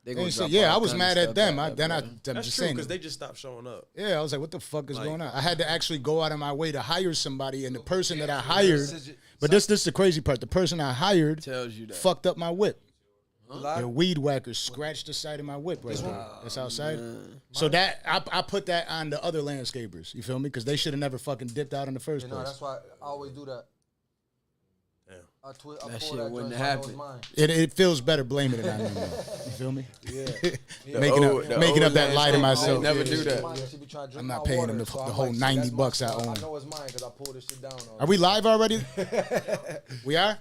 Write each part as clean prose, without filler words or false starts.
They gonna drop yeah, all I was kind mad of at stuff them. out there, I'm That's just true saying because they just stopped showing up. Yeah, I was like, what the fuck is Like- going on? I had to actually go out of my way to hire somebody, and the person that I hired, but this is the crazy part. The person I hired tells you that. fucked up my whip. Huh? The weed whackers scratched the side of my whip right there. That's outside. So that I put that on the other landscapers. You feel me? Because they should have never fucking dipped out in the first You know, place. that's why I always do that. Damn. I pull That that shit wouldn't joint, happen. so I know it's mine. It feels better blaming it on them. Though. You feel me? Yeah. making up that lie to myself. Never do that. I'm not paying them the whole $90 I own. I know it's mine because I pulled this shit down. Are we live already? We are?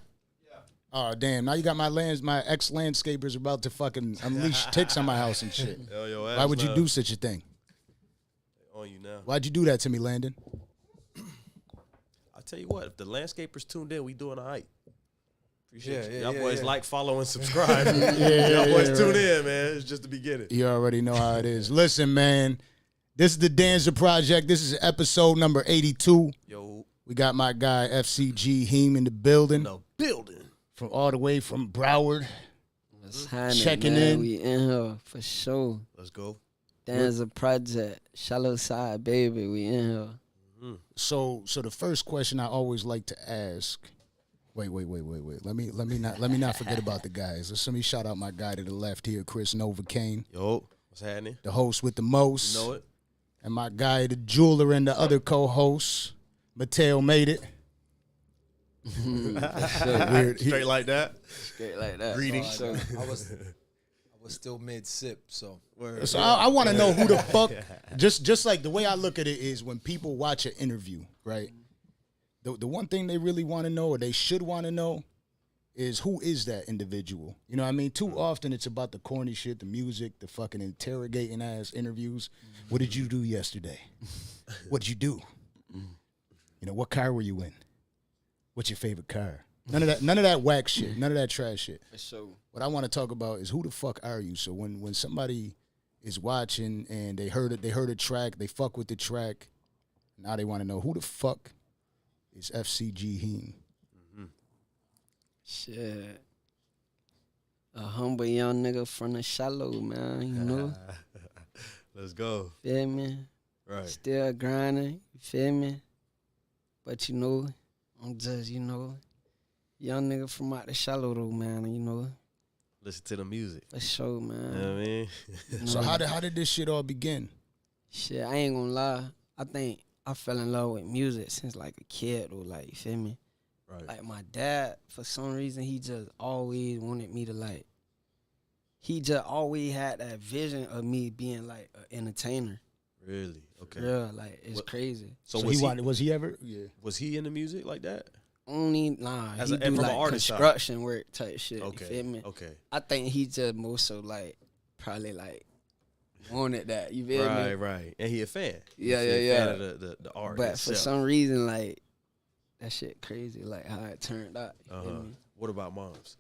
Oh, damn. Now you got my ex-landscapers about to fucking unleash ticks on my house and shit. Why would you do such a thing? On you now. Why'd you do that to me, Landon? I'll tell you what, if the landscapers tuned in, we doing all right. Appreciate Yeah, you. Y'all yeah, boys yeah. like, follow, and subscribe. Y'all boys tune in, man. It's just the beginning. You already know how it is. Listen, man. This is the Danza Project. This is episode number 82. Yo, We got my guy, FCG Heem, in the building. no building. From all the way from Broward. What's happening, Checking man? in. We in here for sure. Let's go. Danza Project, Shallow Side, baby. We in here. So the first question I always like to ask. Wait. Let me not forget about the guys. Let me shout out my guy to the left here, Chris Novocaine, Yo, what's happening? the host with the most. You know it? And my guy, the jeweler, and the other co-host, Mateo made it. Weird. Straight like that. Straight like that. Greeting. So, I was still mid sip, so So I want to know who the fuck. Just like the way I look at it is when people watch an interview, right? The one thing they really want to know, or they should want to know, is who is that individual? You know what I mean? Too often it's about the corny shit, the music, the fucking interrogating ass interviews. What did you do yesterday? What did you do? You know, what car were you in? What's your favorite car? None of that whack shit. None of that trash shit. for sure. What I want to talk about is who the fuck are you? So when somebody is watching and they heard a track, they fuck with the track, now they want to know who the fuck is FCG Heem. Shit. A humble young nigga from the shallow, man, you know? Let's go. Feel me? Right. Still grinding, you feel me? But you know, I'm just, you know, young nigga from out the shallow though, man, you know? Listen to the music. For sure, man. You know what I mean? You So know? how did this shit all begin? Shit, I ain't gonna lie. I think I fell in love with music since like a kid though, like, you feel me? Right. Like my dad, for some reason, he just always wanted me to like, he just always had that vision of me being like an entertainer. Really? Okay. Yeah, like it's What- crazy. So, was he ever? Yeah. was he into music like that? Only nah, As he a- do and from an like artist side. construction work type shit. Okay. You feel me? Okay. I think he just more so like probably like wanted that. You feel me? Right. And he a fan. Yeah, He a yeah, fan of the art But itself. for some reason, like that shit crazy, like how it turned out. You feel me? What about moms?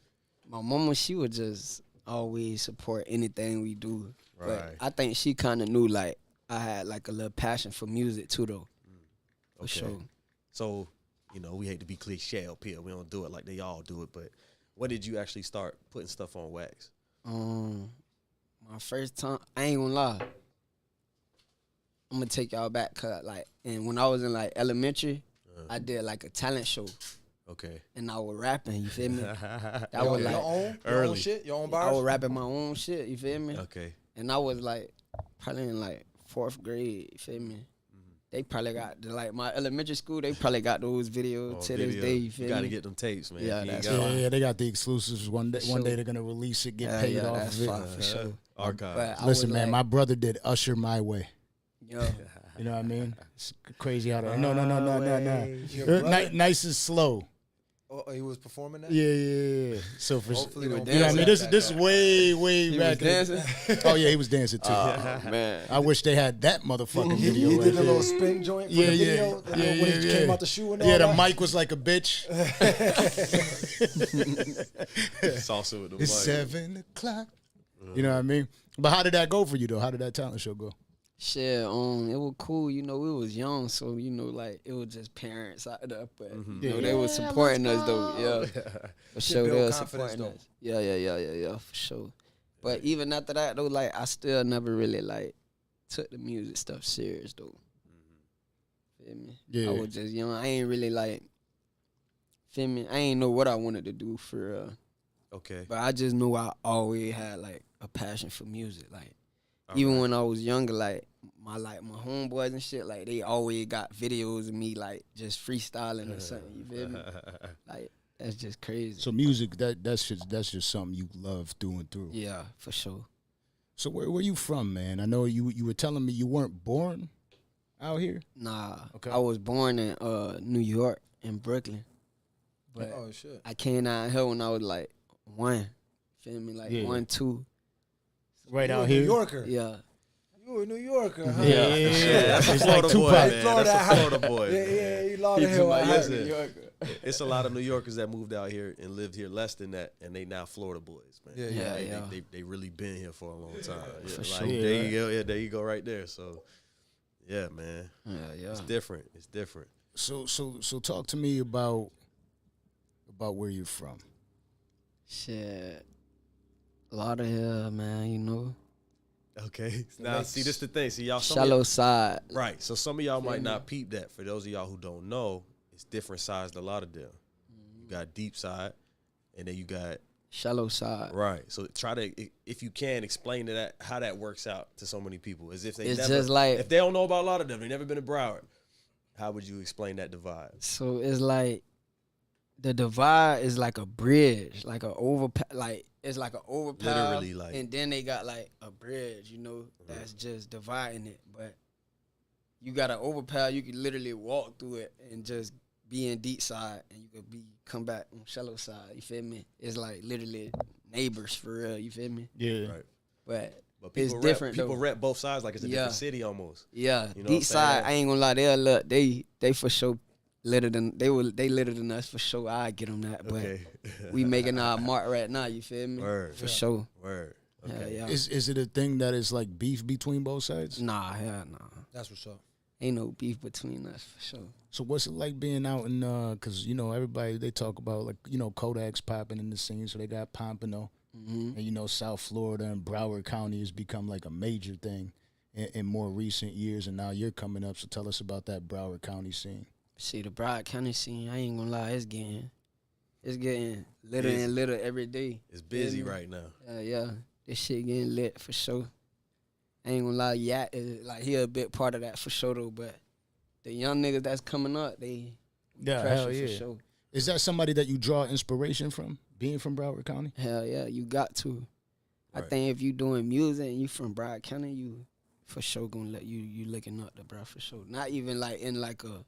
My mama, she would just always support anything we do. Right. But I think she kind of knew like I had like a little passion for music too, though. For Okay. sure. So, you know, we hate to be cliche up here. We don't do it like they all do it. But when did you actually start putting stuff on wax? My first time, I ain't gonna lie. I'm gonna take y'all back, cause like, and when I was in like elementary, I did like a talent show, Okay. and I was rapping. You feel me? That your, was like your own early. shit, your own I bars. was rapping my own shit. You feel me? Okay. And I was like probably in like 4th grade. You feel me? They probably got like my elementary school. They probably got those videos to this day. You feel You got to me? get them tapes, man. Yeah, You ain't that's got fine. Yeah, they got the exclusives. One day sure. they're gonna release it, get paid off that's of it. fine for sure. Archive. But I Listen, was man, like, my brother did Usher My Way. yo, You know what I mean? It's crazy how that. No. Your brother- Nice and slow. Oh, he was performing that. Yeah. So for Hopefully, You don't were you know what I mean, this dancing. is way he was back. in the- dancing. Oh yeah, he was dancing too. Oh man. I wish they had that motherfucking He video. did right the there. little spin joint for Yeah, the yeah, video. yeah, When he yeah. came out the shoe and all Yeah, the that. mic was like a bitch. Salsa with the It's mic. 7 o'clock. You know what I mean? But how did that go for you though? How did that talent show go? Shit, it was cool. You know, we was young, so you know, like it was just parents out there, but you know, they was supporting us though. Yeah, for sure, build they was confidence, supporting though. us. Yeah, for sure. But even after that though, like I still never really like took the music stuff serious though. Feel me? Yeah. I was just young. I ain't really like. Feel me? I ain't know what I wanted to do for. Okay. But I just knew I always had like a passion for music. Like All even right. when I was younger, like my homeboys and shit, like they always got videos of me like just freestyling or something. You feel me? Like that's just crazy. So music, that's just something you love through and through. Yeah, for sure. So where you from, man? I know you were telling me you weren't born out here. Nah, Okay. I was born in New York, in Brooklyn. But Oh shit. I came out here when I was like 1. Feel me? Like Yeah. 1, 2. Right You out a here. New Yorker. Yeah. You a New Yorker, huh? Yeah. That's a It's Florida like boy, Tupac. man. Florida That's a house. Florida boy. Yeah, man. yeah, you Lauderdale. Listen, it's a lot of New Yorkers that moved out here and lived here less than that, and they now Florida boys, man. Yeah, yeah, They- yeah. They really been here for a long time. Yeah, for like, sure. There you go. Yeah, there you go, right there. So, yeah, man, Yeah. it's different. It's different. So talk to me about where you're from. Shit. Lauderdale, man, you know. Okay. Now, see, this the thing. See, y'all. Shallow side. Right. So some of y'all might Feel me? not peep that. For those of y'all who don't know, it's different sides to Lauderdale. You got deep side, and then you got Shallow side. right. So try to, if you can, explain to that how that works out to so many people, as if they It's never, just like- if they don't know about Lauderdale, they never been to Broward. How would you explain that divide? So it's like the divide is like a bridge, like a like it's like an overpass. Literally, like- and then they got like a bridge, you know, that's just dividing it. But you got an overpass, you can literally walk through it and just be in deep side, and you could come back on shallow side. You feel me? It's like literally neighbors for real. You feel me? Yeah. Right. But But it's people different. People though. rep both sides like it's a Yeah. different city almost. Yeah, You know what deep I'm side. saying? I ain't gonna lie. They for sure litter than they litter than us for sure. I get them that, but Okay. we making our mark right now. You feel me? Word. For sure. Word. Hell Okay. yeah. Is it a thing that is like beef between both sides? Nah, hell nah. That's what's up. Ain't no beef between us for sure. So what's it like being out in cause you know everybody they talk about like, you know, Kodak's popping in the scene, so they got Pompano. Mm-hmm. And you know, South Florida and Broward County has become like a major thing in more recent years, and now you're coming up, so tell us about that Broward County scene. See, the Broward County scene, I ain't gonna lie, it's getting litter Busy. and litter every day. It's busy Feel me? right now. Yeah, this shit getting lit for sure. I ain't gonna lie, Yak is like he a big part of that for sure though. But the young niggas that's coming up, they Yeah, pressure hell yeah. for sure. Is that somebody that you draw inspiration from, being from Broward County? Hell yeah, you got to. I Right. think if you doing music and you from Broward County, you for sure gonna let you looking up to bro for sure. Not even like in like a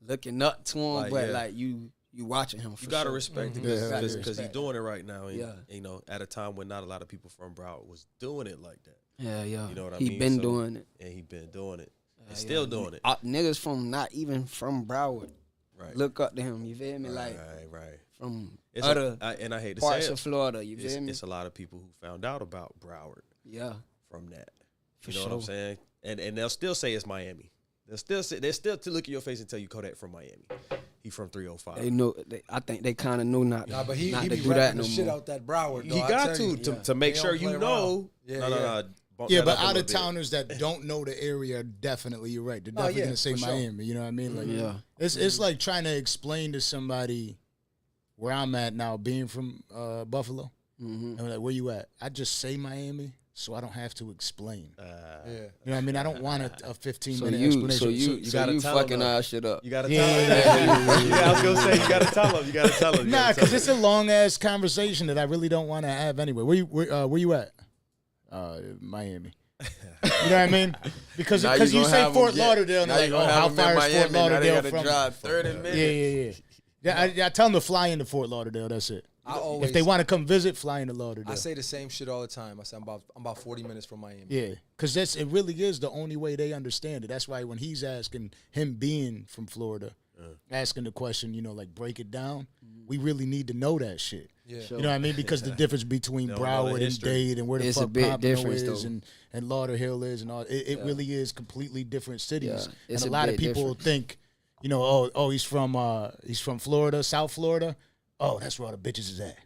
looking up to him, Like, but yeah. like you watching him. For You gotta sure. respect Mhm. it Yeah, because respect he's doing it right now. And, Yeah. you know, at a time when not a lot of people from Broward was doing it like that. Yeah, yeah. You know what I he mean? been So- doing it. And he been doing it. And Yeah, still yeah. doing it. Niggas from not even from Broward Right. look up to him. You feel me? Like right. from It's other and I hate to parts say of it, Florida. You feel me? it's a lot of people who found out about Broward Yeah, from that. for You know sure. what I'm saying? And they'll still say it's Miami. They'll still to look at your face and tell you Kodak from Miami. He from 305. They know. I think they kind of know not. Nah, but he not be to do that rapping no the shit more. out that Broward. Though, He I got tell you. to make They sure don't you play know. around. Yeah, No. Bump Yeah, that but up a out little of bit. towners that don't know the area, definitely you're right. They're definitely yeah, gonna say for sure. Miami. You know what I mean? Like, Yeah. it's like trying to explain to somebody where I'm at now, being from Buffalo. Mm-hmm. And like, where you at? I just say Miami, so I don't have to explain. Yeah. You know what I mean? I don't want a 15-minute So explanation. you gotta tell fucking them, though. our shit up. You gotta Yeah, tell him. yeah, Yeah, I was gonna say you gotta tell him. You gotta tell him. Nah, because it's a long ass conversation that I really don't want to have anyway. Where you at? Miami. You know what I mean? Because Now you gonna say have Fort them get- Lauderdale, and now they're you like, oh, gonna how have them in far is Fort Miami, now they Lauderdale gotta from? drive 30 Yeah, minutes. yeah. I tell them to fly into Fort Lauderdale. That's it. I always, If they want to come visit, fly into Lauderdale. I say the same shit all the time. I say I'm about 40 minutes from Miami. Yeah, because it really is the only way they understand it. That's why when he's asking, him being from Florida, asking the question, you know, like break it down, we really need to know that shit. Yeah. Sure. You know what I mean? Because the difference between They don't know the Broward and history. Dade and where the It's a fuck big Pompano difference, is though. and Lauderdale is and all, it really is completely different cities. Yeah, And it's a a lot of big people difference. think, you know, oh, he's from Florida, South Florida. Oh, that's where all the bitches is at.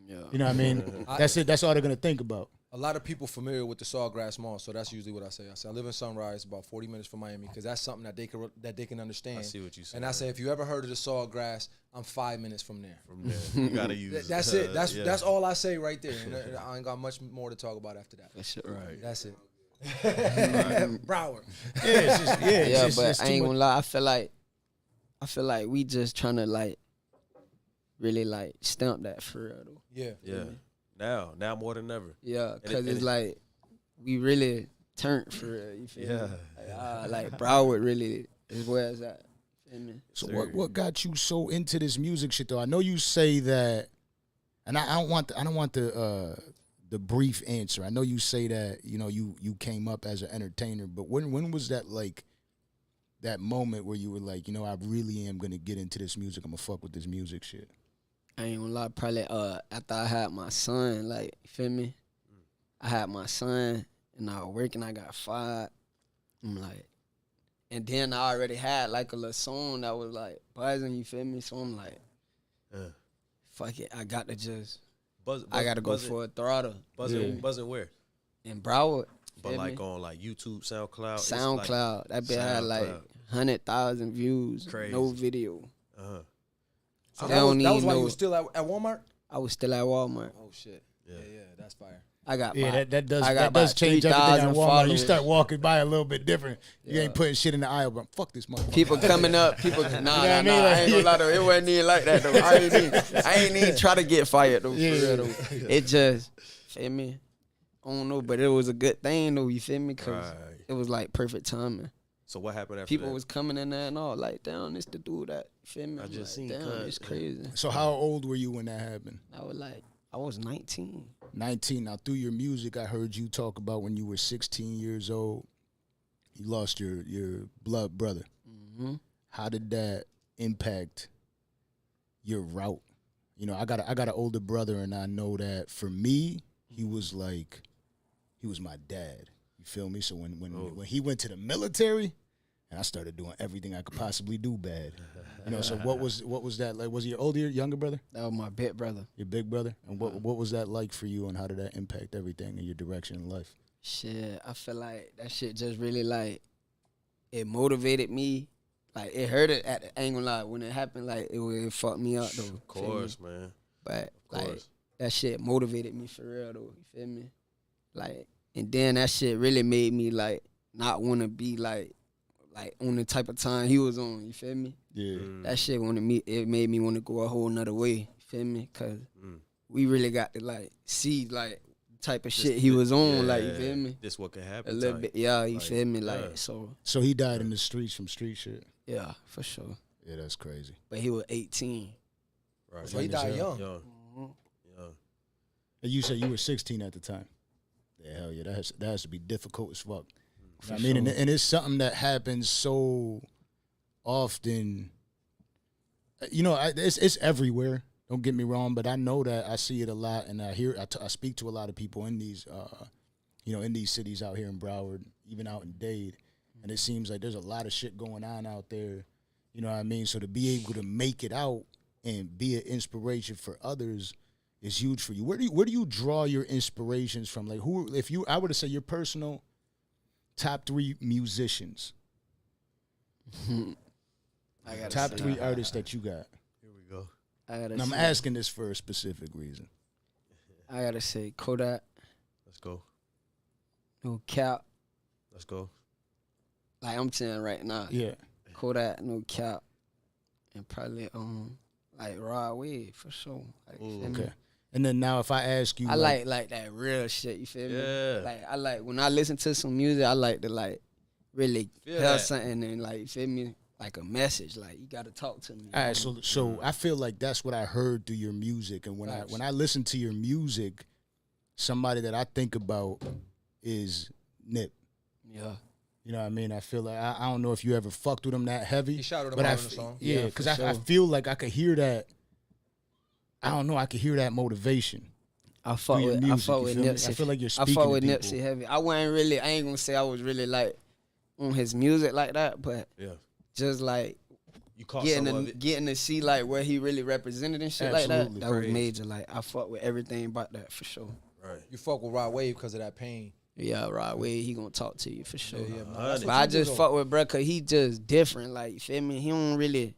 Yeah. You know what I mean? That's it. That's all they're gonna think about. A lot of people familiar with the Sawgrass Mall, so that's usually what I say. I say I live in Sunrise, about 40 minutes from Miami, because that's something that they can understand. I see what you said. And I say, if you ever heard of the Sawgrass, I'm 5 minutes from there. From there, you gotta use. That's it. That's all I say right there. And I ain't got much more to talk about after that. For sure. Right. That's it. Broward. But I ain't gonna lie. I feel like we just trying to like really like stamp that for real though. Yeah. Now more than ever. Yeah, because it's like we really turned for real. You feel me? Like Broward really is where it's at. Feel me? So what got you so into this music shit though? I know you say that, and I don't want the brief answer. I know you say that you came up as an entertainer, but when was that like that moment where you were like, I really am gonna get into this music. I'm gonna fuck with this music shit. I ain't gonna lie, probably after I had my son, like, you feel me? I had my son, and I was working, I got fired. I'm like, and then I already had, like, a little song that was, like, buzzing, you feel me? So I'm like, fuck it, I got to just, I got to go for a throttle. Buzzing where? In Broward. But like on, like, YouTube, SoundCloud? SoundCloud. That bitch had, like, 100,000 views. Crazy. No video. Uh-huh. So They that don't was even why know. you was still at Walmart? I was still at Walmart. Oh, shit. Yeah, that's fire. I got that does about change everything 3,000 at Walmart. You followers. start walking by a little bit different. You ain't putting shit in the aisle, but fuck this motherfucker. People coming up, nah, what I mean? I Like, ain't gonna lie though, it wasn't even like that though. I ain't even try to get fired though, for real though. It just, feel me? I don't know, but it was a good thing though, you feel me? Cause it was like perfect timing. So what happened after People that? was coming in there and all like, damn, this the dude that, you feel me? I I'm just like, seen damn, Cut. it's crazy. So how old were you when that happened? I was 19. 19. Now through your music, I heard you talk about when you were 16 years old, you lost your blood brother. Mm-hmm. How did that impact your route? I got an older brother, and I know that for me, he was my dad. You feel me? So when he went to the military, and I started doing everything I could possibly do bad. So what was that like? Was he your younger brother? That was my big brother. Your big brother? And what was that like for you, and how did that impact everything in your direction in life? Shit, I feel like that shit just really like, it motivated me. Like it hurt it at the angle, like when it happened, like it fucked me up though. Of course, man. But Of like course. that shit motivated me for real though. You feel me? Like, and then that shit really made me like not want to be like on the type of time he was on. You feel me? Yeah. That shit it made me want to go a whole nother way. You feel me? Cause we really got to like see like the type of shit he was on. Like, you feel me? This what could happen. A little type. bit, yeah. You Like, feel me? yeah. Like so. So he died in the streets from street shit. Yeah, for sure. Yeah, that's crazy. But he was 18. Right. So he died young. Young. And you said you were 16 at the time. Yeah, hell yeah, that has to be difficult as fuck. For I mean, sure. and it's something that happens so often. It's everywhere. Don't get me wrong, but I know that I see it a lot, and I speak to a lot of people in these, in these cities out here in Broward, even out in Dade, and it seems like there's a lot of shit going on out there. You know what I mean? So to be able to make it out and be an inspiration for others is huge for you. Where do you draw your inspirations from? Like, I were to say your personal top 3 musicians, top 3 artists that you got. Here we go. And I'm asking this for a specific reason. I gotta say Kodak, Let's go. no cap. Let's go. Like I'm saying right now, Yeah. Kodak, no cap, and probably like Rod Wave for sure. Like, Ooh, feel me? Okay. And then now if I ask you, I like that real shit. You feel Yeah. me? Like I like when I listen to some music, I like to like really Feel tell that. something and like, you feel me, like a message. Like you gotta talk to me. all right, so I feel like that's what I heard through your music, and when I listen to your music, somebody that I think about is Nip. Yeah. You know what I mean? I feel like I don't know if you ever fucked with him that heavy. He shouted him but out I in the song. Yeah, Yeah, because for I sure. feel like I could hear that. I don't know. I could hear that motivation. I fuck through your with music, you Nipsey. feel me? I feel like you're I speaking fuck to with people. Nipsey heavy. I ain't gonna say I was really like on his music like that, but Yeah. just like You caught some of it. Getting to see like where he really represented and shit like that. That was crazy. major. Like I fuck with everything about that for sure. Right. You fuck with Rod Wave because of that pain. Yeah, Rod Wave, he gonna talk to you for sure. Yeah, but I just fuck with bro, cause he just different. Like you feel me? He don't really.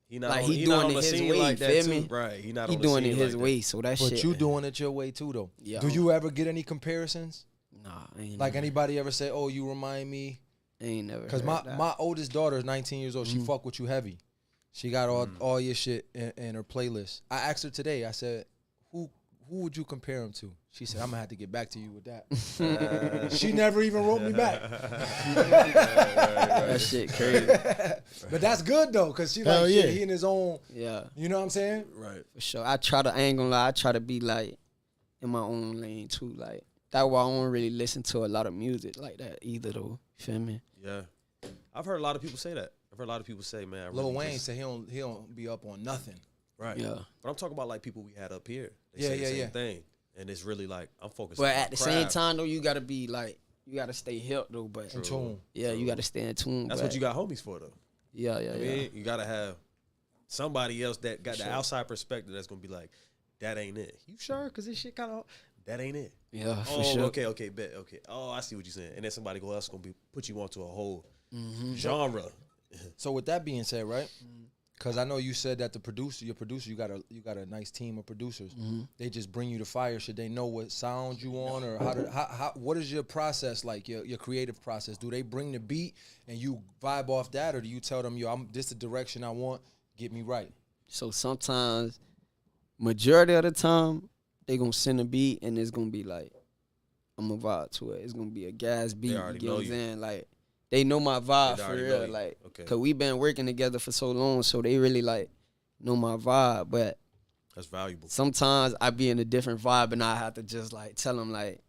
He not like on, he doing it his way. like Feel that me? Too. Right. He not. He on doing the it scene his like way. That. So that but shit. But you doing it your way too though. Yeah. Do you ever get any comparisons? Nah. Ain't Like never, anybody ever say, "Oh, you remind me"? ain't never. Because my oldest daughter is 19 years old. She fuck with you heavy. She got all your shit in her playlist. I asked her today. I said, "Who would you compare him to?" She said, "I'm gonna have to get back to you with that." She never even wrote me back. That shit crazy. But that's good though, cause she Hell like yeah. shit, he in his own. Yeah, You know what I'm saying? Right. for sure. I ain't gonna lie. I try to be like in my own lane too. Like that's why I don't really listen to a lot of music like that either though. You feel me? Yeah. I've heard a lot of people say that. I've heard a lot of people say, man. I Lil really Wayne just- said he don't be up on nothing. Right. Yeah. But I'm talking about like people we had up here. They Yeah, say the yeah, same yeah. thing. And it's really like I'm focused But on at the same time though, you gotta be like you gotta stay helped though. But In tune. yeah, you gotta stay in tune. That's but what you got homies for though. Yeah, yeah, I yeah. mean, you gotta have somebody else that got the outside perspective that's gonna be like, that ain't it. You sure? Cause this shit kinda that ain't it. Yeah, for Oh, sure. okay, bet, okay. Oh, I see what you're saying. And then somebody else gonna be put you onto a whole genre. So with that being said, right? Because I know you said that your producer, you got a nice team of producers. They just bring you the fire. Should they know what sound you on, or what is your process like? Your creative process? Do they bring the beat and you vibe off that, or do you tell them, yo, this the direction I want, get me right? So sometimes, majority of the time, they gonna send a beat and it's gonna be like, I'm gonna vibe to it. It's gonna be a gas beat. You already get know what I'm you. saying? Like they know my vibe They for already know real. you. Like, Okay. cause we been working together for so long, so they really like know my vibe. But That's valuable. sometimes I be in a different vibe and I have to just like tell them like,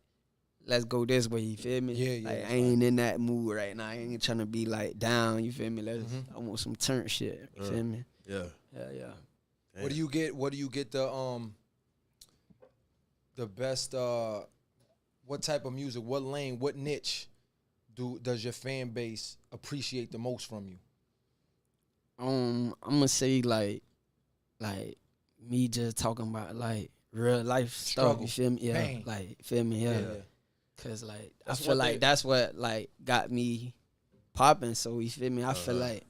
let's go this way. You feel me? Yeah, yeah, Like that's I ain't in that mood right now. I ain't trying to be like down. You feel me? Mm-hmm. I want some turn shit. You feel me? Yeah. Yeah. Damn. What do you get the best what type of music, what lane, what niche does your fan base appreciate the most from you? I'm gonna say like me just talking about like real life Struggle, stuff. You feel me? Yeah, pain. like feel me? Yeah. Yeah. Cause like That's I feel one like thing- that's what like got me popping. So you feel me? I feel like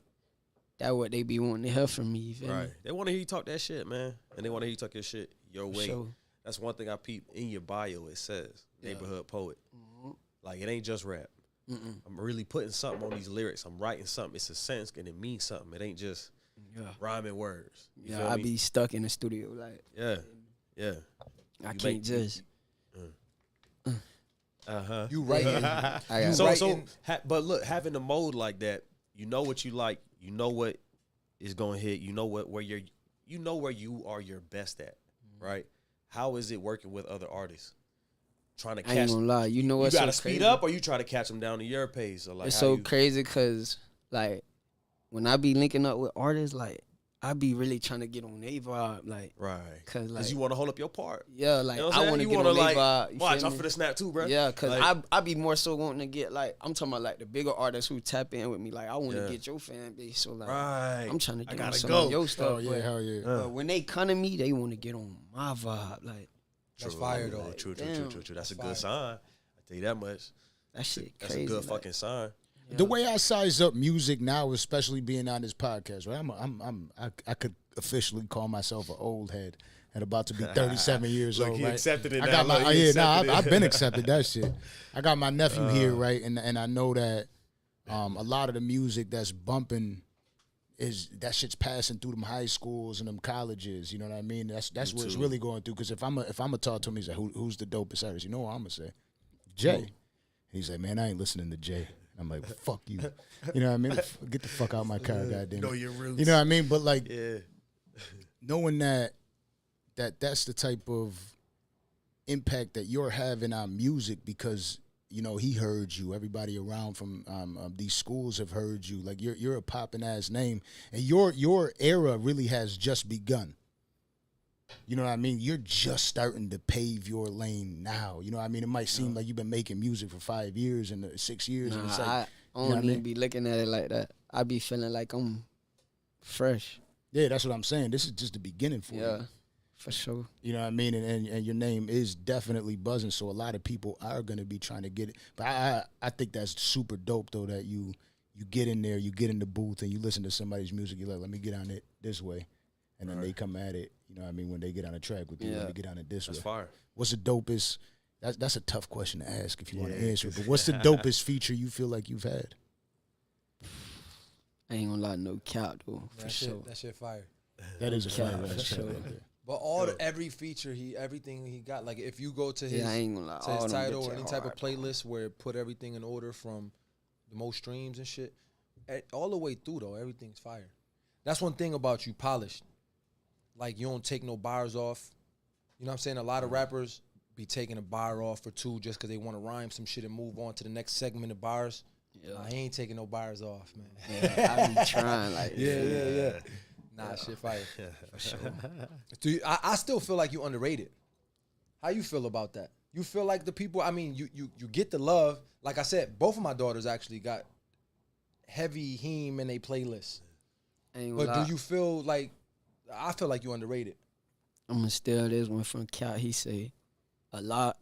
that what they be wanting to hear from me. You feel Right. me? They want to hear you talk that shit, man. And they want to hear you talk your shit your way. Sure. That's one thing I peep in your bio. It says neighborhood poet. Mm-hmm. Like it ain't just rap. I'm really putting something on these lyrics. I'm writing something. It's a sentence and it means something. It ain't just Yeah. rhyming words. You Yeah. feel I me? be stuck in the studio like Yeah. I You can't make- just. You writing. I got So, but look, having a mode like that, you know what you like. You know what is going to hit. You know where you are your best at, right? How is it working with other artists? Trying to I ain't catch. gonna lie. You know You what's got to so speed crazy? up, or you try to catch them down to your pace. Or like It's how so you, crazy because like when I be linking up with artists, like I be really trying to get on their vibe, like right? cause like you want to hold up your part. yeah, like You know what I I'm want to saying? get You on their wanna, vibe. You Watch, feel I'm me? for the snap too, bro. Yeah, cause Like, I be more so wanting to get like I'm talking about like the bigger artists who tap in with me. Like I want to Yeah. get your fan base, so like right. I'm trying to I get on gotta some go. of your stuff. Oh yeah, but, hell yeah. but when they come to me, they want to get on my vibe. Like That's fire though. True. Damn. That's a Fire. good sign. I tell you that much. that shit That's crazy. a good like, fucking sign. The way I size up music now, especially being on this podcast, right? I could officially call myself an old head at about to be 37 years Look, old. he right? accepted it I now. got my Look, he accepted it. I've been accepted that shit. I got my nephew here, right? And I know that a lot of the music that's bumping is that shit's passing through them high schools and them colleges. You know what I mean? That's what it's really going through. Because if I'm a talk to him, he's like, who's the dopest artist? You know what I'm gonna say? Jay. He's like, man, I ain't listening to Jay. I'm like, fuck you. You know what I mean? Get the fuck out of my car, goddamn. Know your roots. You know what I mean? But like Yeah. knowing that's the type of impact that you're having on music because you know he heard you. Everybody around from these schools have heard you. Like you're a popping ass name, and your era really has just begun. You know what I mean? You're just starting to pave your lane now. You know what I mean? It might seem like you've been making music for 5 years and 6 years. And it's like, I you know don't what I even mean? be looking at it like that. I be feeling like I'm fresh. Yeah, that's what I'm saying. This is just the beginning for you. Yeah, for sure. You know what I mean? And your name is definitely buzzing, so a lot of people are going to be trying to get it. But I think that's super dope, though, that you get in there, you get in the booth, and you listen to somebody's music. You're like, let me get on it this way. And then they come at it, you know what I mean, when they get on a track with you, let me get on it this way. That's fire. What's the dopest? That's a tough question to ask if you want to answer it. But what's the dopest feature you feel like you've had? I ain't gonna lie, no cap though, for sure. That shit fire. That is a fire for sure. But every feature everything he got, like if you go to his, I ain't gonna lie, to his title or any type of playlist where it put everything in order from the most streams and shit, all the way through though, everything's fire. That's one thing about you, polished. Like you don't take no bars off. You know what I'm saying? A lot of rappers be taking a bar off or two just because they want to rhyme some shit and move on to the next segment of bars. Yeah. I ain't taking no bars off, man. Yeah, I be trying, like yeah. Nah, shit fire. For sure. I still feel like you underrated. How you feel about that? You feel like the people, I mean, you get the love. Like I said, both of my daughters actually got heavy Heem in their playlist. But do you feel like, I feel like you underrated. I'm gonna steal this one from Cal. He say, I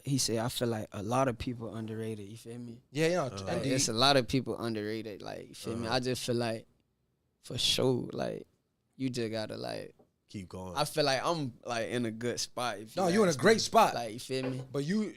feel like a lot of people underrated. You feel me? Yeah. Like, it's a lot of people underrated. Like, you feel me? I just feel like, for sure, like, you just gotta like keep going. I feel like I'm like in a good spot. You're in a great spot. Like, you feel me?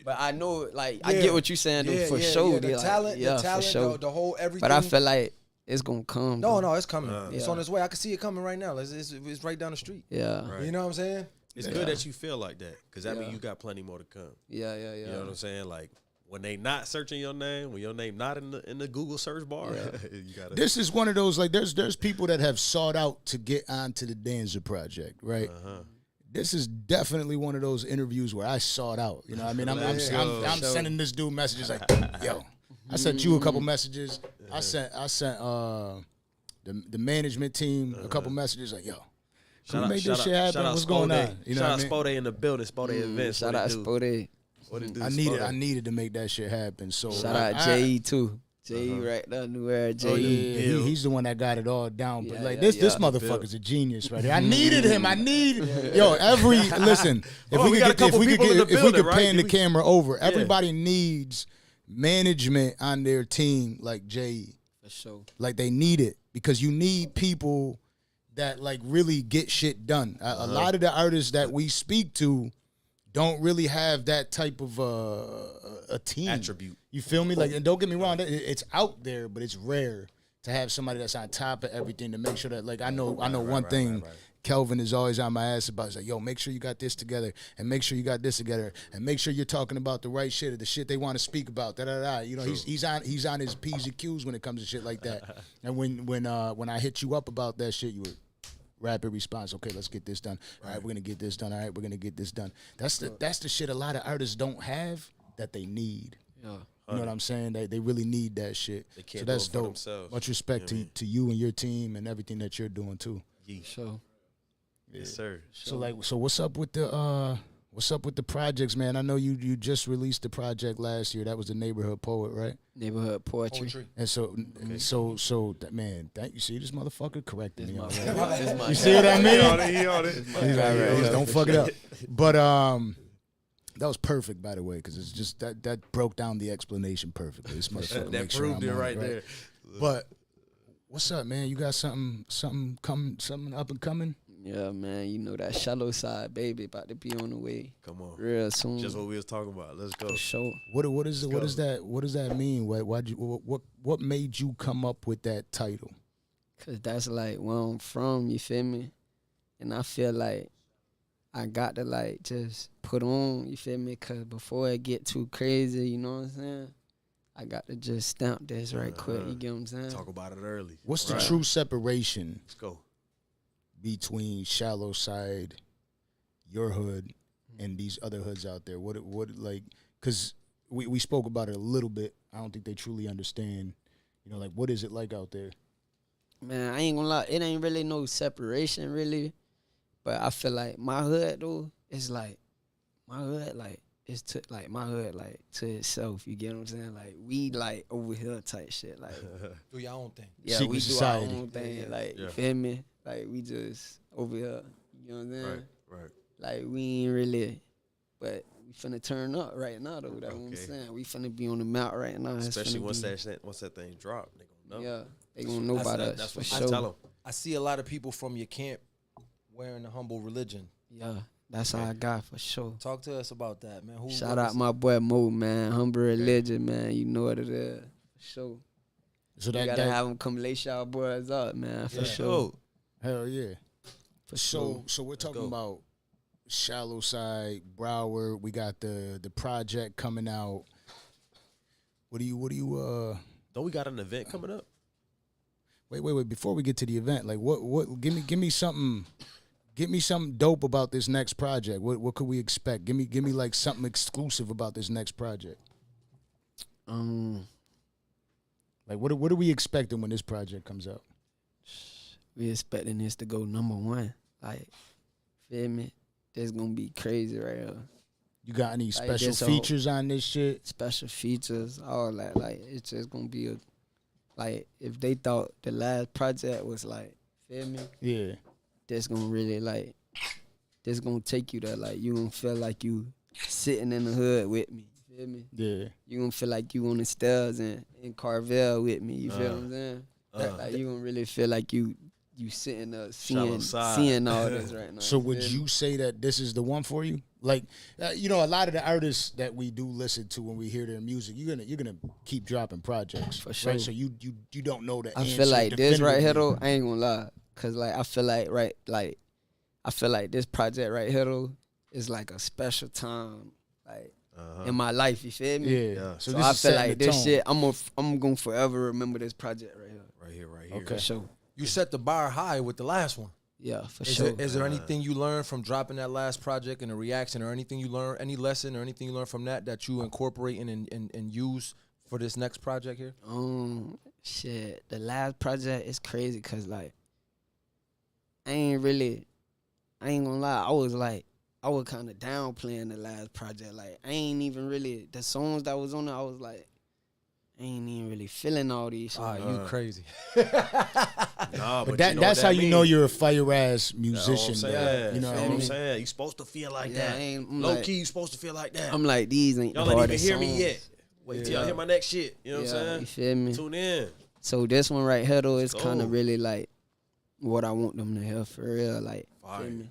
But I know, like, I get what you're saying though, for sure. The talent, for sure. the whole everything. But I feel like it's gonna come. No, it's coming. It's on its way. I can see it coming right now. It's right down the street. Yeah. Right. You know what I'm saying? It's good that you feel like that, because that means you got plenty more to come. Yeah. You know what I'm saying? Like, when they not searching your name, when your name not in the Google search bar, you gotta. This is one of those, like, there's people that have sought out to get onto the Danza project, right? This is definitely one of those interviews where I sought out. You know what I mean? I'm sending this dude messages like, yo. I sent you a couple messages. I sent the management team a couple messages like, yo. Can we make this shit happen? What's going on? You know, shout out Spode in the building, Spode events. Shout out Spode. I needed to make that shit happen. So shout out J.E. too. J.E. right there, New Era J.E. He's the one that got it all down. But this motherfucker's a genius right here. I needed him. Listen, if we could pan the camera over, everybody needs management on their team like J.E. For sure. Like, they need it, because you need people that like really get shit done. A lot of the artists that we speak to don't really have that type of a team attribute. You feel me? Like, and don't get me wrong, it's out there, but it's rare to have somebody that's on top of everything to make sure that, like, I know one thing. Kelvin is always on my ass about. He's like, yo, make sure you got this together, and make sure you got this together, and make sure you're talking about the right shit or the shit they want to speak about. You know, he's on his P's and Q's when it comes to shit like that. And when I hit you up about that shit, you were rapid response. Okay, let's get this done. All right, we're gonna get this done. All right, we're gonna get this done. That's the shit a lot of artists don't have that they need. Yeah. You know what I'm saying? They really need that shit. They can't so that's do it for dope. themselves. Much respect to you and your team and everything that you're doing too. Sure. Yes, sir. So what's up with the projects, man? I know you just released the project last year. That was the Neighborhood Poet, right? Neighborhood Poetry. And so that, man, thank you. See this motherfucker correcting me. This You see what I mean? He on it. He's like, don't fuck it up. But that was perfect, by the way, because it's just that broke down the explanation perfectly. This motherfucker that proved it right there. But what's up, man? You got something up and coming? Yeah, man. You know that shallow side, baby, about to be on the way. Come on, real soon. Just what we was talking about. Let's go. For sure. What does that mean? What made you come up with that title? Cause that's like where I'm from. You feel me? And I feel like I got to like just put on. You feel me? Cause before it get too crazy, you know what I'm saying? I got to just stamp this right quick. You get what I'm saying? Talk about it early. What's the true separation? Let's go. Between Shallow Side, your hood, and these other hoods out there, what like? Because we spoke about it a little bit. I don't think they truly understand. You know, like, what is it like out there? Man, I ain't gonna lie. It ain't really no separation, really. But I feel like my hood though is like my hood, like it's to like my hood, like to itself. You get what I'm saying? Like we like over here type shit. Like do your own thing. Yeah, Secret we society. do our own thing. Like you feel me? Like we just over here. You know what I'm saying? Right. Like we ain't really, but we finna turn up right now though. That's what I'm Okay. saying. We finna be on the mount right now. It's Especially finna once that thing drop, they gonna know. Yeah, they gonna know about us That's for what you sure. tell them. I see a lot of people from your camp wearing the humble religion. Yeah, that's how I got for sure. Talk to us about that, man. Shout out my boy Mo, man. Humble religion, man. You know what it is for sure. So You that gotta guy, have them come lace y'all boys up, man. For Yeah. sure. hell yeah. For sure. So we're talking go. about Shallow Side, Broward. We got the project coming out. What do you Don't we got an event coming up? wait, before we get to the event, like what give me something dope about this next project. What could we expect? Give me like something exclusive about this next project. Like what are we expecting when this project comes out? We expecting this to go #1. Like, feel me? This gonna be crazy right here. You got any special this features on this shit? Special features, all that. Like, it's just gonna be like, if they thought the last project was like, feel me? Yeah. This gonna really like, this gonna take you there. Like, you gonna feel like you sitting in the hood with me. Feel me? Yeah. You gonna feel like you on the stairs in Carvel with me. You feel what I'm saying? Like, you gonna really feel like you sitting there seeing all this right now. So would you say that this is the one for you? Like, a lot of the artists that we do listen to when we hear their music, you're gonna keep dropping projects For sure. right? So you don't know the I answer feel like this right here definitively. though, I ain't gonna lie, cause like I feel like this project right here though is like a special time, like in my life. You feel me? Yeah. So this I is feel setting like the this tone. shit, I'm gonna forever remember this project right here. Right here. Okay. For sure. You set the bar high with the last one. Yeah, for Is, sure. is there anything you learned from dropping that last project and the reaction, or anything you learned, any lesson or anything you learned from that you incorporate and use for this next project here? Shit, the last project is crazy cause like I ain't gonna lie, I was kind of downplaying the last project. Like, I ain't even really, the songs that was on it, I was like, I ain't even really feeling all these shit. You crazy. Nah, But you know that's what how that you know mean. you're a fire ass That's musician. what I'm though. saying. You know what I what I'm mean? saying? You supposed to feel like Yeah, that. I'm Low like- key, you supposed to feel like that. I'm like, these ain't Y'all the ain't even hardest hear me songs. yet. Wait till y'all hear my next shit. You know what I'm You saying? feel me? Tune in. So this one right here though is Let's kind go. of really like what I want them to hear for real. Like, Fire. feel me?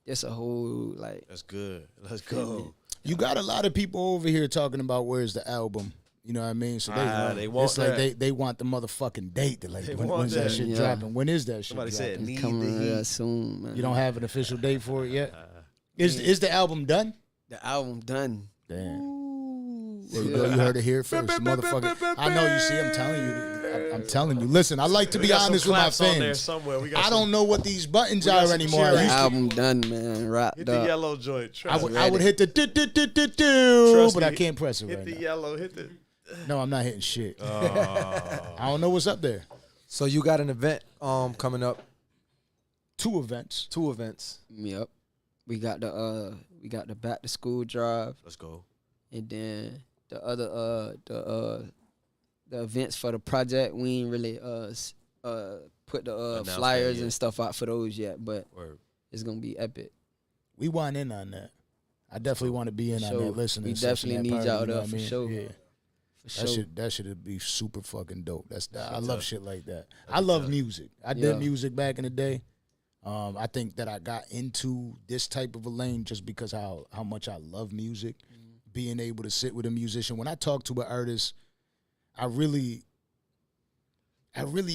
It's a whole like. That's good. Let's go. You got a lot of people over here talking about where's the album. You know what I mean? So they want it's like that. they want the motherfucking date. They're like, They when's want that that. shit Yeah. dropping? When is that shit Somebody dropping? said It's need coming the real heat. soon, man. You don't have an official date for it yet? Is the album done? The album done. Damn. There you go. You heard it here first, motherfucker. I know. You see, I'm telling you. I'm telling you. Listen, I like to be We got some honest with my claps on there fans. somewhere. We got I some- don't know what these buttons we got are some anymore. I cheering. The used to- album done, man. Wrapped Hit the up. yellow joint. I Trust would, me. I would hit the Trust but I me. can't press it Hit right the now. yellow. Hit the. No, I'm not hitting shit. Oh. I don't know what's up there. So you got an event coming up, 2 events. 2 events. Yep. We got the back to school drive, Let's go. and then the other the events for the project. We ain't really put the Announced that flyers yet. and stuff out for those yet, but Word. it's gonna be epic. We want in on that. I definitely want to be in on Sure. that listening. We session, definitely that need party, y'all you know there what I for mean? sure. Yeah. For That sure. should be super fucking dope. I be love tough. shit like that. I That'd be love tough. music. I Yeah. did music back in the day. I think that I got into this type of a lane just because how much I love music. Being able to sit with a musician. When I talk to an artist, I really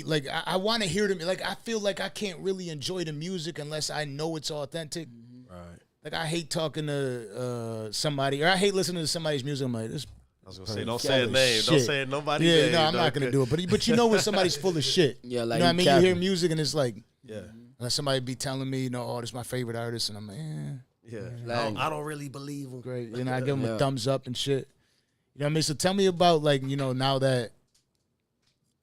like. I want to hear them. Like, I feel like I can't really enjoy the music unless I know it's authentic. Right. Like, I hate talking to somebody, or I hate listening to somebody's music. I'm like, this. I was gonna say, don't Full say a of name. Don't shit. say nobody's Yeah, name. no, I'm not gonna do it. But you know when somebody's full of shit. Yeah, like you know what I mean. You capping. hear music and it's like, Yeah. unless somebody be telling me, oh, this is my favorite artist, and I'm like, Yeah. Like- I don't really believe him. great. You know, I give them a Yeah. thumbs up and shit. You know what I mean? So tell me about, like, now that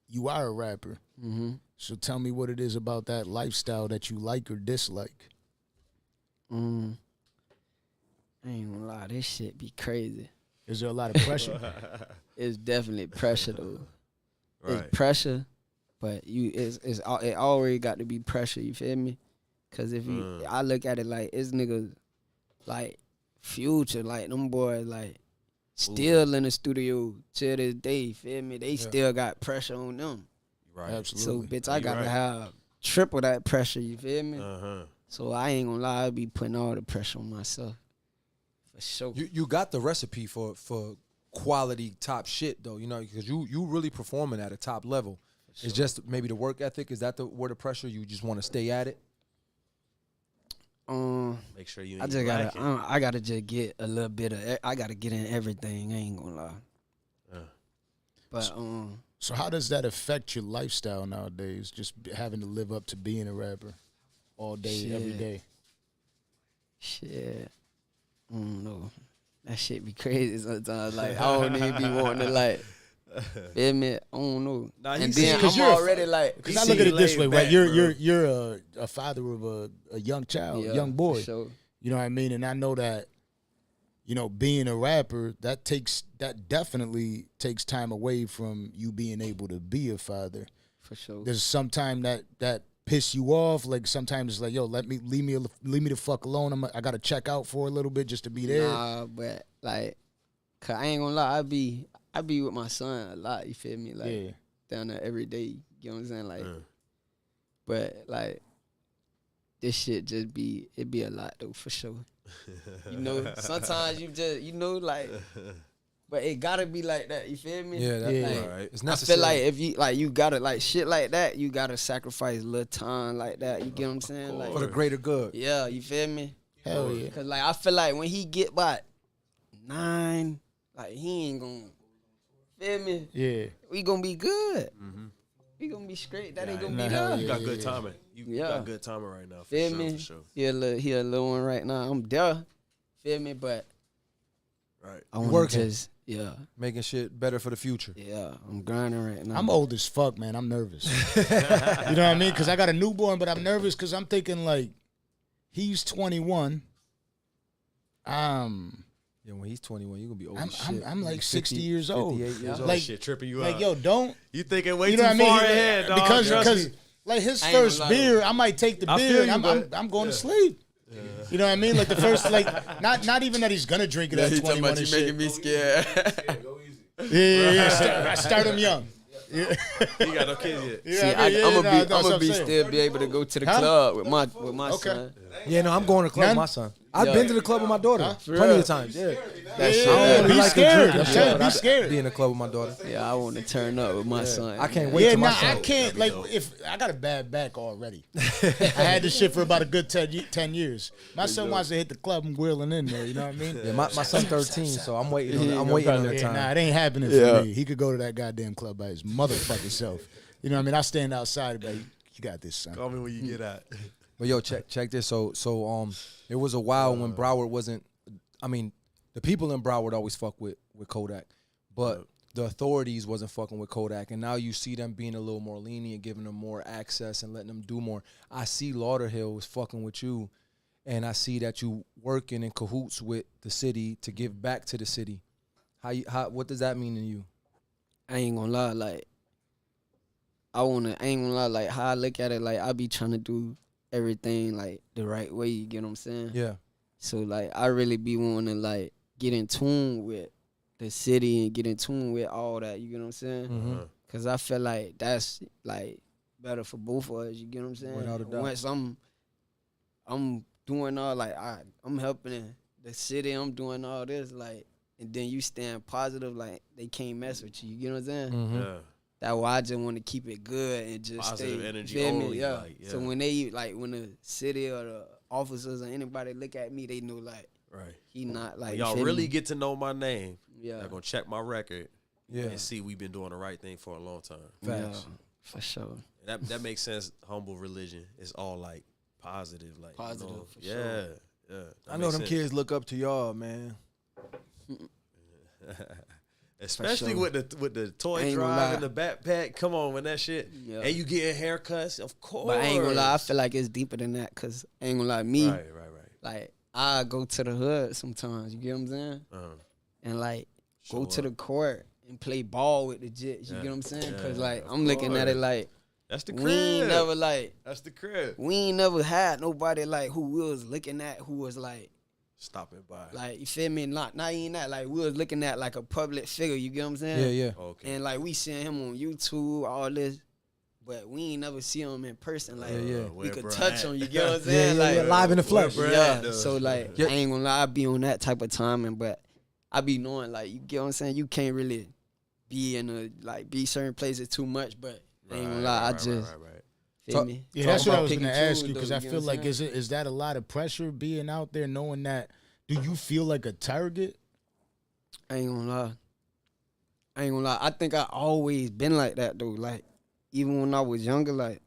you are a rapper. Mm-hmm. So tell me what it is about that lifestyle that you like or dislike. I ain't gonna lie, this shit be crazy. Is there a lot of pressure? It's definitely pressure though. Right. It's pressure, But it already got to be pressure. You feel me? Cause if I look at it like it's niggas like Future, like them boys, like still in the studio till this day. You feel me? They still got pressure on them. Right. Absolutely. So bitch, I gotta have triple that pressure. You feel me? So I ain't gonna lie, I be putting all the pressure on myself. For sure. You got the recipe for quality top shit though, you know, because you really performing at a top level. Sure. It's just maybe the work ethic. Is that where the pressure? You just want to stay at it. Make sure you. I gotta just get a little bit of. I gotta get in everything. I ain't gonna lie. But So how does that affect your lifestyle nowadays? Just having to live up to being a rapper all day, every day. Shit, I don't know. That shit be crazy sometimes. Like I don't even be wanting to like. Admit, I don't know. Nah, and then I'm already like, because I look at it this way, right? You're a father of a young child, a young boy. Sure. You know what I mean? And I know that, you know, being a rapper, that definitely takes time away from you being able to be a father. For sure. There's sometime that piss you off. Like sometimes it's like, yo, leave me the fuck alone. I gotta check out for a little bit just to be there. Nah, but like, cause I ain't gonna lie, I be with my son a lot, you feel me? Like, down there every day, you know what I'm saying? Like, but, like, this shit just it be a lot, though, for sure. You know, sometimes you just, you know, like, but it gotta be like that, you feel me? Yeah, like, right. It's necessary. I feel like if you, like, you gotta, like, shit like that, you gotta sacrifice a little time like that, you get what I'm saying? Like, for the greater good. Yeah, you feel me? Hell yeah. Cause, like, I feel like when he get by 9, like, he ain't gonna, feel me? Yeah. We gonna be good. We gonna be straight. That ain't gonna be good. You got good timing. You got good timing right now. Feel me? For sure. He a little one right now. I'm there. Feel me? But I wanna working. just Making shit better for the future. Yeah, I'm grinding right now. I'm old as fuck, man. I'm nervous. You know what I mean? Because I got a newborn, but I'm nervous because I'm thinking like he's 21. Yeah, when he's 21, you're gonna be old as shit. I'm like 50, 60 years old. 58 years old. Like, shit tripping you like, out. yo, don't. You thinking way You too know what I mean? far ahead, dog. Because like his first beer, I might take the beer and I'm going to sleep. Yeah. You know what I mean? Like the first, like not even that he's gonna drink it at 21 and shit. Making me scared. Yeah. Start him young. Yeah. You got no kids yet. See, I'm gonna still be able to go to the club with my son. Yeah, no, I'm going to the club with my son. I've been to the club with my daughter plenty of times. Yeah. Be scared. I'm saying, be scared. Be in the club with my daughter. Yeah, I want to turn up with my son. I can't wait till my son. I can't. Like, if I got a bad back already. I had this shit for about a good 10 years. My son wants to hit the club and wheeling in there. You know what I mean? Yeah, my son's 13, so I'm waiting. I'm waiting on that time. Nah, it ain't happening for me. He could go to that goddamn club by his motherfucking self. You know what I mean? I stand outside, but you got this, son. Call me when you get out. But yo, check this. So it was a while when Broward wasn't. I mean, the people in Broward always fuck with Kodak, but the authorities wasn't fucking with Kodak, and now you see them being a little more lenient, giving them more access and letting them do more. I see Lauderdale is fucking with you, and I see that you working in cahoots with the city to give back to the city. What does that mean to you? I ain't gonna lie, like I ain't gonna lie, like how I look at it, like I be trying to do everything like the right way, you get what I'm saying? Yeah. So like I really be wanting to like get in tune with the city and get in tune with all that, you get what I'm saying? Mm-hmm. Cause I feel like that's like better for both of us, you get what I'm saying? Without a doubt. Once I'm doing all like I'm helping the city, I'm doing all this, like, and then you stand positive, like they can't mess with you get what I'm saying? Mm-hmm. Yeah. That's why I just want to keep it good and just Positive stay energy feel me? only, Yeah. like, yeah. So when they when the city or the officers or anybody look at me, they know like he not like when y'all really get to know my name. Yeah. They're gonna check my record. Yeah. And see we've been doing the right thing for a long time. Facts. Yeah, for sure. That makes sense. Humble religion is all like positive, like Positive, you know, for sure. Yeah. I know them kids look up to y'all, man. Especially sure. with the toy Ain't gonna drive lie. and the backpack. Come on, with that shit. Yeah. And you getting haircuts, of course. But I ain't gonna lie, I feel like it's deeper than that, cause I ain't gonna lie, me, Right. like I go to the hood sometimes, you get what I'm saying? And like go to the court and play ball with the Jets, you get what I'm saying? Cause like I'm looking at it like That's the crib. We ain't never like. That's the crib. We ain't never had nobody like who we was looking at who was like. Stopping by. Like, you feel me? Not even that. Like, we was looking at like a public figure, you get what I'm saying? Yeah. Okay. And like, we seeing him on YouTube, all this, but we ain't never see him in person. Like, we could touch him, you get what I'm saying? Yeah, live in the flesh. Yeah, so like, I ain't gonna lie, I be on that type of timing, but I be knowing, like, you get what I'm saying? You can't really be be certain places too much, but I ain't gonna lie, I just, feel me? Yeah, that's what I was gonna ask you, because I feel like, is that a lot of pressure being out there, knowing that? Do you feel like a target? I ain't gonna lie. I think I always been like that though. Like, even when I was younger, like,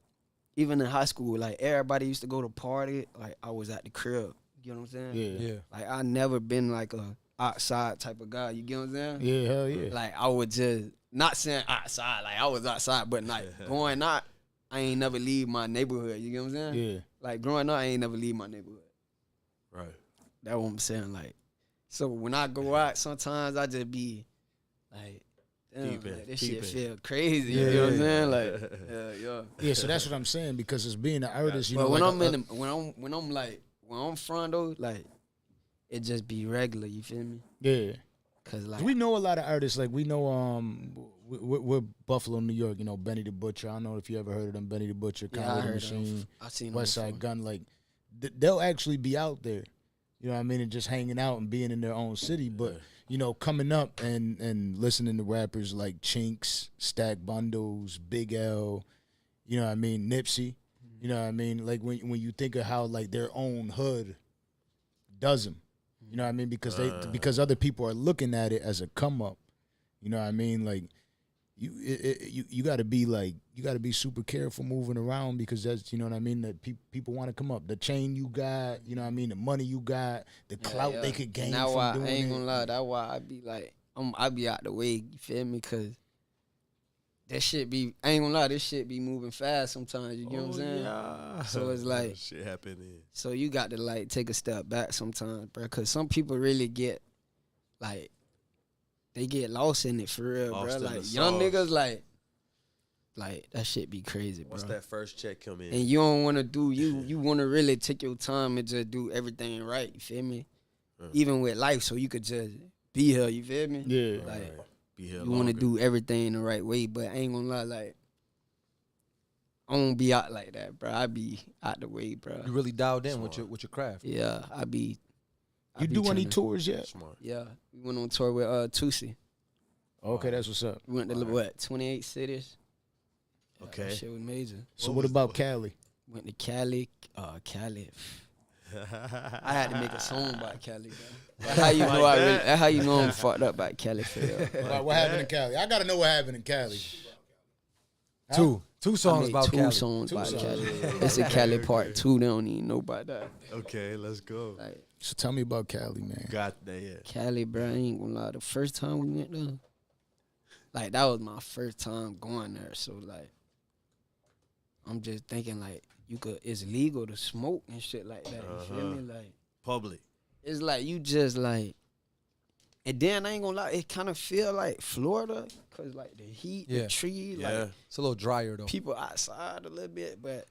even in high school, like, everybody used to go to party. Like, I was at the crib. You know what I'm saying? Yeah. Like, I never been like a outside type of guy. You get what I'm saying? Yeah, hell yeah. Like, I would just, not saying outside, like, I was outside, but like, going out, I ain't never leave my neighborhood. You get what I'm saying? Yeah. Like, growing up, I ain't never leave my neighborhood. Right. That's what I'm saying. Like, so when I go out, sometimes I just be like, damn, like, this shit feel crazy. You know what I'm saying? Like, yeah. Yeah, so that's what I'm saying, because as being an artist, you know. But like when I'm front though, like, it just be regular. You feel me? Yeah. Cause like, we know a lot of artists. Like, we know we're Buffalo, New York. You know, Benny the Butcher. I don't know if you ever heard of them. Benny the Butcher, Conway the Machine, I seen West Side Gun. Like, they'll actually be out there. You know what I mean? And just hanging out and being in their own city. But, you know, coming up and listening to rappers like Chinks, Stack Bundles, Big L, you know what I mean, Nipsey. You know what I mean? Like, when you think of how, like, their own hood does them. You know what I mean? Because other people are looking at it as a come up. You know what I mean? Like, you got to be super careful moving around, because that's, you know what I mean, that people want to come up. The chain you got, you know what I mean, the money you got, the clout they could gain from doing it. I ain't gonna lie, that's why I be like, I be out the way, you feel me? Cause that shit be, I ain't gonna lie, this shit be moving fast sometimes, you get what I'm saying? Yeah. So it's like, shit happening. So you got to like take a step back sometimes, bro, cause some people really get like, they get lost in it for real, bro. Like, young niggas, like that shit be crazy, bro. Once that first check come in, and you don't want to do, you want to really take your time and just do everything right, you feel me? Even with life, so you could just be here, you feel me? Yeah. Like, be here you want to do everything the right way, but I ain't gonna lie, like, I don't be out like that, bro. I be out the way, bro. You really dialed in with your craft. Yeah, I be You do any tours yet? Smart. Yeah, we went on tour with Tusi. Okay, that's what's up. We went to 28 cities. Okay. That shit was major. So what about Cali? Went to Cali. Cali. I had to make a song about Cali, bro. That's how you know that's how you know I'm fucked up about Cali for real. What happened in Cali? I gotta know what happened in Cali. Two songs about two Cali. Songs about Cali. It's a Cali part 2. They don't even know about that. Okay, let's go. Like, So tell me about Cali, man. Got that, yeah. Cali, bro, I ain't gonna lie. The first time we went there, like, that was my first time going there. So, like, I'm just thinking, like, it's legal to smoke and shit like that. You feel me? Like, Public. it's like you just, like, and then I ain't gonna lie, it kind of feel like Florida, cause like the heat, the tree, like, It's a little drier though. people outside a little bit, but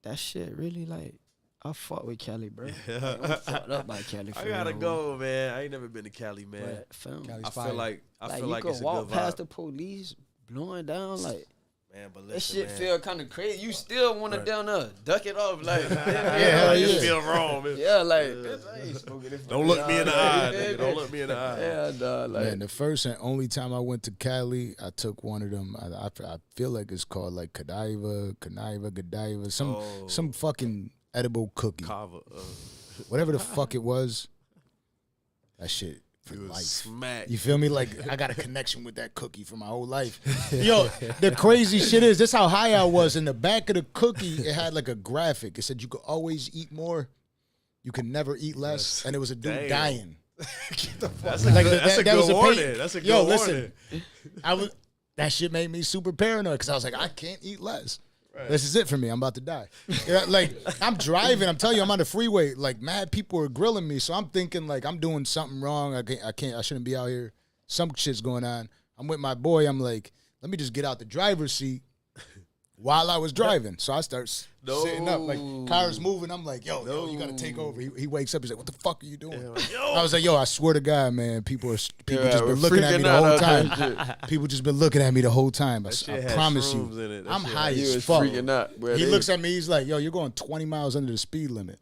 that shit really, like, I fuck with Cali, bro. Yeah. Like, I'm fucked up by Cali. I gotta go, man. I ain't never been to Cali, man. But, fam, Cali's I fire. feel like you it's could a walk good past vibe. the police blowing down, like, Man, but that listen, shit man. feel kind of crazy. You still want to down there duck it off, like, hell You yeah. feel wrong, man. yeah, like, bitch, I ain't smoking this. Don't look me in the eye, Yeah, nigga. Don't look me in the eye. Yeah, dog, like, Man, the first and only time I went to Cali, I took one of them. I feel like it's called like Godiva, some fucking edible cookie, Quavo, whatever the fuck it was. That shit for it was life. smack. You feel me? Like, I got a connection with that cookie for my whole life. Yo, the crazy shit is, this how high I was. In the back of the cookie, it had like a graphic. It said you could always eat more, you can never eat less, and it was a dude dying. That's a good warning. That's a good warning. Listen, that shit made me super paranoid, because I was like, I can't eat less. Right. This is it for me. I'm about to die. Yeah, like, I'm driving. I'm telling you, I'm on the freeway. Like, mad people are grilling me. So I'm thinking, like, I'm doing something wrong. I shouldn't be out here. Some shit's going on. I'm with my boy. I'm like, let me just get out the driver's seat while I was driving. So I start sitting up. Like, car's moving. I'm like, yo, you got to take over. He wakes up. He's like, what the fuck are you doing? I was like, yo, I swear to God, man, people just been looking at me the whole time. People just been looking at me the whole time. I promise you. I'm high as fuck. He looks at me. He's like, yo, you're going 20 miles under the speed limit.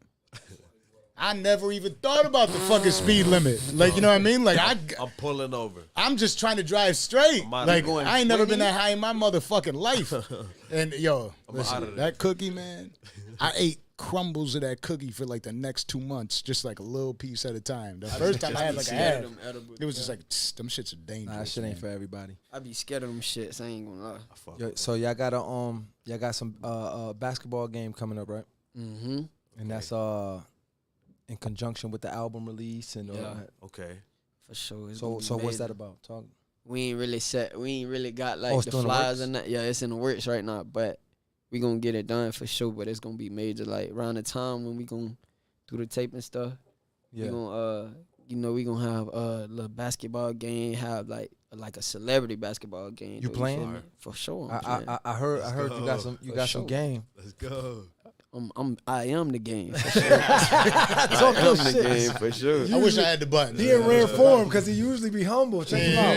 I never even thought about the fucking speed limit. Like, you know what I mean? Like, I'm pulling over. I'm just trying to drive straight. Like, I ain't never been that high in my motherfucking life. And, yo, listen, that cookie, man, I ate crumbles of that cookie for, like, the next 2 months, just, like, a little piece at a time. The first time I had, like, a half, it was just like, them shits are dangerous. Nah, that shit ain't for everybody. I be scared of them shits. I ain't gonna lie. Yo, so y'all got some basketball game coming up, right? Mm-hmm. And that's in conjunction with the album release and Okay. For sure. So what's that about? Talk. We ain't really got like the flyers and that. Yeah, it's in the works right now, but we gonna get it done for sure. But it's gonna be major like around the time when we gonna do the tape and stuff. Yeah. We gonna we gonna have a little basketball game, have like a celebrity basketball game. You playing? For sure. I heard you got some game. Let's go. I am the game for sure. I am the game for sure. I wish I had the button. He in rare form because he usually be humble. Check him out.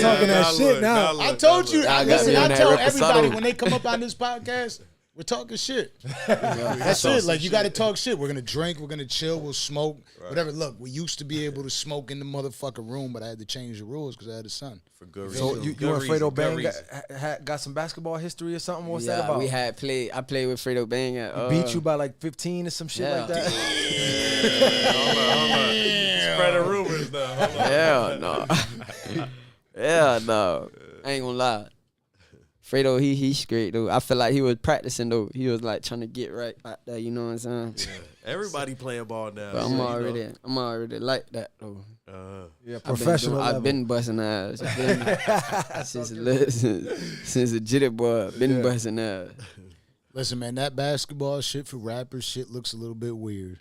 Talking that shit now. I told you. I tell everybody when they come up on this podcast, we're talking shit. That's it. Like, you got to talk shit. We're going to drink. We're going to chill. We'll smoke. Whatever. Look, we used to be able to smoke in the motherfucking room, but I had to change the rules because I had a son. For good reason. So you and Fredo Bang got some basketball history or something? What's that about? I played with Fredo Bang. Beat you by like 15 or some shit like that? Hold on. Spreading rumors now. Hell no. Hell no. I ain't gonna lie. Fredo, he's great though. I feel like he was practicing though. He was like trying to get right out there. You know what I'm saying? Yeah. Everybody playing ball now. But I'm already like that though. Professional. I've been busting ass. Since a jitty boy. Been busting ass. Listen, man, that basketball shit for rappers shit looks a little bit weird.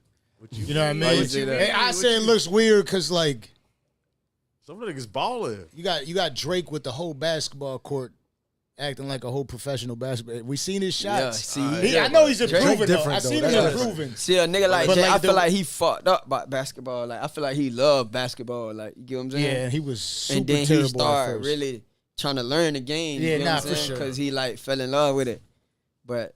You know what I mean? I say it looks weird because like some niggas balling. You got Drake with the whole basketball court acting like a whole professional basketball. We seen his shots. I know he's improving though. I seen him improving. See a nigga like Jay, I feel like he fucked up about basketball. Like I feel like he loved basketball. Like you get what I'm saying? Yeah, and he was super and then terrible he started really trying to learn the game. Yeah, you know what I'm for saying? sure. Because he like fell in love with it. But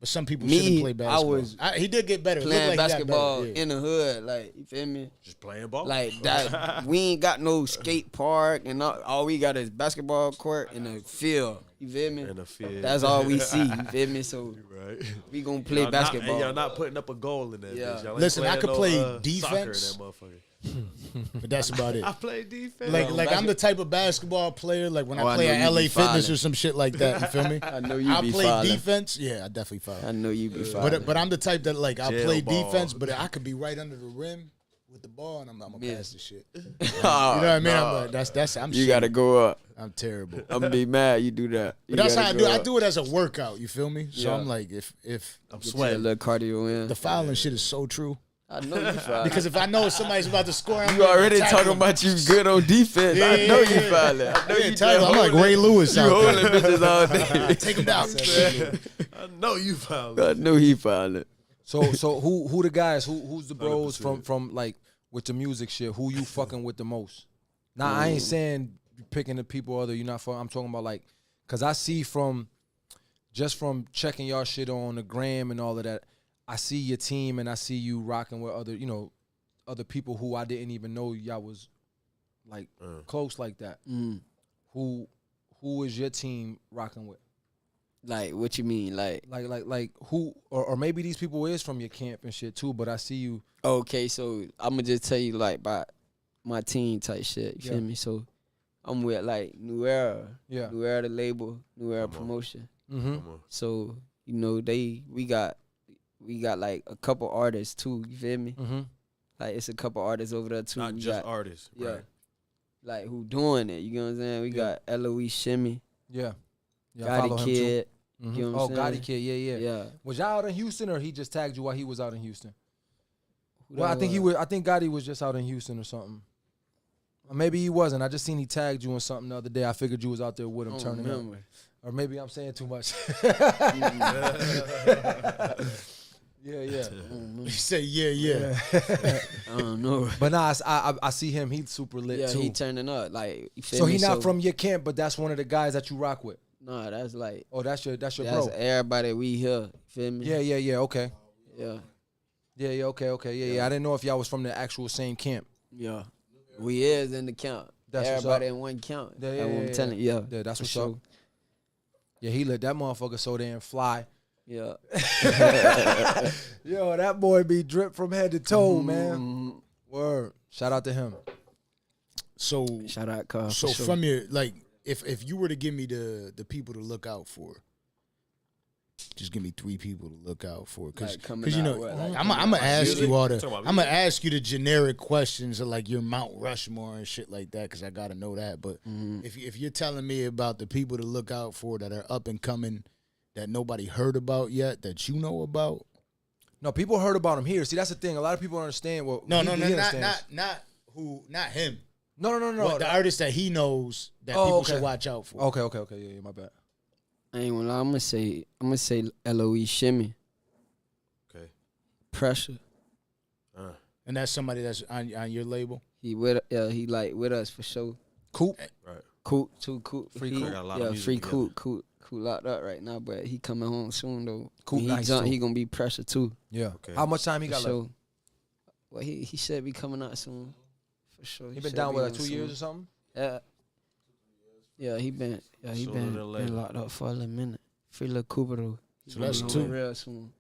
some people shouldn't play basketball. He did get better. Playing basketball in the hood, like you feel me? Just playing ball. Like that. We ain't got no skate park, and all we got is basketball court and a field. You feel me? In the field. That's all we see. You feel me? So we gonna play basketball. Y'all not putting up a goal in that. Yeah. Bitch. Y'all Listen, I could play defense. But that's about it. I play defense. Like I'm the type of basketball player. Like when I play at LA Fitness or some shit like that. You feel me? I know you be play fouling. defense. Yeah, I definitely foul. I know you be fouling. But I'm the type that like I play ball. defense, but I could be right under the rim with the ball, and I'm gonna pass the shit. You know what I mean? I'm like, that's I'm. You gotta go up. I'm terrible. I'm gonna be mad. You do that. But that's how I do. I do it as a workout. You feel me? So I'm like, if I'm get sweating, a little cardio in. The fouling shit is so true. I know you fouling. Because if I know somebody's about to score, you already talking about you good on defense. Yeah, I know you fouling. I know you Tyler, I'm like Ray Lewis. You out holding there. bitches all day. Take him down. I know you fouling. I know he fouling. So who the guys? Who's the bros 100%. from like with the music shit? Who you fucking with the most? Now I ain't saying picking the people other you not fucking. I'm talking about like, cause I see from checking y'all shit on the gram and all of that. I see your team and I see you rocking with other people who I didn't even know y'all was like close like that. Who is your team rocking with? Like what you mean? Like who or maybe these people is from your camp and shit too, but I see you. Okay, so I'ma just tell you like about my team type shit. You feel me? So I'm with like New Era. Yeah. New Era the label, New Era promotion. So, you know, we got like a couple artists too, you feel me? Like it's a couple artists over there too. Not just artists. Yeah. Right. Like who doing it, you know what I'm saying? We got Eloise Shimmy. Yeah. Gotti Kid. You know what I'm saying? Gotti Kid, yeah. Was y'all out in Houston or he just tagged you while he was out in Houston? Well, I think Gotti was just out in Houston or something. Maybe he wasn't. I just seen he tagged you on something the other day. I figured you was out there with him turning up. Or maybe I'm saying too much. Yeah. You say yeah. I don't know. But nah, I see him. He's super lit too. He turning up. Like, you feel so me? he not from your camp, but that's one of the guys that you rock with. Nah, that's like. Oh, that's your That's bro. everybody we here. Feel me? Yeah. Okay. Yeah. Yeah. Okay. Yeah. I didn't know if y'all was from the actual same camp. Yeah. We is in the count. That's what's everybody up. in one count. Yeah, That's what I'm telling you. Yeah, that's what's sure. up. Yeah, he let that motherfucker so damn fly. Yeah. Yo, that boy be drip from head to toe, man. Word. Shout out to him. So Shout out, Carl. So for sure. from your if you were to give me the people to look out for, just give me 3 people to look out for, because Like you know what, like I'm gonna ask you all the Talking about I'm gonna ask you the generic questions of like your Mount Rushmore and shit like that, because I gotta know that. But if you're telling me about the people to look out for that are up and coming, that nobody heard about yet, that you know about. No, people heard about him here. See, that's the thing. A lot of people don't understand what. No, he understands. not him. No. What, the artist that he knows that people should watch out for. Okay. Yeah, my bad. I ain't gonna lie. I'm gonna say LOE Shimmy. Okay. Pressure. And that's somebody that's on your label. He like with us for sure. Cool. Right. Cool too. Cool. Free Cool. Got a lot of music free together. cool locked up right now, but he coming home soon though. Cool, When nice, he jump, too. he gonna be Pressure too. Yeah. Okay. How much time he For got sure. left? Well, he should be coming out soon. For sure. He been should down be with like on 2 soon. years or something. Yeah, he been Sooner than later. locked up for a little minute. Free Lil Cooper though. So that's He 2. going real soon.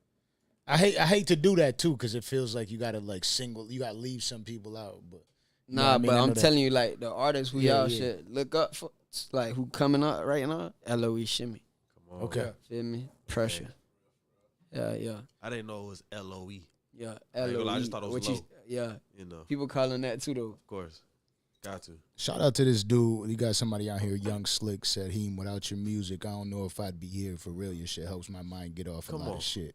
I hate to do that too, because it feels like you gotta you gotta leave some people out. But you know what Nah, I mean? but I know I'm that- telling you, like the artists who Yeah, y'all yeah. should look up for, like who coming out right now. LOE Shimmy. Come on. Okay. Feel me? Pressure. Yeah. I didn't know it was LOE. Yeah. ain't gonna LOE. lie, I just thought it was low. Yeah. You know, People calling that too though. of course. Got to. Shout out to this dude. You got somebody out here, Young Slick, said, Heem, without your music, I don't know if I'd be here for real. Your shit helps my mind get off a lot of shit.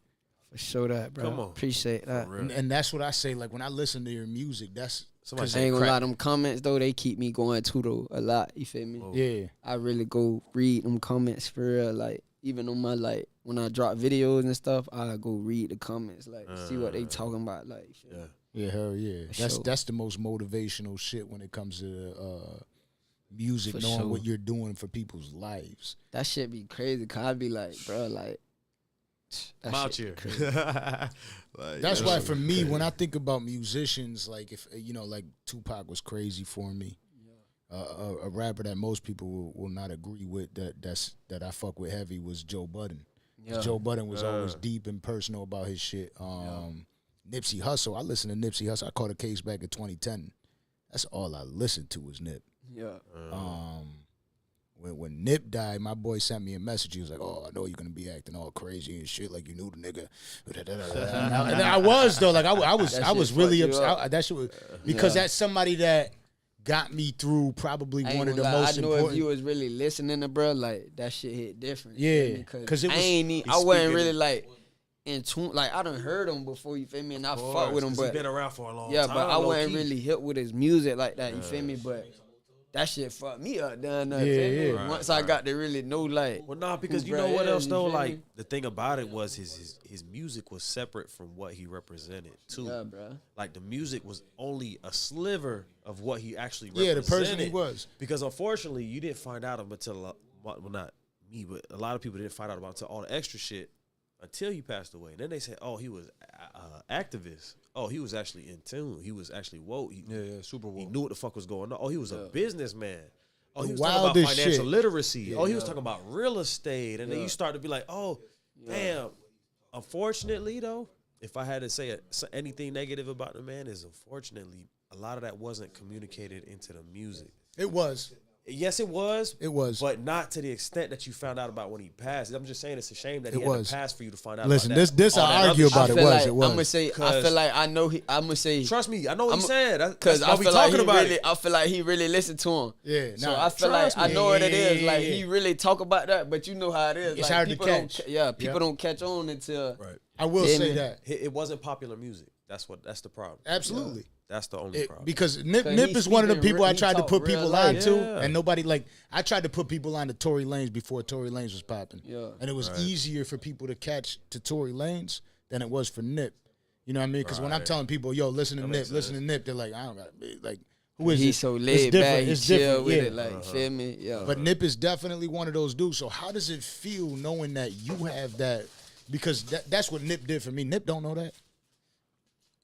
For sure that, bro. Come on. Appreciate that. For real. And that's what I say. Like when I listen to your music, that's Somebody I said ain't gonna crack. lie, them comments though, they keep me going too though a lot. You feel me? Whoa. yeah. I really go read them comments for real. Like even on my when I drop videos and stuff, I go read the comments, like see what they talking about. Like you feel me? Yeah, hell yeah. For That's sure. that's the most motivational shit when it comes to music, For knowing sure. what you're doing for people's lives. That shit be crazy. Cause I be like, bro, like I'm that out shit here. crazy. Like, That's you why know, for me, when I think about musicians, like if like Tupac was crazy for me. A rapper that most people will not agree with that I fuck with heavy was Joe Budden. Yeah. Joe Budden was always deep and personal about his shit. Nipsey Hussle, I listened to Nipsey Hussle. I caught a case back in 2010. That's all I listened to was Nip. Yeah. When Nip died, my boy sent me a message. He was like, "Oh, I know you're gonna be acting all crazy and shit, like you knew the nigga." And I was though, like I was shit really fucked you upset. up. That shit was because that's somebody that got me through probably I ain't one of the gonna lie, most I know important. if you was really listening to bro, like that shit hit different. Yeah, because 'cause it was- I wasn't really like in tune. Like I done heard him before, you feel me, and I fuck with him, He's but been around for a long yeah, time. but I wasn't low-key. really hit with his music like that. You feel me? But that shit fucked me up down there. Yeah, feel me? yeah. Once I got to really know, like, Well, nah, because who you know bruh what is, else you though? feel Like me? the thing about it was his music was separate from what he represented too. Yeah, bro. Like the music was only a sliver of what he actually Yeah, represented. the person he was. Because unfortunately, you didn't find out until well, not me, but a lot of people didn't find out about until all the extra shit until he passed away. And then they said, "Oh, he was activist. Oh, he was actually in tune. He was actually woke. Yeah, super He woke. knew what the fuck was going on. Oh, he was a businessman. Oh, The he was talking about wildest financial shit. literacy. Oh, he was talking about real estate. And then you start to be like, oh, damn. Unfortunately, though, if I had to say anything negative about the man, is unfortunately a lot of that wasn't communicated into the music. It was. Yes, it was. It was. But not to the extent that you found out about when he passed. I'm just saying it's a shame that he It had was. to pass for you to find out Listen, about that. this All I that argue other about shit. it. I feel Was like it was? I'm gonna say. I 'Cause- feel like I know. I'm gonna say. Trust me, I know what he's saying. Cause That's I why we feel like talking he about really, it. I feel like he really listened to him. Yeah, So nah, I feel like trust I me. know what it is. Yeah, Like yeah. he really talk about that, but you know how it is. It's like, hard to people catch. Don't, yeah, people Yeah. don't catch on until. Right. I will Yeah, say man. that. It wasn't popular music. That's the problem. Absolutely. That's the only problem. Because Nip Cause is one of the people I tried to put real people life. on to, Yeah. and nobody like. I tried to put people on to Tory Lanez before Tory Lanez was popping. Yeah. And it was easier for people to catch to Tory Lanez than it was for Nip. You know what I mean? Because when I'm telling people, yo, listen to Nip, they're like, I don't got like, who is He's it? so It's laid different. back, he It's chill different, with yeah. it, like feel me? Yeah. But Nip is definitely one of those dudes. So how does it feel knowing that you have that? Because that's what Nip did for me. Nip don't know that.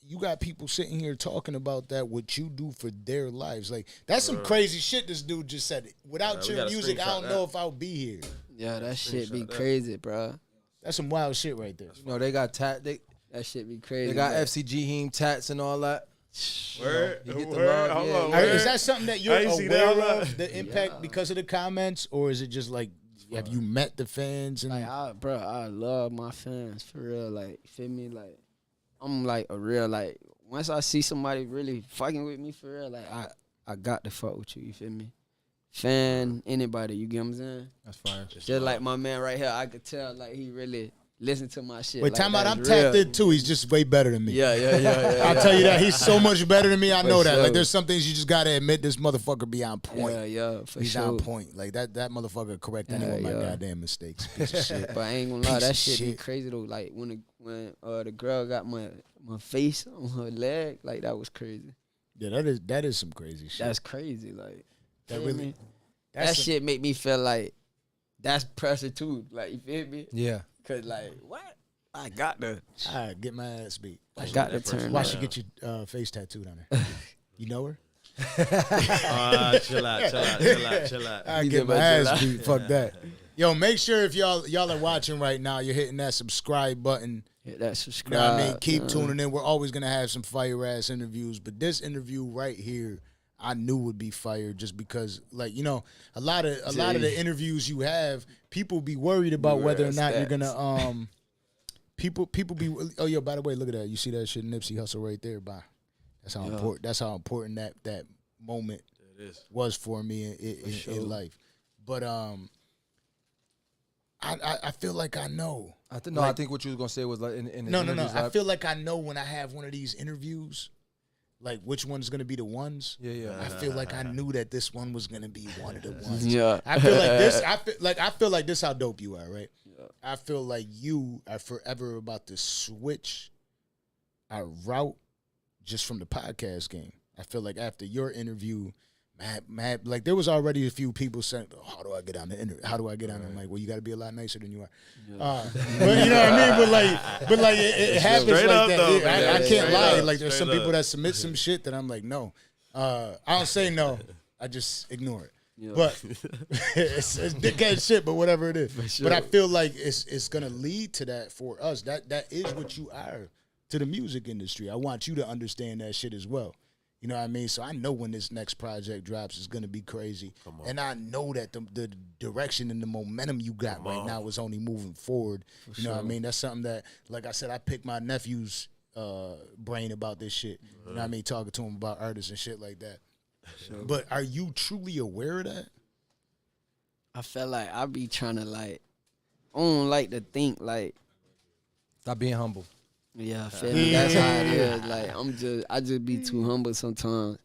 You got people sitting here talking about that, what you do for their lives. Like, that's some crazy shit this dude just said. Without we your gotta music, I screenshot don't that. know if I'll be here. Yeah, that shit be crazy, bro. That's some wild shit right there. You know, they got they That shit be crazy. got but FCG Heem tats and all that. Word, You get the word, love, hold yeah. on, All right, word. is that something that you're I ain't see that, aware hold of, on. the impact because of the comments? Or is it just like, have you met the fans? And Like, I love my fans for real. Like, feel me? Like, I'm like a real like. Once I see somebody really fucking with me for real, like I got to fuck with you. You feel me? Fan anybody, you get what I'm saying? That's fire. Just like my man right here, I could tell like he really listened to my shit. wait, like, time out. that's I'm tapped real. in too. He's just way better than me. Yeah. I'll tell you that. He's so much better than me. I For know that. sure. Like, there's some things you just got to admit this motherfucker be on point. Yeah, for He's sure. on point. Like, that motherfucker correct any of my Yeah. goddamn mistakes. Piece of shit. But I ain't gonna lie, Piece that of shit be shit. crazy though. Like when the girl got my face on her leg, like that was crazy. Yeah, that is some crazy shit. That's crazy. Like That feel really- me? That's That some- shit make me feel like that's pressure too. Like you feel me? Yeah. Cause like what? I got the All right, get my ass beat. I got to turn. Why up. she get your face tattooed on her? You know her? Chill out. I You get get my my ass July. beat. Fuck that. Yo, make sure if y'all are watching right now, you're hitting that subscribe button. Hit that You subscribe. know what I mean? Keep tuning in. We're always gonna have some fire ass interviews, but this interview right here, I knew would be fire just because, like, you know, a lot of the interviews you have, people be worried about whether or not you're gonna people be. Oh, yo, by the way, look at that. You see that shit, Nipsey Hussle right there, bye. That's how important. That's how important that moment was for me in life. But I feel like I know. I think what you was gonna say was like in the No. interviews, I like- feel like I know when I have one of these interviews, like which one's gonna be the ones. Yeah. I feel like I knew that this one was gonna be one of the ones. Yeah. I feel like this. I feel like this. How dope you are, right? I feel like you are forever about to switch our route just from the podcast game. I feel like after your interview, man, like there was already a few people saying, oh, "How do I get on the interview? How do I get on?" I'm like, "Well, you got to be a lot nicer than you are." But you know what I mean. But like it happens Straight like up, that. though, I man. can't Straight lie. up, Like there's some straight people up. that submit some shit that I'm like, no. I don't say no. I just ignore it. Yeah. But it's dickhead shit. But whatever it is. But I feel like it's gonna lead to that for us. That is what you are to the music industry. I want you to understand that shit as well. You know what I mean? So I know when this next project drops, it's gonna be crazy. And I know that the direction and the momentum you got right now is only moving forward. You know what I mean? That's something that, like I said, I picked my nephew's brain about this shit. You know what I mean? Talking to him about artists and shit like that. But are you truly aware of that? I felt like I be trying to like, I don't like to think like, Stop being humble. yeah, feel me? That's how it is. Like I just be too humble sometimes.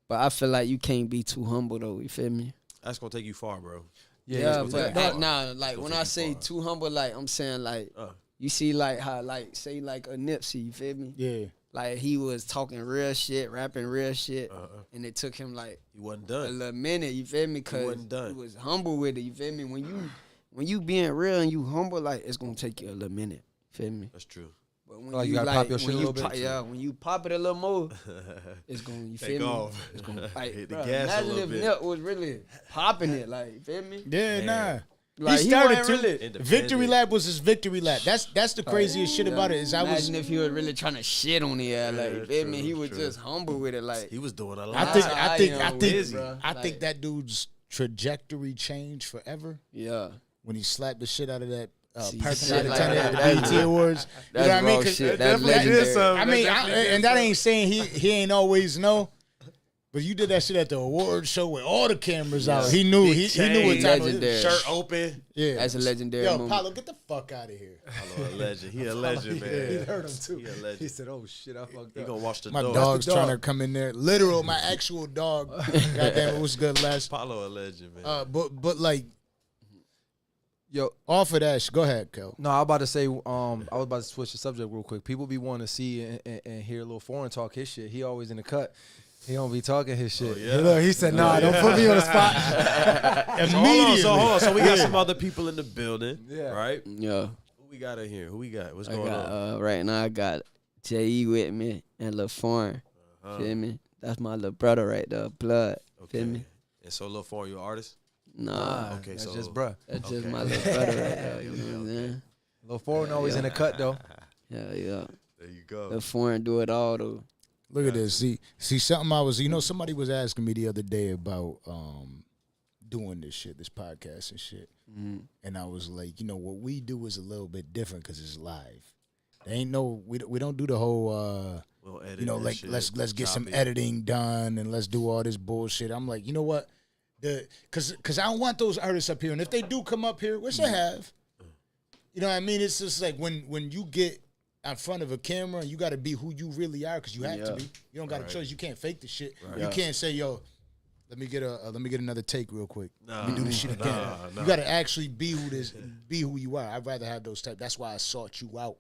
But I feel like you can't be too humble though. You feel me? That's gonna take you far, bro. Yeah, it's but gonna take you far. like It's when gonna I take say you far. too humble, like I'm saying like you see like how like say like a Nipsey, you feel me? Yeah. Like he was talking real shit, rapping real shit, and it took him like He wasn't a done. little minute, you feel me? Cause wasn't done. he was humble with it, you feel me? When you being real and you humble, like it's gonna take you a little minute, feel me? That's true. But when Like, you gotta pop your shit a when you little bit? yeah, when you pop it a little more, it's gonna you Take feel me? off. It's gonna like Hit the bro, gas a imagine little if bit. Nip was really popping it, like you feel me? Yeah, nah. Like, he he started wasn't to. really- Victory lap was his victory lap. That's the craziest shit about it. Is I was. Imagine if he was really trying to shit on the air, like you feel me? true, He was true. just humble with it, like He was doing a I lot. think. That's I how think. I I am think. with it, bro. I think Like- that dude's trajectory changed forever yeah. when he slapped the shit out of that See, parking shit lot like attendant that, at the that's BET Awards. You That's know what I mean? raw 'Cause shit. That's definitely did legendary. something. I mean, That definitely and that ain't saying he ain't always know. But you did that shit at the award show with all the cameras out. He knew he knew what time it was. Shirt open. Yeah, That's a legendary Yo, moment. Paulo, get the fuck out of here. Paulo a legend. He a legend, man. He heard him too. He a legend. He said, "Oh shit, I fucked He up." gonna watch the My door. dog's the dog. trying to come in there. Literal, my actual dog. Goddamn, it was good last. Paulo a legend, man. But like Yo, off of that, go ahead, Kel. no, I was about to say, I was about to switch the subject real quick. People be wanting to see and hear a little foreign talk his shit. He always in the cut. He don't be talking his shit. yeah? Look, he said, "Nah, don't put me on the spot." Immediately. So hold on. So we got some other people in the building, Yeah. right? Yeah. Who we got in here? Who we got? What's I going got on? right now I got J.E. with me and Lil Foreign. Feel me? That's my little brother right there, blood. Okay. Feel me? And so, Lil Foreign, you an artist? Nah, Okay, that's so just bruh. that's just okay. my little brother right there. You know what I'm saying? Lil Foreign always in the cut though. Yeah. There you go. Lil Foreign do it all though. Look at this. See something I was, somebody was asking me the other day about doing this shit, this podcast and shit. Mm-hmm. And I was like, what we do is a little bit different because it's live. There ain't no, we don't do the whole, We'll edit that like shit, let's get some chop it. editing done and let's do all this bullshit. I'm like, you know what? Cause I don't want those artists up here. And if they do come up here, which they have, you know what I mean? It's just like when you get in front of a camera and you got to be who you really are because you have to be. You don't got a choice. You can't fake the shit. Right. You can't say, yo, let me get another take real quick. Let me do Nah, this shit again. nah. You got to actually be who you are. I'd rather have those type. That's why I sought you out.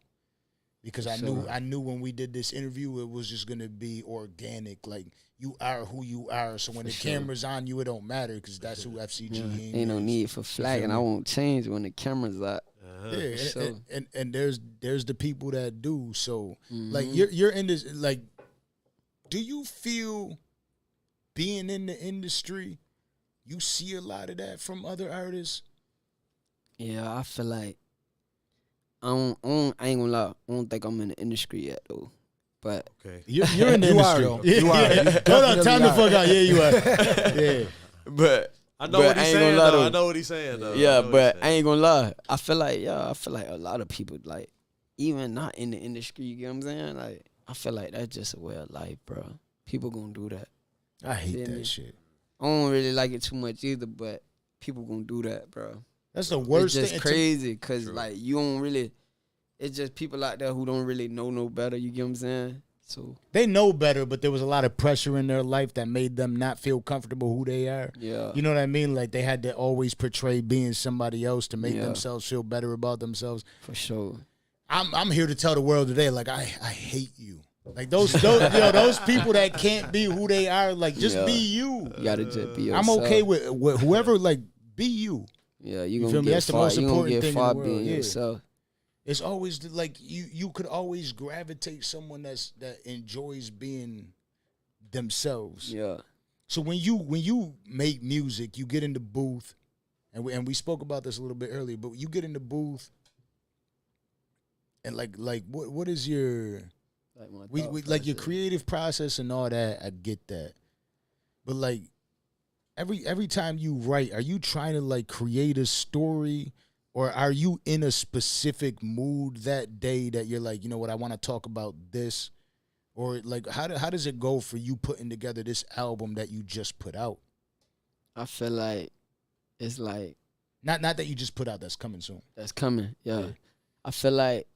Because I knew when we did this interview, it was just gonna be organic. Like you are who you are. So when the camera's on you, it don't matter because that's who FCG Heem Ain't no is. need for flagging. I won't change when the camera's out. Yeah, So- and there's the people that do. So Mm-hmm. like you're in this. Like, do you feel being in the industry? You see a lot of that from other artists. Yeah, I feel like I ain't gonna lie. I don't think I'm in the industry yet though. But Okay. You're in the You are, industry. though. Yeah, You are. yeah. You Hold on, definitely time to are. fuck out. Yeah, you are. Yeah. but I know But what I he's ain't saying, gonna lie, though. though. I know what he's saying, though. yeah, I know what but he's I saying. ain't gonna lie. I feel like a lot of people like even not in the industry. You get what I'm saying? Like I feel like that's just a way of life, bro. People gonna do that. I hate Feel me? that shit. I don't really like it too much either, but people gonna do that, bro. That's the worst It's just thing. crazy because True. like you don't really. It's just people out there who don't really know no better. You get what I'm saying? So They know better, but there was a lot of pressure in their life that made them not feel comfortable who they are. yeah, You know what I mean? Like they had to always portray being somebody else to make Yeah. themselves feel better about themselves. for sure. I'm here to tell the world today, like I hate you. Like those people that can't be who they are, like just Yeah. be you. You gotta just be I'm yourself. okay with whoever, like be you. Yeah, You you feel gonna me? get That's the far. most You gonna important get thing in far the world, being yeah. yourself. It's always like you could always gravitate someone that enjoys being themselves. Yeah, So when you make music, you get in the booth, and we spoke about this a little bit earlier, but you get in the booth, and like what is your like my we thought like your process. creative process and all that? I get that, but like every time you write, are you trying to like create a story? Or are you in a specific mood that day that you're like, you know what, I want to talk about this? Or like, how does it go for you putting together this album that you just put out? I feel like it's like Not that you just put out, that's coming soon. that's coming. Yeah. Yeah. I feel like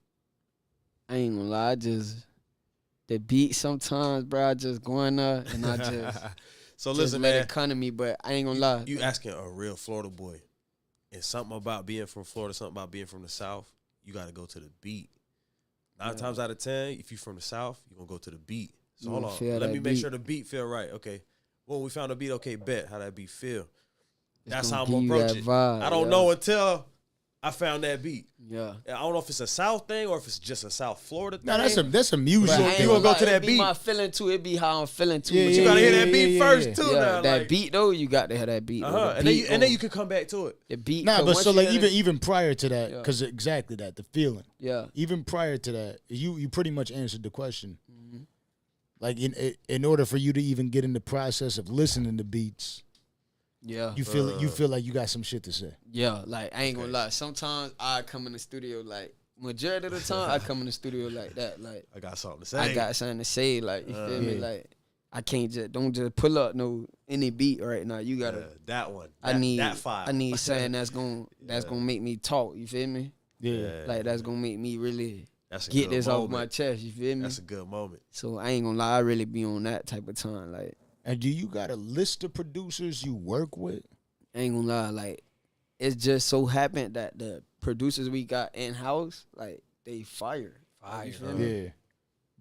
I ain't gonna lie. I just the beat sometimes, bro. I just go in there and I just So just listen, let man. it come to me. But I ain't gonna lie. You asking a real Florida boy, and something about being from Florida, something about being from the South. You got to go to the beat. 9 times out of 10, if you from the South, you gonna go to the beat. So You hold gonna on, feel let that me make beat. sure the beat feel right. Okay, well we found a beat. Okay, bet how that beat feel. It's That's gonna how I'm give gonna you approach that it. vibe, I don't yeah. know until I found that beat. Yeah. I don't know if it's a South thing or if it's just a South Florida thing. No, that's a music. But I you ain't gonna gonna go lie, to that it be beat. my feeling too. It be how I'm feeling too. Yeah, but you gotta hear that yeah, beat yeah, first yeah. too. Yeah, now, that like, beat though, you got to have that beat. though. The and then beat you, and then gon- you can come back to it. the beat. Nah, 'cause but once so you like hear that- even prior to that, Yeah. because exactly that, the feeling. yeah. Even prior to that, you pretty much answered the question. Mm-hmm. Like in order for you to even get in the process of listening to beats, Yeah. you feel like you got some shit to say. Yeah, like I ain't gonna lie. Sometimes I come in the studio like majority of the time I come in the studio like that. Like I got something to say. I got something to say. Like you feel me? Yeah. Like I can't don't just pull up any beat right now. You gotta that one. I need that file. I need something that's gonna make me talk. You feel me? Yeah. Like that's gonna make me really That's a get good this moment. off my chest. You feel me? That's a good moment. So I ain't gonna lie, I really be on that type of time. Like And do you got a list of producers you work with? I ain't gonna lie, like it's just so happened that the producers we got in house, like they fire. You feel me? Yeah.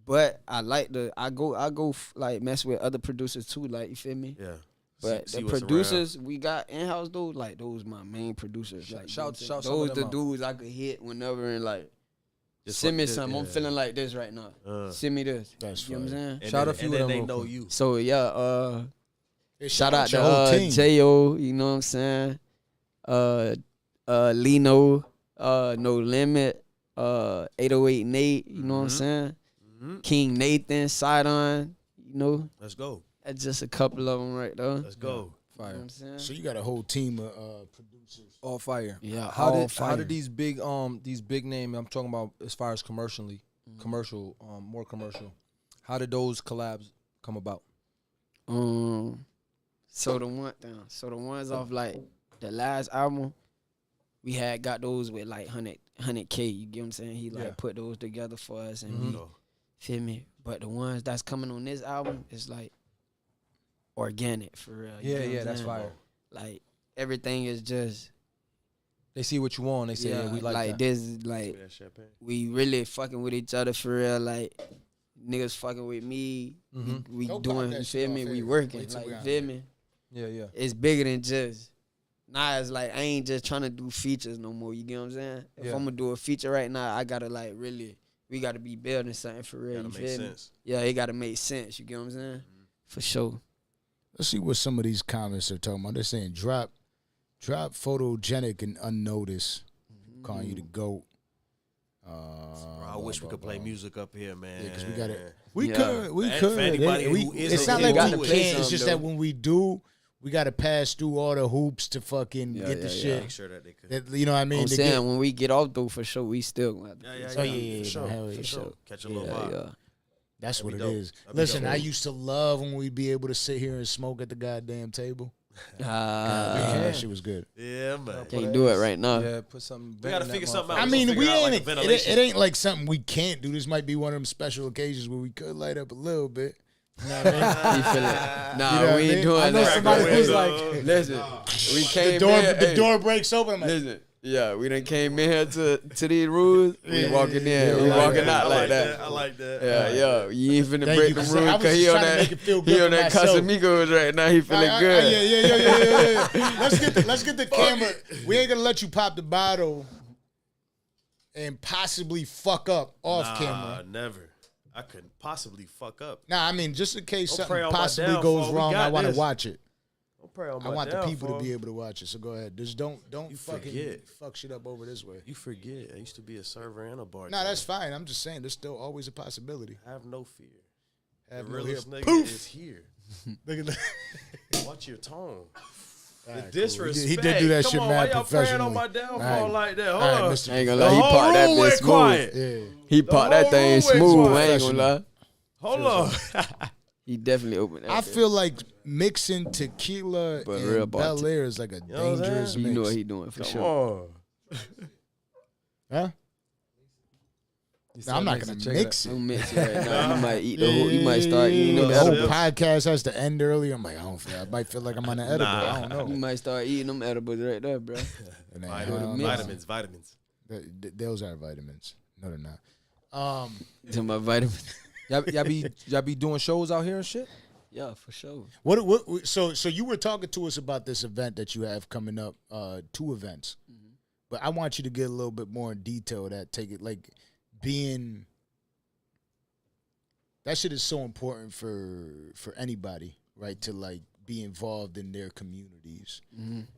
But I like I go like mess with other producers too, like you feel me? Yeah. But See the what's producers we got in house though, like those my main producers. Like Shout some of those them the out. dudes I could hit whenever and like Just send like me this, something. I'm yeah. feeling like this right now. Send me this. That's You know what I'm saying? And Shout then, a few and of then them they real know quick. you. So yeah, Hey, shout out your whole to team. J.O., you know what I'm saying? Lino, No Limit, 808 Nate, you know what I'm saying? King Nathan, Sidon, you know? Let's go. That's just a couple of them right there. Let's go. You know what I'm saying? So you got a whole team of producers. All fire. Yeah, How all did fire. these big name I'm talking about as far as commercial, more commercial. How did those collabs come about? So the ones off like the last album, we had got those with like 100K. You get what I'm saying? He like put those together for us and we feel me. But the ones that's coming on this album is like organic for real. You get what I'm that's saying? fire. Like everything is just They see what you want. They say, yeah, we like that. this is like That champagne. we really fucking with each other for real. Like niggas fucking with me. We Don't pop doing, that you shit feel off me? here. We working. Wait till Like we you out feel here. me? Yeah. It's bigger than just. Nah, it's like I ain't just trying to do features no more. You get what I'm saying? If Yeah. I'm gonna do a feature right now, I gotta like really. We gotta be building something for real. Gotta You make feel me? sense. Yeah, it gotta make sense. You get what I'm saying? For sure. Let's see what some of these comments are talking about. They're saying drop photogenic and unnoticed. Calling you the GOAT. Bro, I wish we could play music up here, man. Yeah, 'cause we got it. We Yeah. could. We For could. anybody We- who is it's a not kid, like got we to can't. play It's some, just though. that when we do, we got to pass through all the hoops to fucking Yeah, get the yeah, shit. Make sure that they could. That, you know what I mean? I'm To saying get- when we get off though, for sure, we still gonna have to. Oh, yeah, for sure. hell yeah. For sure. Catch a little Yeah, vibe. yeah. that's That'd what be it dope. is. That'd be Listen, dope. I used to love when we'd be able to sit here and smoke at the goddamn table. Man, Ah, that shit was good. Yeah, man. can't do it right now. Yeah, put something. We gotta figure something out. I We're mean, gonna we figure out, like, ain't. a ventilation. It ain't like something we can't do. This might be one of them special occasions where we could light up a little bit. You know what I mean? You feel it? Nah, You know what we I ain't mean? doing I know that. somebody Crack a was window. like, Listen, we came the in. the hey, door breaks open. I'm like, Listen, yeah, we done came in here to these rules. We walking in, we yeah, walking yeah. out like that. I like that. Yeah, you ain't finna Thank break you, the 'cause rules I was because he just on trying to that. make it feel He good on for that myself. Casamigos right now. He feeling good. Yeah. Let's get the camera. We ain't gonna let you pop the bottle and possibly fuck up off camera. Never. I couldn't possibly fuck up. Nah, I mean, just in case Don't pray something on my possibly downfall. goes We wrong, got I want to this. watch it. Don't pray on I my want the people to downfall. be able to watch it. So go ahead. Just don't You fucking forget. fuck shit up over this way. You forget. I used to be a server and a bartender. Nah, that's fine. I'm just saying, there's still always a possibility. Have no fear. Have The no realest here. nigga Poof! is here. Look at that. Watch your tone. The Alright, cool. disrespect. He did do that Come shit on, mad why y'all praying professionally. on my downfall Alright. like that? Hold Alright, on. Mr. I ain't gonna The lie, he whole parked that room bitch went smooth. quiet. Yeah. He parked that whole thing room went smooth. quiet. I ain't gonna lie. Hold on. He definitely opened that. I bitch. feel like mixing tequila But real and Bel bartender. Air is like a know what I'm dangerous saying? you know mix. what he doing for Come sure. on. Huh? Nah, I'm not gonna mix it. Don't mix it right now. You might eat the whole. You might start eating them The whole edibles. podcast has to end early. I'm like, I don't feel. I might feel like I'm on an edible. Nah. I don't You know. might start eating them edibles right there, bro. And then, Vitamins. Those are vitamins. No, they're not. To my vitamins. Y'all be doing shows out here and shit. Yeah, for sure. What? So you were talking to us about this event that you have coming up. 2 events, but I want you to get a little bit more in detail of that. Take it like being. That shit is so important for anybody, right? To like be involved in their communities.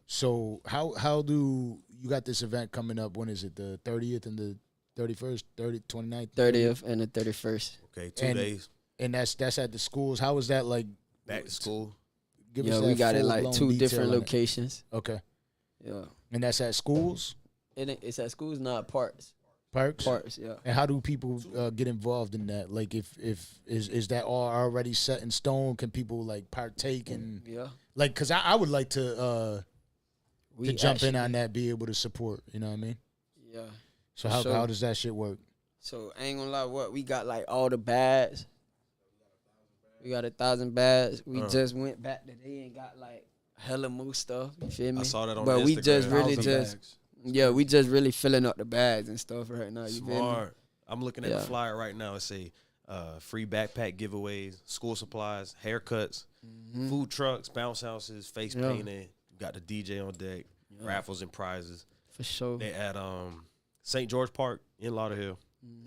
So how do you got this event coming up? When is it? The 30th and the 31st, 29th? 30th and the 31st. Okay, 2 And- days. And that's at the schools. How is that like? Back to school. Give Yeah, us we that got it like full-blown 2 detail different on it. locations. Okay. Yeah. And that's at schools? It's at schools, not parks. Parks? Parks, yeah. And how do people get involved in that? Like, if is that all already set in stone? Can people like partake and like? Because I would like to jump in on that, be able to support. You know what I mean? Yeah. So how does that shit work? So I ain't gonna lie, we got like all the bags. We got 1,000 bags. We just went back today and got like hella more stuff. You feel me? I saw that on But Instagram. we just really bags. we just really filling up the bags and stuff right now. You feel me? Smart. I'm looking at the flyer right now. It say free backpack giveaways, school supplies, haircuts, food trucks, bounce houses, face painting. Got the DJ on deck, raffles and prizes. For sure. They at St. George Park in Lauderdale,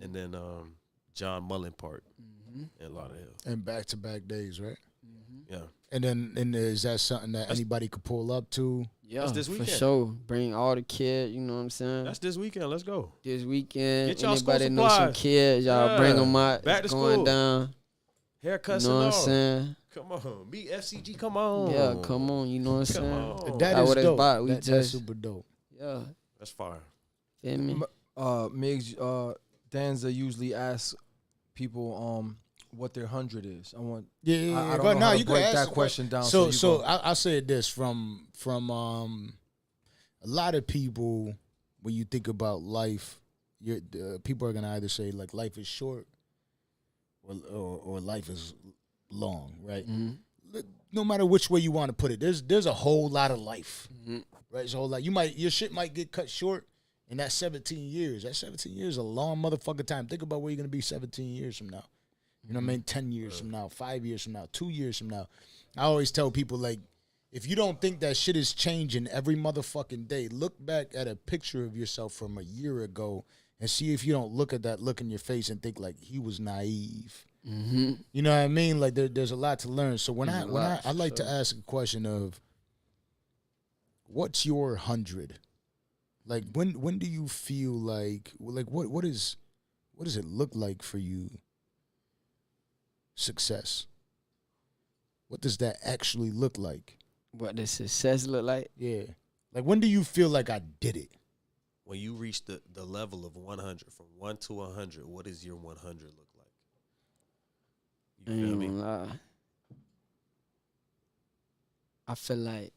and then John Mullen Park in Lauderdale. And back-to-back days, right? Yeah. And then is that something that anybody could pull up to? Yeah, That's this for weekend. sure. Bring all the kids, you know what I'm saying? That's this weekend. Let's go. This weekend, Get y'all school anybody know some supplies. kids, y'all bring them out. Back It's to going school. down. Haircuts You know and what I'm all. saying? Come on. Meet FCG. Come on. Yeah, come on. You know what I'm Come saying? on. That That's is what it's dope. about. We That's just- super dope. Yeah. That's fire. Feel me? Migs, Danza usually asks people what their 100 is. I want. Yeah, I don't but know no, how to you can break ask that the question down. So I'll say this from a lot of people, when you think about life, people are gonna either say like life is short or life is long, right? No matter which way you want to put it, there's a whole lot of life, right? There's a whole lot. Your shit might get cut short in that 17 years. That 17 years is a long motherfucking time. Think about where you're gonna be 17 years from now. You know what I mean? 10 years from now, 5 years from now, 2 years from now. I always tell people, like, if you don't think that shit is changing every motherfucking day, look back at a picture of yourself from a year ago and see if you don't look at that look in your face and think, like, he was naive. You know what I mean? Like, there's a lot to learn. So when I like to ask a question of, what's your 100? Like, when do you feel like what does it look like for you? Success. What does that actually look like? What does success look like? Yeah. Like, when do you feel like I did it? When you reach the level of 100, from 1 to 100, what does your 100 look like? You feel me? Lie. I feel like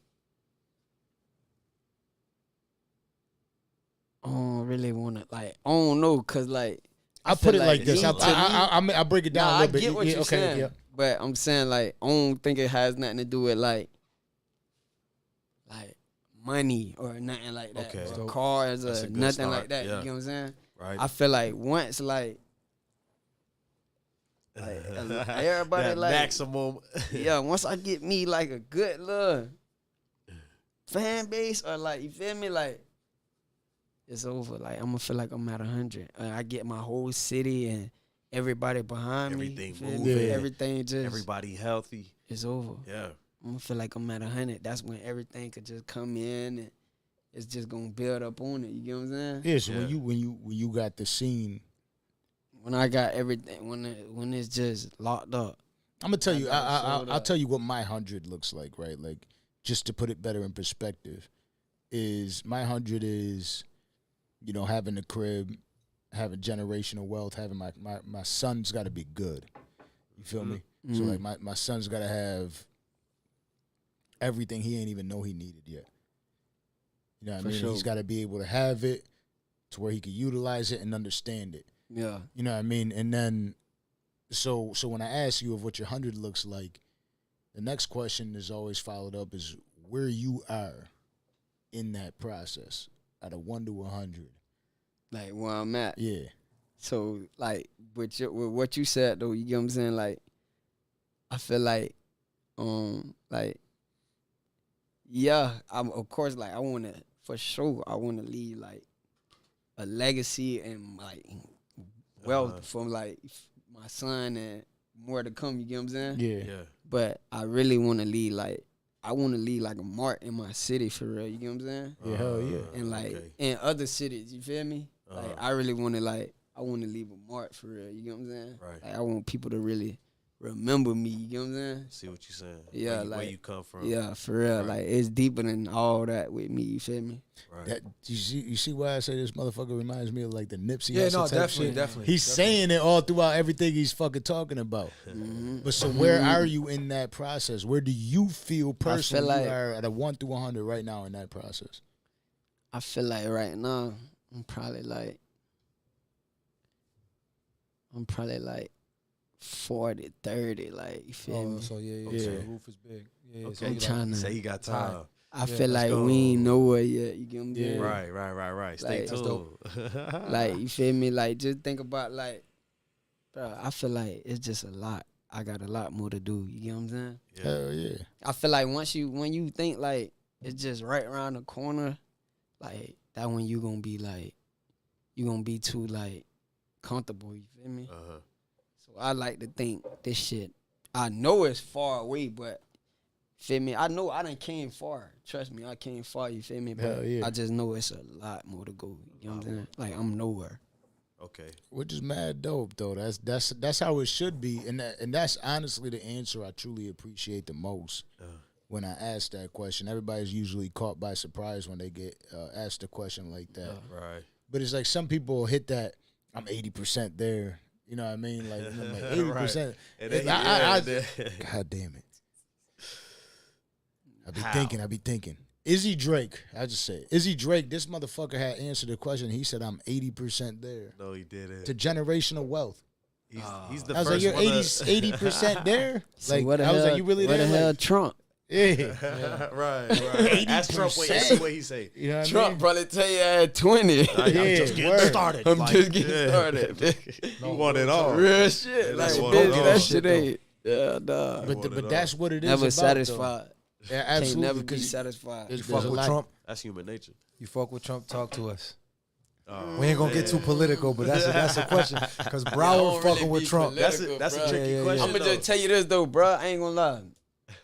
I don't really want to, like, I don't know, because, like, I put it like this. me, I break it down a I little bit. get what you're saying, but I'm saying, like, I don't think it has nothing to do with, like money or nothing like that. Okay. Or cars That's or a good nothing start, like that. yeah. You know what I'm saying? Right. I feel like once, like everybody, that like, maximum. yeah, once I get me, like, a good little fan base, or, like, you feel me, like, it's over. Like, I'm gonna feel like I'm at 100. I get my whole city and everybody behind Everything me. Feel me? moving. Everything just Everybody healthy. it's over. Yeah. I'm gonna feel like I'm at 100. That's when everything could just come in and it's just gonna build up on it. You get what I'm saying? Yeah. So Yeah. when you got the scene, When I got everything, when it's just locked up. I'm gonna tell you. got it I'll tell you what my 100 looks like. Right. Like, just to put it better in perspective, is my 100 is, you know, having a crib, having generational wealth, having my son's got to be good. You feel me? So, like, my son's got to have everything he ain't even know he needed yet. You know what I mean? sure. He's got to be able to have it to where he can utilize it and understand it. Yeah. You know what I mean? And then, so when I ask you of what your 100 looks like, the next question is always followed up is where you are in that process out of 1 to 100. Like, where I'm at. Yeah. So, like, with what you said, though, you get what I'm saying? Like, I feel like, yeah, of course, like, I want to, for sure, I want to leave, like, a legacy and, like, wealth from, like, my son and more to come, you get what I'm saying? Yeah. Yeah. But I really want to leave, like, a mark in my city, for real, you get what I'm saying? Yeah, hell yeah. And, like, okay. in other cities, you feel me? Like, I really want to, like, I want to leave a mark, for real, you get what I'm saying? Right. Like, I want people to really remember me. You know what I'm saying? See what you saying? Yeah, where like you come from. Yeah, for real. Right. Like it's deeper than all that with me. You feel me? Right. That you see why I say this motherfucker reminds me of like the Nipsey Yeah, Hussle no, type definitely, shit? definitely. He's saying it all throughout everything he's fucking talking about. But so where are you in that process? Where do you feel personally like- you are at a 1 through 100 right now in that process? I feel like right now I'm probably like 40, 30. Like you feel me? So yeah. Yeah. So the roof is big. Yeah. Okay. So I'm you trying Say to. he got time. I Yeah, feel let's like go. we ain't nowhere yet. You get what I'm saying? Right. Stay Like, that's tuned. Like you feel me? Like just think about like, bro. I feel like it's just a lot. I got a lot more to do. You get what I'm saying? Yeah. Hell yeah. I feel like when you think like it's just right around the corner, like that when you gonna be like, you gonna be too like comfortable. You feel me? Uh-huh. So I like to think this shit. I know it's far away, but feel me? I know I done came far. Trust me, I came far. You feel me? But Hell yeah. I just know it's a lot more to go. You know what I'm saying? Like I'm nowhere. Okay. Which is mad dope though. That's how it should be, and that's honestly the answer I truly appreciate the most. When I ask that question, everybody's usually caught by surprise when they get asked a question like that. Right. But it's like some people hit that. I'm 80% there. You know what I mean? Like, I'm like 80%. And then, God damn it. I be thinking. Izzy Drake, I just say it. Izzy Drake, this motherfucker had answered the question. He said, I'm 80% there. No, he didn't. To generational wealth. He's the I was first like, you're one 80% there? So Like, what the I was hell? like, you really what there? the hell, Like, Trump? yeah. right. Ask Trump what he say. You know what I Trump mean? probably tell you at 20. I'm Yeah, just getting word. started. I'm Like, just getting yeah. started. You want it all. Real shit. Yeah, Like, that's what bitch, it that is. shit ain't. Yeah, dog. But that's what it is Never about, satisfied. though. Yeah, Can't absolutely. never be 'cause satisfied. there's fuck a with lot- Trump. That's human nature. You fuck with Trump. Talk to us. Oh, We ain't gonna get too political, but that's a question. Because Broward don't fucking really with be Trump. political. That's a Bruh. tricky Yeah. question. I'm gonna just tell you this though, bro. I ain't gonna lie.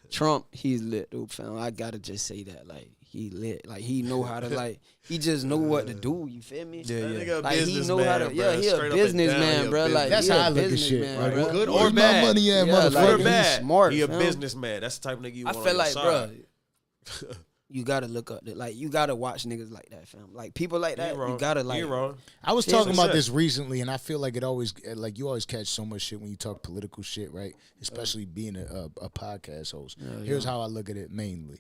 Trump, he's lit, though, fam. I gotta just say that, like, he lit. Like, he know how to, like, he just know what to do. You feel me? Yeah, That yeah. nigga a Like, he know how to. businessman, Yeah, bruh. he a Straight up and down, businessman, he a bro. Like, That's he how a I look at shit. businessman, Like, bruh. Good where's or my bad? money at, Yeah, motherfucker? like, Good or he's bad. smart, He a fam. businessman. That's the type of nigga you I want feel on like, your bro, side. you gotta look up. Like, you gotta watch niggas like that, fam. Like, people like You ain't that, wrong. you gotta, like. You ain't wrong. I was Yeah, talking about success. this recently, and I feel like it always, like, you always catch so much shit when you talk political shit, right? Especially being a podcast host. Here's how I look at it mainly.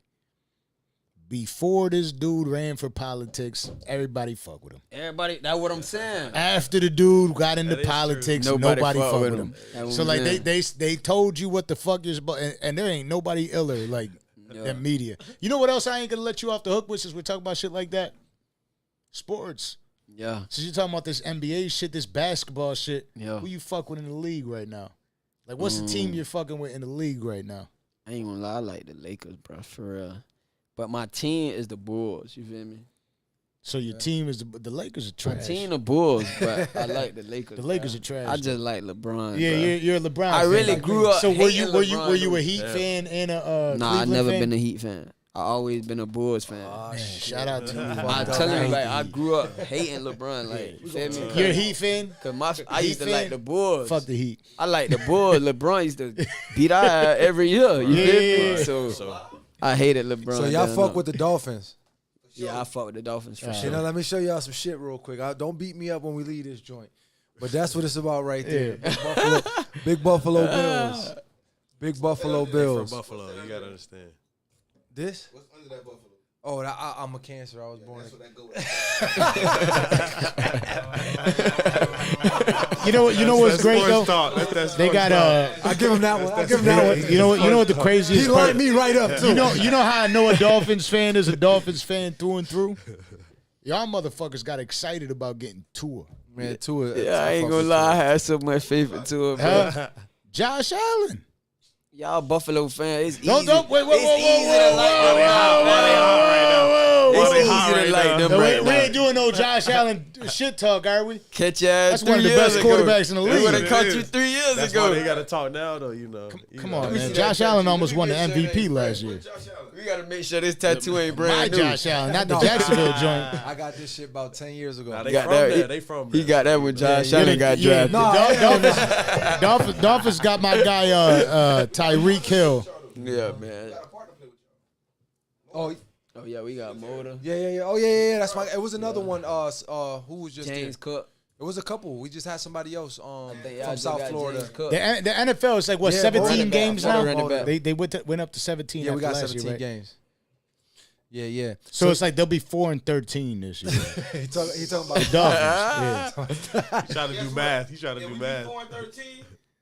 Before this dude ran for politics, everybody fuck with him. Everybody, that's what I'm saying. After the dude got into That is politics, true. nobody Nobody fuck fuck with with him. him. That's what So I'm like saying. they told you what the fuck you're supposed, and there ain't nobody iller like Yeah. than media. You know what else I ain't gonna let you off the hook with since we're talking about shit like that? Sports. Yeah. Since you're talking about this NBA shit, this basketball shit, Yeah. who you fuck with in the league right now? Like, what's the team you're fucking with in the league right now? I ain't gonna lie, I like the Lakers, bro, for real. But my team is the Bulls, you feel me? So your team is the Lakers are My trash. team the Bulls, but I like the Lakers. The Lakers bro. are trash. I just like LeBron. yeah, bro. you're a LeBron. I fan. really Like, grew up So were you hating were you a LeBron, Heat though. fan and a Nah, I Cleveland never fan? been a Heat fan. I always been a Bulls fan. Man, shout out to you. I tell you, like, I grew up hating LeBron. Like, you feel me? You're a Heat fan? Cause I used to Heat like fan? the Bulls. Fuck the Heat. I like the Bulls. LeBron used to beat our ass every year. You feel me? Yeah. So I hated LeBron. So y'all down fuck there. with the Dolphins. Yeah, I fuck with the Dolphins for You sure. know, let me show y'all some shit real quick. Don't beat me up when we leave this joint. But that's what it's about right there. Big Buffalo Bills. Big Buffalo From Bills. Buffalo, you gotta understand. This? What's under that buffalo? Oh, I'm a Cancer. I was born. That's what that go with. You know what's great though? They got I give him that one. I give him that one. you know what the craziest He part? lined me right up too. You know how I know a Dolphins fan is a Dolphins fan through and through? Y'all motherfuckers got excited about getting Tua. Man, Tua. Yeah, I ain't gonna lie. I had so much faith into it, bro. Huh? Josh Allen. Y'all Buffalo fans, it's easy. Don't wait, It's easy to like. easy to like them No, right we now. ain't doing no Josh Allen shit talk, are we? Catch your ass That's one of the 3 years best ago. quarterbacks in the We league. would have caught It you is. 3 years That's ago. why they got to talk now, though. Come on, man. Josh Allen almost won the MVP last year. We got to make sure this tattoo ain't brand My new. Josh Allen, not the Jacksonville joint. I got this shit about 10 years ago. Nah, they got from that. there. They from there. He got that when Josh Allen got Yeah, drafted. Dolphins got my guy Tyreek Hill. Yeah, man. Oh, Yeah, we got Motor. yeah. Oh, yeah. That's my. It was another one. Who was just James there? Cook. It was a couple. We just had somebody else. They From also South got Florida. James Cook. The NFL is like what, Yeah, 17 running games back, now? running back. They went up to 17. Yeah, we after got last 17 year, right? games. Yeah. So it's like they'll be 4-13 this year. he talking about The Dolphins. Yeah. He's trying to do math. He's trying to do math. 4-13.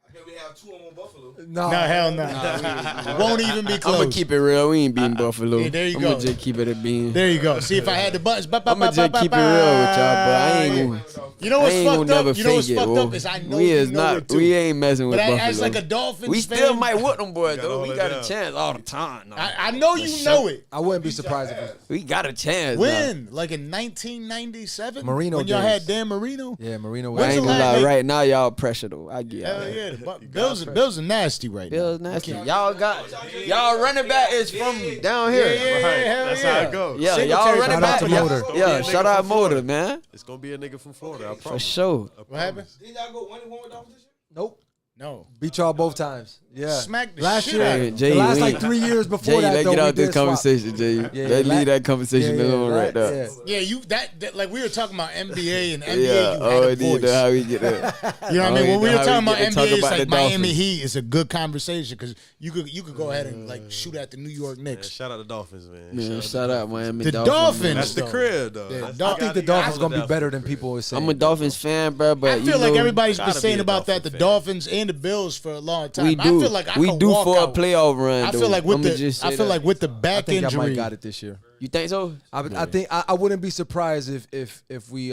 I bet we have 2 of them on Buffalo. No, No, hell no. Won't even be I'm close. gonna keep it real. We ain't beating Buffalo. yeah, there you I'm go. gonna just keep it a bean. There you go. See, if I had the buttons, I'm gonna just keep it real with y'all, but I ain't gonna. You know I what's ain't gonna fucked never up? You know what's fake it, fucked bro. up is I know We you is know not. it too. We ain't messing with But Buffalo. as like a Dolphins we fan, still might whoop them boys Gotta though. hold We it got down. a chance all the time. though. I know you know it. I wouldn't be surprised if it. We got a chance. When? Like in 1997? Marino when y'all days. had Dan Marino? Yeah, Marino. I When's ain't the gonna last- lie. Right now, y'all pressure though. I get Hell it. yeah. The Bills are nasty right now. Bills nasty. Y'all got y'all running back is from down here. hell That's yeah. how it goes. Yeah, Singletary. y'all running Shout out back. to Yeah, Motor. yeah, shout out Motor, man. It's going to be a nigga from Florida. I For promise. sure. What happened? Didn't y'all go 1-1 with Dolphins this year? Nope. No. Beat y'all both times. Yeah. Smack the Last shit year, out of Hey, him. Jay, the last we like ain't- 3 years before Jay, that, let's though, get we out this did swap. conversation, Jay. Yeah, Let's la- leave that conversation alone right now. Yeah. Yeah, you that like we were talking about NBA and NBA. Yeah, You had oh, a we need voice. to how we get there. You know what I Oh, mean? yeah, When we were how talking we about get to talk NBA, it's about like the Miami Dolphins. Heat is a good conversation because you could go ahead and like shoot at the New York Man, Knicks. shout out to Dolphins, man. Man, shout out Miami The Dolphins. Dolphins. That's the though. crib, though. Yeah, That's Dol- I think the Dolphins gonna be better than people always say. I'm a Dolphins fan, bro, but I feel like everybody's been gotta saying be a about that, Dolphin the fan. Dolphins and the Bills for a long time. we do. I feel like I we could do walk for a out. playoff run. I though. feel like with I'ma the just say I feel that. like with the I back think I injury. might got it this year. You think so? I think I wouldn't be surprised if we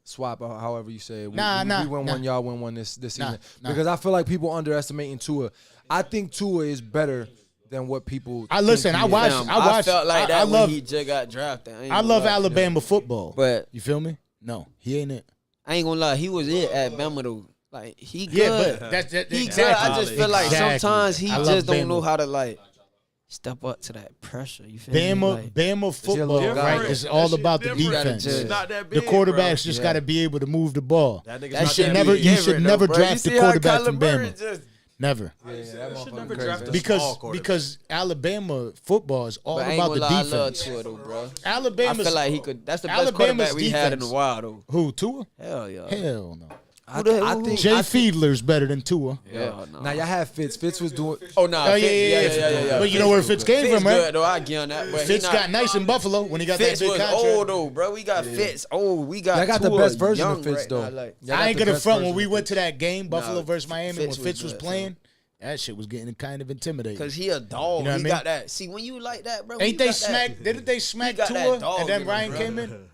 swap or however you say it. We win one, y'all win one this season. Because I feel like people underestimating Tua. I think Tua is better than what people. I listen. think I he is. watched. Damn, I watched. felt like that I when love. he just got drafted. ain't I gonna love lie. Alabama football. But You feel me? No, he ain't it. I ain't gonna lie, he was it at Bama though. Like he good. Yeah, but that's he exactly. good. I just feel like Exactly. sometimes he I love just don't Bama. know how to like step up to that pressure. You feel me? Bama, Like, Bama football, little right? guy. Is all about the defense. just- It's not that The big, quarterbacks bro. just got to be able to move the ball. That nigga's that not shit that never- big. you should never bro. draft You the see how quarterback from Kyler Murray Bama. just- Never, Yeah, that should motherfucker never crazy. draft a because small quarterback. because Alabama football is all But I ain't about gonna the lie, I love defense. Tua though, bro. I Alabama's feel like he could. That's the best Alabama's quarterback we had in a defense. while though. who Tua? Hell yeah. Hell no. I who- think Jay Fiedler's better than Tua. Hell no. Now y'all had Fitz. Fitz was doing. Oh no. Oh yeah. But you know where Fitz came Fitz from, right? good though. I get on that. But Fitz he got nice in Buffalo when he got Fitz that big was contract. old though, bro. We got Fitz. Oh, we got. Y'all got the Tua best version young of Fitz right though. now, like- Y'all I got ain't the gonna best front version when we of went to that game, Buffalo Nah, versus Miami, Fitz when Fitz was was good, playing. That shit was getting kind of intimidating. Cause he a dog. You know what he I mean? got that. See, when you like that, bro. when Ain't you they got smack? That, Didn't they smack got that Tua dog and then in him, Ryan bro. came in?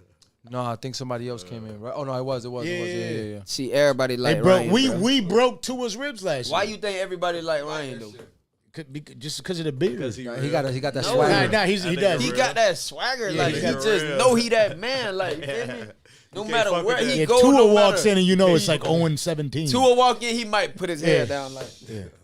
No, I think somebody else came in. Right? Oh no, it was. Yeah. see, everybody like Hey, bro, Ryan. bro. we broke Tua's ribs last Why year. you think everybody like Ryan though? Just because of the beard? Because he He got that No. swagger. Nah, he That does. nigga He real. got that swagger. Yeah, like he he got just real. know he that man. Like you feel me? No can't matter fuck where with he Yeah, go, Tua no walks matter. in and you know it's like 0-17. Tua walk in, he might put his Yeah. head down. Like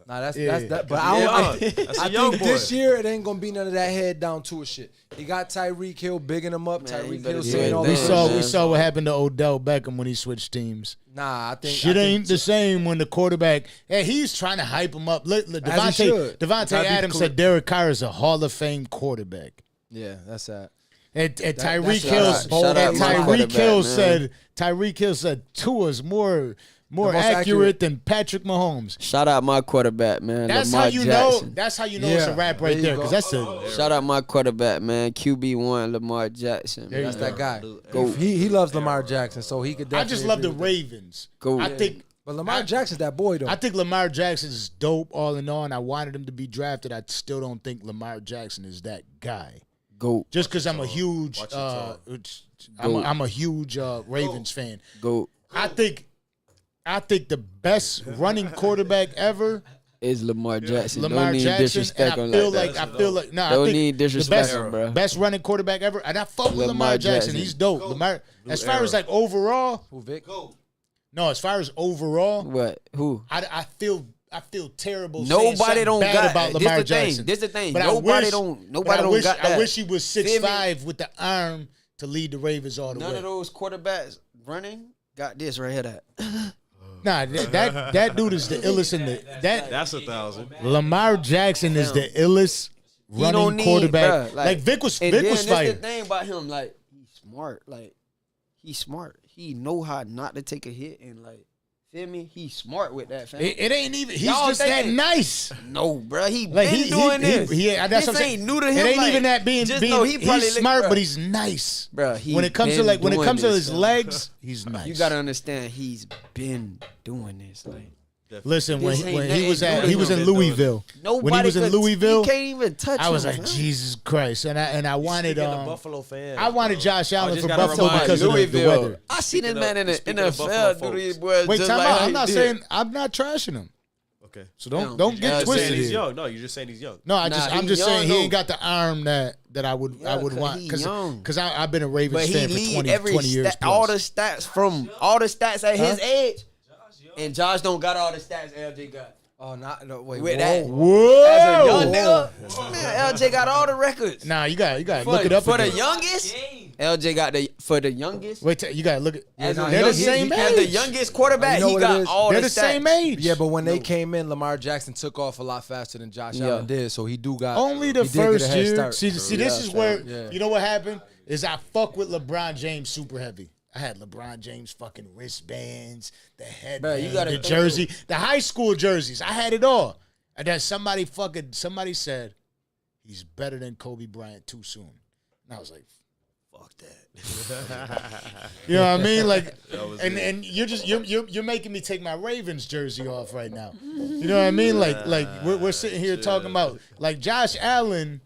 Nah, that's Yeah. that. But Yeah, I that's a I young think boy. this year it ain't gonna be none of that head down to a shit. He got Tyreek Hill bigging him up. Man, he Tyreek better Hill do saying his all thing, that. We saw what happened to Odell Beckham when he switched teams. Nah, I think Shit ain't the same when the quarterback. Hey, he's trying to hype him up. Look, should. Devontae Gotta be Adams clear. said Derek Carr is a Hall of Fame quarterback. Yeah, that's that. And Tyreek that's Hill, shout out my Tyreek quarterback, Hill man. said Tua's more most accurate accurate. than Patrick Mahomes. shout out my quarterback, man. That's Lamar how you Jackson. know. That's how you know it's a Yeah, rap right there there. you Because go. that's a. Shout out my quarterback, man. QB1 Lamar Jackson. There you man. That's that guy. Go. He loves Lamar Jackson, so he could. I just definitely love the agree with that. Ravens. Go. I think. But Lamar Jackson's that boy though. I think Lamar Jackson is dope all in all, and I wanted him to be drafted. I still don't think Lamar Jackson is that guy. Go. Just because I'm a huge, Watch your I'm a huge Ravens fan. Go. I think the best running quarterback ever It's Lamar Jackson. Lamar don't need Jackson, disrespect and on I feel like like that. I feel like nah. I Don't think need the disrespect on, bro. best running quarterback ever, and I fuck with Lamar Jackson. He's dope. Lamar, as far as like overall, Who, Vic? no, as far as overall, What? Who? I feel terrible. Nobody saying don't bad got about this Lamar the thing. Jackson. This the thing. But Nobody I don't wish, got that. I wish he was Feel me? 6'5" with the arm to lead the Ravens all the None way. of those quarterbacks running got this right here. That Nah, that dude is the illest in the that. That's 1,000. Lamar Jackson is the illest he don't running need, quarterback. bruh, Like Vic was and then fired. that's the thing about him. Like he's smart. Like he's smart. He know how not to take a hit and like. Feel me? He's smart with that, fam. It ain't even. He's Y'all just that thinking- nice. No, bro. He Like been doing this. That's this what I'm saying. ain't new to him. It ain't like, even that being. just being know he probably he's look- smart, bruh. but he's nice. Bruh, he when it comes to been like when it doing comes to this, his fam. legs, he's nice. You gotta understand, he's been doing this. Like Listen, when This ain't he nothing was new at to he was him. in Louisville. nobody When he was in could- Louisville, he can't even touch I was him, like, fam. Jesus Christ, and I wanted Speaking of Buffalo fans, I wanted Josh Allen just for gotta Buffalo remind because you, of the Louisville. weather. I see this Speaking man of- in the speaking of NFL Buffalo do these folks. boys Wait, just time like out. how I'm he not did. saying I'm not trashing him. Okay. So Damn. don't get Yeah, You're twisted saying he's here. young. No, you're just saying he's young. No, Nah, I'm he just saying young, he ain't though. got the arm that I would Yeah, 'cause want he because young. I've been a Ravens But he fan for lead 20 every years. all the plus. stats from all the stats at his age, and Josh don't got all the stats LJ got. Oh, no, wait. With whoa. that, Whoa! as a young nigga, man, LJ got all the records. Nah, you got to For, look it up for the again. youngest, LJ got for the youngest. Wait, you got to look at. As, nah, a they're the youngest same as the age. youngest quarterback, You know he what it got is? all They're the the stats. same age. Yeah, but when they came in, Lamar Jackson took off a lot faster than Josh Yeah. Allen did, so he got Only the he did get a first head year. start. See, this Yeah, is where yeah. you know what happened is I fuck with LeBron James super heavy. I had LeBron James fucking wristbands, the headband, gotta the think jersey, the high school jerseys. I had it all. And then somebody said he's better than Kobe Bryant too soon. And I was like, fuck that. You know what I mean? Like, and you're making me take my Ravens jersey off right now. You know what I mean? Like we're sitting here talking about like Josh Allen.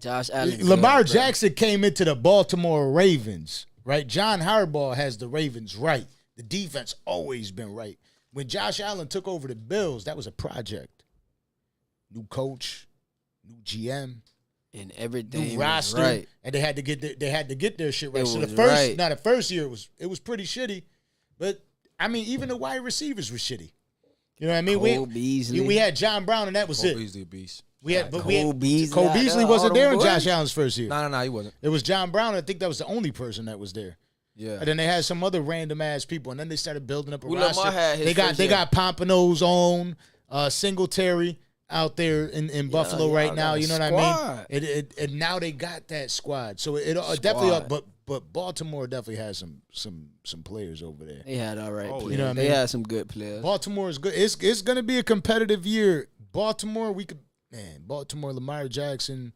Lamar good, bro. Jackson came into the Baltimore Ravens, right? John Harbaugh has the Ravens right. The defense always been right. When Josh Allen took over the Bills, that was a project. New coach, new GM, and everything new was roster, right. and they had to get their shit right. It So the was first, right. now the first year it was pretty shitty, but I mean even the wide receivers were shitty. You know what I mean? Cole Beasley. we had John Brown, and that was Cole it. Beasley a beast. Cole Beasley Cole out Beasley there, wasn't all there them in Josh boys. Allen's first year. No, he wasn't. It was John Brown. I think that was the only person that was there. Yeah. And then they had some other random ass people, and then they started building up a Who Lamar roster. had his They got first they year? got Pompano's own Singletary out there in Buffalo y'all right got now. a You know what I squad. mean? And now they got that squad. So it definitely. But Baltimore definitely has some players over there. They had all right players. You know what I They mean? had some good players. Baltimore is good. It's going to be a competitive year. Baltimore, Baltimore, Lamar Jackson,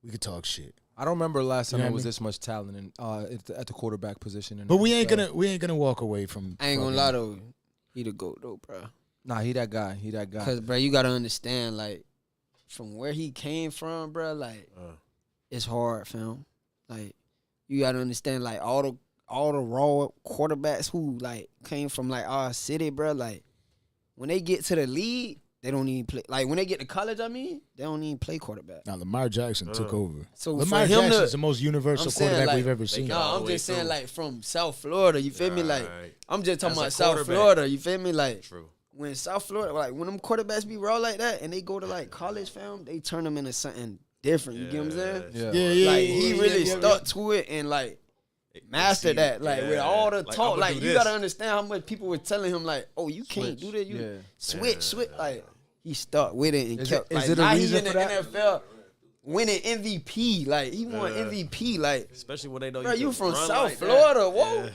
we could talk shit. I don't remember last time You know there what was I mean? this much talent in, at the quarterback position. In But the we ain't NFL. gonna walk away from. I ain't gonna fucking- lie though, he the GOAT though, bro. Nah, he that guy. Cause bro, you gotta understand, like, from where he came from, bro, like, it's hard, fam. Like, you gotta understand, like, all the raw quarterbacks who like came from like our city, bro, like, when they get to the league, they don't even play. Like when they get to college, I mean, they don't even play quarterback. Now Lamar Jackson took over. So Lamar for him Jackson to- is the most universal I'm saying, quarterback like, we've ever seen. No, all I'm the just way saying, through. like, from South Florida, you feel me? Like, Right. I'm just talking As a about South quarterback. Florida, you feel me? Like, True. when South Florida, like, when them quarterbacks be raw like that and they go to, like, college, fam, they turn them into something different, you get what I'm saying? Yeah. Like, he really stuck to it and, like, mastered that. Like, with all the Like, talk, I'ma like, do you this. got to understand how much people were telling him, like, oh, you can't do that. You switch. Like, he stuck with it and Is kept, it- is like, it a now he reason in the for that? NFL winning MVP. Like, he won MVP. Like, Especially when they know bro, you you can from run South like that. Florida. Whoa.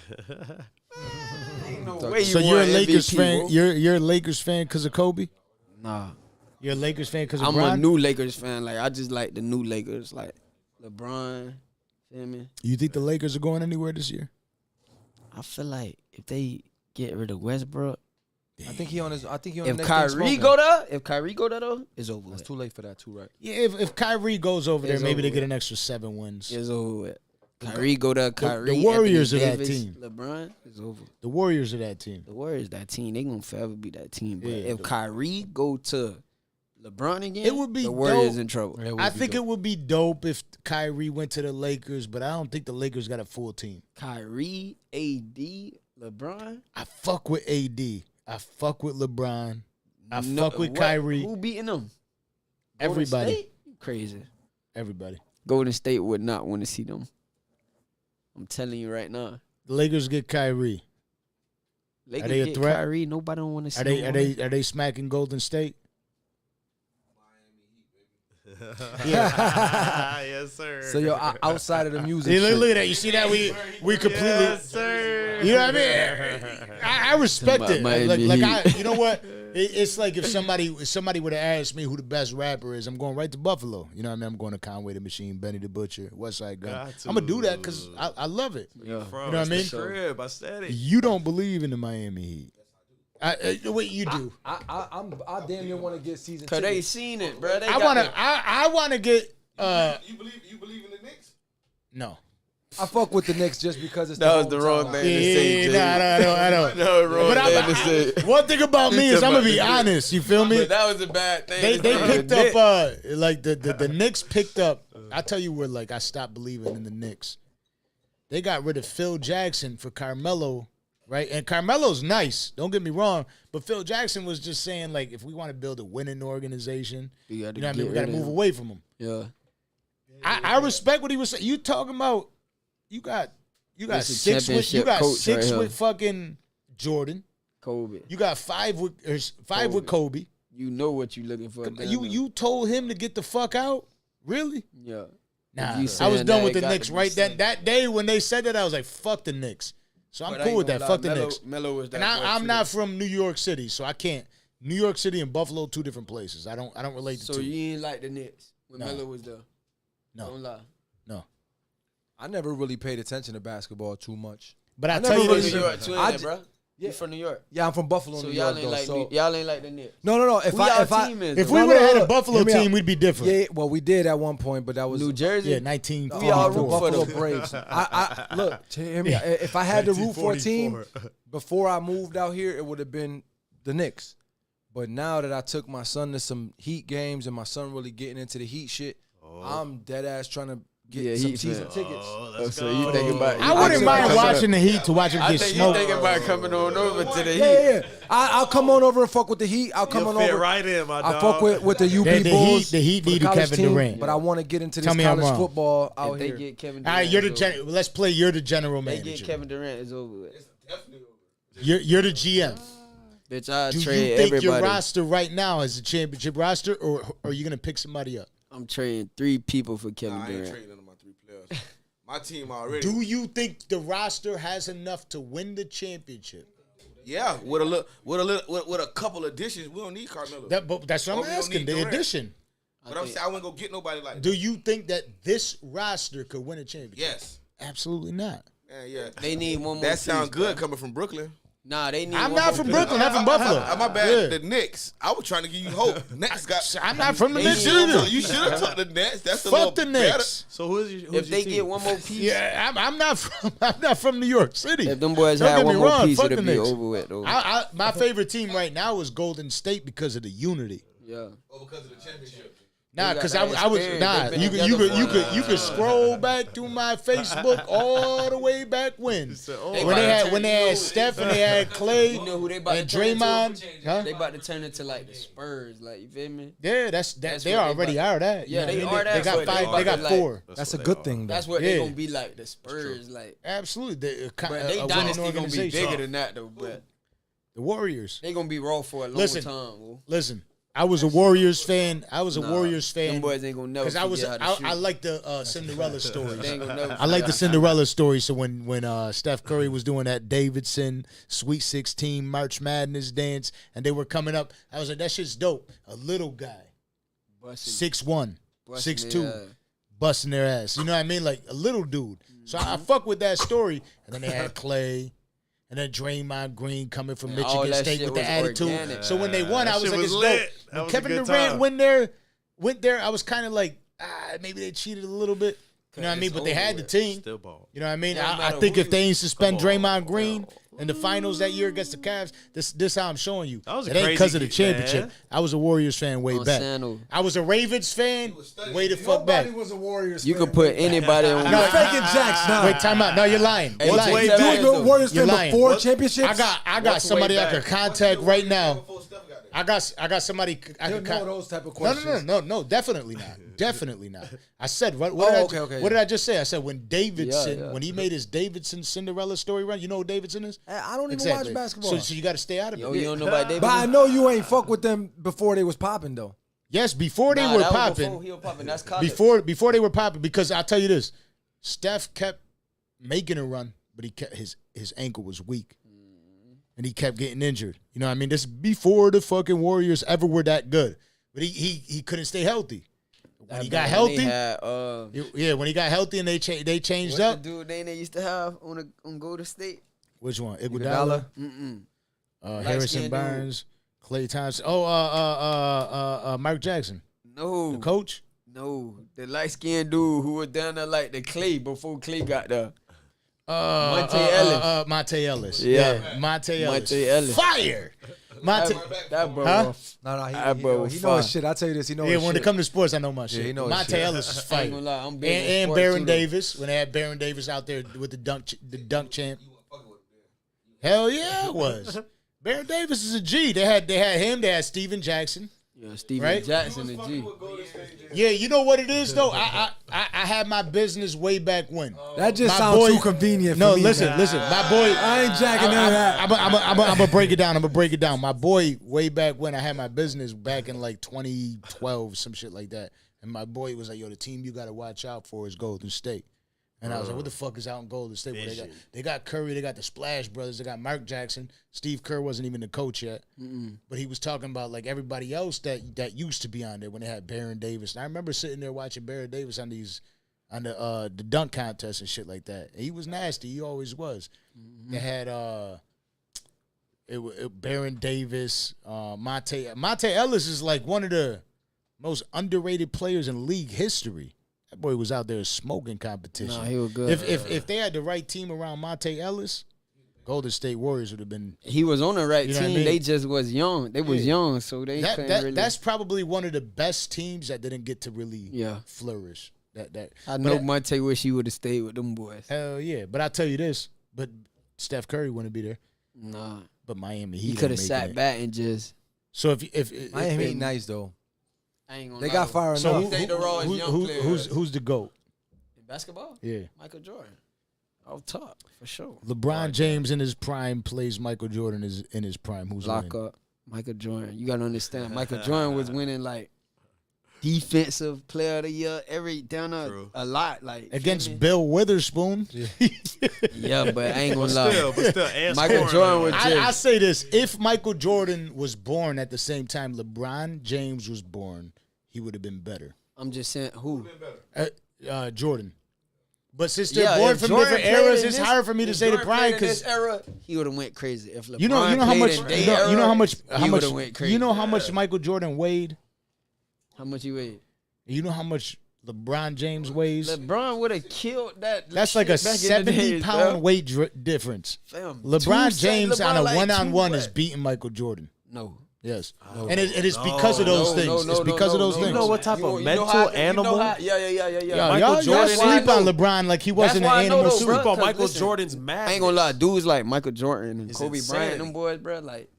Ain't no way So you you're a won Lakers MVP, fan. bro. You're a Lakers fan because of Kobe. Nah. You're a Lakers fan because of I'm LeBron. a new Lakers fan. Like, I just like the new Lakers. Like, LeBron. Feel me? You think the Lakers are going anywhere this year? I feel like if they get rid of Westbrook, I think he on his. I think he on if the next thing Kyrie smoking. go there though, it's over It's with. too late for that too, right? Yeah, if Kyrie goes over there, It's maybe they over get with. an extra 7 wins. It's over with. Kyrie go to Kyrie. The Warriors Anthony are that Davis, team. LeBron is over. The Warriors are that team. The Warriors that team. They gonna forever be that team. But Yeah, if Kyrie go to LeBron again, It would be the Warriors dope. in trouble. I think it would be dope if Kyrie went to the Lakers, but I don't think the Lakers got a full team. Kyrie, AD, LeBron. I fuck with AD. I fuck with LeBron. I No, fuck with what? Kyrie. Who beating them? Everybody. Golden State? Crazy. Everybody. Golden State would not want to see them. I'm telling you right now. The Lakers get Kyrie. Lakers they a get threat? Kyrie. Nobody don't want to see Are they smacking Golden State? Yes, sir. So yo, outside of the music, See, shit, look at that. You see that we completely. Yes, sir. You know what I mean? I respect it. Miami Like Heat. you know what? It's like if somebody would have asked me who the best rapper is, I'm going right to Buffalo. You know what I mean? I'm going to Conway the Machine, Benny the Butcher, Westside Gun. Got I'm gonna do that to. because I love it. Yeah. From, You know what I mean? it's the crib. I said it. You don't believe in the Miami Heat. Wait, you do. I damn near want to get season Cause they tickets. seen it, bro. They I got wanna. the- I wanna get. You believe in the Knicks? No. I fuck with the Knicks just because it's That was hometown. the wrong thing to say, Jay. I don't. That was wrong But thing to say. one thing about me is I'm gonna be But honest. You feel me? that was a bad thing. They to say. picked up like the Knicks picked up. I tell you where like I stopped believing in the Knicks. They got rid of Phil Jackson for Carmelo, right? And Carmelo's nice. Don't get me wrong, but Phil Jackson was just saying like if we want to build a winning organization, You gotta you know what I mean? get We got to rid of move him. away from him. Yeah. I respect what he was saying. You talking about you got That's a six with championship coach right here. fucking Jordan. Kobe. You got five with Kobe. You know what you looking for. down there. You told him to get the fuck out? Really? Yeah. Nah, If you I was saying done that, with it the got to Knicks be right said. that day when they said that I was like fuck the Knicks. So I'm But I cool ain't with gonna that. lie, Fuck the Melo- Knicks. Melo was that And boy I'm too. not from New York City, so I can't. New York City and Buffalo, two different places. I don't relate the So two. you ain't like the Knicks when No. Melo was there. No. Don't lie. No. I never really paid attention to basketball too much. But I I tell never you really this. New knew- York too, I ain't it, j- bro? Yeah. You from New York. Yeah, I'm from Buffalo, So New y'all York, ain't though. like So y'all ain't like the Knicks. no. If Who I y'all team is, If though? we No, would have had a look, Buffalo hear me out. team, we'd be different. yeah, well, we did at one point, but that was New Jersey. Yeah, 19. We all root for Buffalo them. Braves. I look, hear me out. If I had to root for a team before I moved out here, it would have been the Knicks. But now that I took my son to some Heat games and my son really getting into the Heat shit, I'm dead ass trying to get Yeah, some Heat season fan. tickets. Let's So you thinking about? I wouldn't mind watching the Heat to watch them I get think you smoked. thinking about coming on over to the Heat. Yeah. I'll come on over and fuck with the Heat. I'll come on fit over. right in, my I dog. fuck with the UB The Bulls. Heat for the needed college Kevin team, Durant. but I want to get into this Tell me I'm college wrong. football out If they here. get Kevin All Durant, right, let's play. You're the general they get manager. Kevin Durant is over with. Definitely over. You're the GM. Bitch, I Do you trade think your everybody. roster right now is a championship roster, or are you gonna pick somebody up? I'm trading 3 people for Kevin Nah, I ain't Durant. trading none of my 3 players. My team already. Do you think the roster has enough to win the championship? Yeah, with a couple additions, we don't need Carmelo. That's what Oh, I'm we don't asking. need The Durant. addition. But I'm saying I wouldn't go get nobody like Do that. you think that this roster could win a championship? Yes. Absolutely not. Yeah. They need one more. That sounds piece, good bro. coming from Brooklyn. Nah, they need. I'm one not more from piece. Brooklyn. I'm from Buffalo. My bad. Yeah. The Knicks. I was trying to give you hope. Nets got. I'm not from the They Knicks need one either. more- You should have took the Nets. That's a Fuck little the better. Knicks. So who's your If they team? get one more piece, Yeah, I'm not from New York City. if them boys Don't had get one me more wrong, piece, fuck it'd the be Knicks. over with. Though. My favorite team right now is Golden State because of the unity. Yeah. Oh, because of the championship. Nah, They got because that I was experience. nah. They've been You could together you could scroll back through my Facebook all the way back when They when about to they turn- had Steph and they had Clay You know who they about and to turn into? Draymond. Huh? They about to turn into like the Spurs, like you feel me? Yeah, that's That's they what they already about- are that. You Yeah, know they what I mean? are that, They got but they five. about They got to, like- 4. That's a what good they thing, though. That's what Yeah. they gonna be like the Spurs, like. Absolutely, But they a winning dynasty gonna be organization. bigger than that though. But The Warriors. they gonna be raw for a long Listen. time. Bro. Listen, I was a Warriors fan. Nah, Warriors fan Them boys ain't gonna never. because I forget how to shoot. I like the Cinderella stories. They ain't gonna never. I like the forget. Cinderella story. So when Steph Curry was doing that Davidson Sweet 16 March Madness dance and they were coming up, I was like, that shit's dope. A little guy, Busting- 6'1", busting 6'2", their ass. busting their ass. You know what I mean? Like a little dude. So I fuck with that story. And then they had Clay. And then Draymond Green coming from And all Michigan that State shit with the was attitude. organic. So when they won, I That was shit like, was it's lit. dope. That When was a Kevin good Durant time. went there, I was kind of like, maybe they cheated a little bit. You know what I mean? But they had the team. Still ball. You know what I mean? It don't I matter think who if they ain't suspend Come on. Draymond Green in the finals that year against the Cavs, this how I'm showing you. That was a it ain't crazy because of the game, championship. man. I was a Warriors fan way back. Sano. I was a Ravens fan way the fuck back. Nobody was a Warriors You fan. could put anybody on. You're faking jacks now. Wait, time out. No, you're lying. You're What's lying. way You back? was a Warriors You're fan lying. before What? championships? I got What's somebody way I could back? contact right now. I got somebody I You could know those type of No, questions. no, definitely not. Definitely not. I said what Okay, what did I just say? I said when Davidson, Yeah. when he made his Davidson Cinderella story run, you know who Davidson is? I don't even Exactly. watch basketball. So you got to stay out of it. Yo, you don't know about David? But I know you ain't fuck with them before they was popping though. Yes, before they Nah, were that was popping. before he was popping. That's college. Before they were popping, because I'll tell you this, Steph kept making a run, but he kept his ankle was weak, and he kept getting injured. You know what I mean? This is before the fucking Warriors ever were that good, but he couldn't stay healthy. When he got healthy, when he got healthy and they changed what's up. the dude they used to have on Golden State? Which one? Iguodala, Harrison Light-skinned Barnes, Klay Thompson. Mark Jackson, No, the coach. no, the light skinned dude who was down there like the Clay before Clay got there. Monte Ellis. Monte Ellis. Yeah. Monte Ellis. Monte Ellis. Fire. Monte. That bro. Huh? No, He he knows his shit. I tell you this, he knows Yeah, his when shit. it comes to sports, I know my shit. he knows his Monte shit. Ellis is I ain't fire. gonna lie, I'm big in And sports Baron too, though. Davis, when they had Baron Davis out there with the dunk champ. Hell yeah, it was. Baron Davis is a G. They had him. They had Steven Jackson. Yeah, Steven Right? Jackson, the G. Yeah, you know what it is though. I had my business way back when. That just My sounds boy- too convenient for No, me. listen. man. My boy. I ain't jacking none of that. I'm gonna break it down. My boy, way back when I had my business back in like 2012, some shit like that. And my boy was like, "Yo, the team you got to watch out for is Golden State." And I was like, "What the fuck is out in Golden State?" Well, they got Curry, they got the Splash Brothers, they got Mark Jackson. Steve Kerr wasn't even the coach yet, but he was talking about like everybody else that used to be on there when they had Baron Davis. And I remember sitting there watching Baron Davis on the dunk contest and shit like that. And he was nasty. He always was. They had Baron Davis, Monte Ellis is like one of the most underrated players in league history. That boy was out there smoking competition. Nah, he was good. If they had the right team around Monte Ellis, Golden State Warriors would have been. He was on the right You know what I team. mean? They just was young. They was young, so they couldn't really. That's probably one of the best teams that didn't get to really flourish. I know Monte wish he would have stayed with them boys. Hell yeah, but I tell you this, but Steph Curry wouldn't be there. Nah, But Miami, he could have sat back and just. So if Miami ain't nice though. I ain't gonna They lie got though. fire so enough. They the rawest young players. who's the GOAT? In basketball? Yeah. Michael Jordan. Off top, for sure. LeBron James in his prime plays Michael Jordan is in his prime. Who's Lock winning? up. Michael Jordan. You gotta understand. Michael Jordan was winning like defensive player of the year a lot. Like Against Bill Witherspoon. Yeah, but I ain't gonna lie. Still, and Michael scoring, Jordan though. was just I say this: if Michael Jordan was born at the same time LeBron James was born, he would have been better. I'm just saying who. Jordan. But since they're born if from Jordan different played eras, in it's this- hard for me to if say the Jordan prime played in because this era, he would have went crazy. If LeBron you know how played much in their you know how era, much he would've went crazy. you know how much Michael Jordan weighed. How much he weighed? You know how much LeBron James weighs. LeBron would have killed that. That's like a shit back in the days, 70-pound bro. weight difference. Fam, LeBron James on a like one-on-one is what? beating Michael Jordan. No. Yes, and it is because of those things. It's because of those things. You know what type of mental You animal? know how, yeah. Y'all Jordan- sleep I on know. LeBron like he wasn't why I an know animal though, suit. bro. Sleep on 'cause Michael listen, Jordan's mad. I ain't gonna lie, dudes like Michael Jordan and It's Kobe insane. Bryant, them boys, bro, like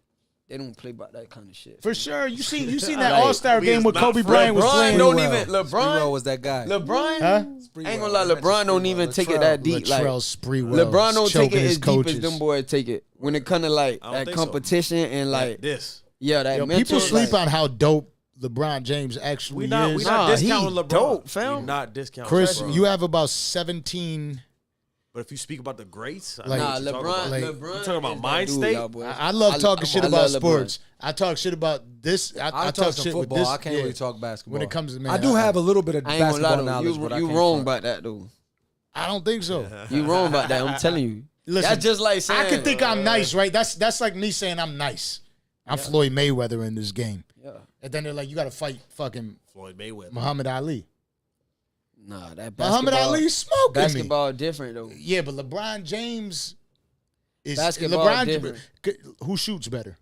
they don't play about that kind of shit. For sure, you seen that Like, All-Star we game is where not Kobe friends. Bryant was LeBron playing. don't Sprewell. even Sprewell was that guy. LeBron. Huh? I ain't gonna lie, LeBron don't even take it that deep. Like Latrell Sprewell LeBron don't take choking it his as deep coaches. as them boys take it when it come to like I don't that think so. competition and like this. yeah, that Yo, mental. people sleep like, on how dope LeBron James actually We not is. Nah, discounting he LeBron. dope, fam. We not discounting Chris, LeBron. you have about 17. But if you speak about the greats, I Like- know Nah, what you're talking LeBron. about. Like- LeBron. You talking about is mind that dude, state? y'all boys. I love talking shit about love LeBron. sports. I talk shit about this. I I talk talk shit some with football. this. I can't yeah. really talk basketball. When it comes to man, I do have a little bit of I ain't gonna lie basketball though. knowledge, but I You can't wrong front. about that though. I don't think so. You wrong about that. I'm telling you. Listen, That's just like saying I can think I'm nice, right? That's like me saying I'm nice. I'm Floyd Mayweather in this game. Yeah. And then they're like, you got to fight fucking Floyd Mayweather. Muhammad Ali. Nah, that Muhammad basketball. Ali smoking me. Basketball different though. Yeah, but LeBron James is Basketball different. Who shoots better?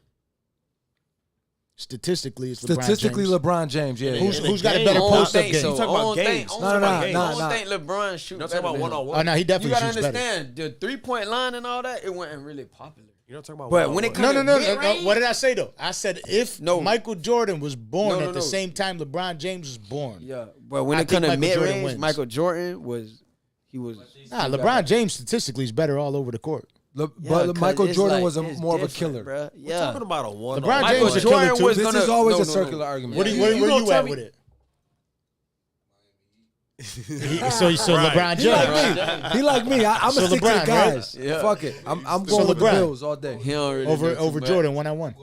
Statistically, it's Statistically, LeBron James. LeBron James. Yeah. Who's got a I better don't post-up think game? so. You talking about games. No, no, no. I don't think LeBron shoots You're not better talking about than him. one-on-one. Oh, no, he You definitely gotta shoots better. understand the 3-point line and all that. It wasn't really popular. You're not talking about But when it one-on-one. comes No. mid-range? What did I say though? I said if No. Michael Jordan was born No, at the no. same time LeBron James was born. Yeah, but when I it comes think to Michael Jordan mid-range, wins. Michael Jordan was. Nah, LeBron James statistically is better all over the court. But Michael Jordan was more of a killer. Bruh. We're Yeah, talking about a one. LeBron James is a Jordan killer too. was This gonna- is always no, a no, circular no. argument. Where Yeah. were You you gonna at tell with me- it? So Right. He like me. He like me. I'm So a stick to LeBron, the guys. right? Yeah. Fuck it. I'm So going with the LeBron. Bills all day. he don't really do over too Jordan much. 1-on-1.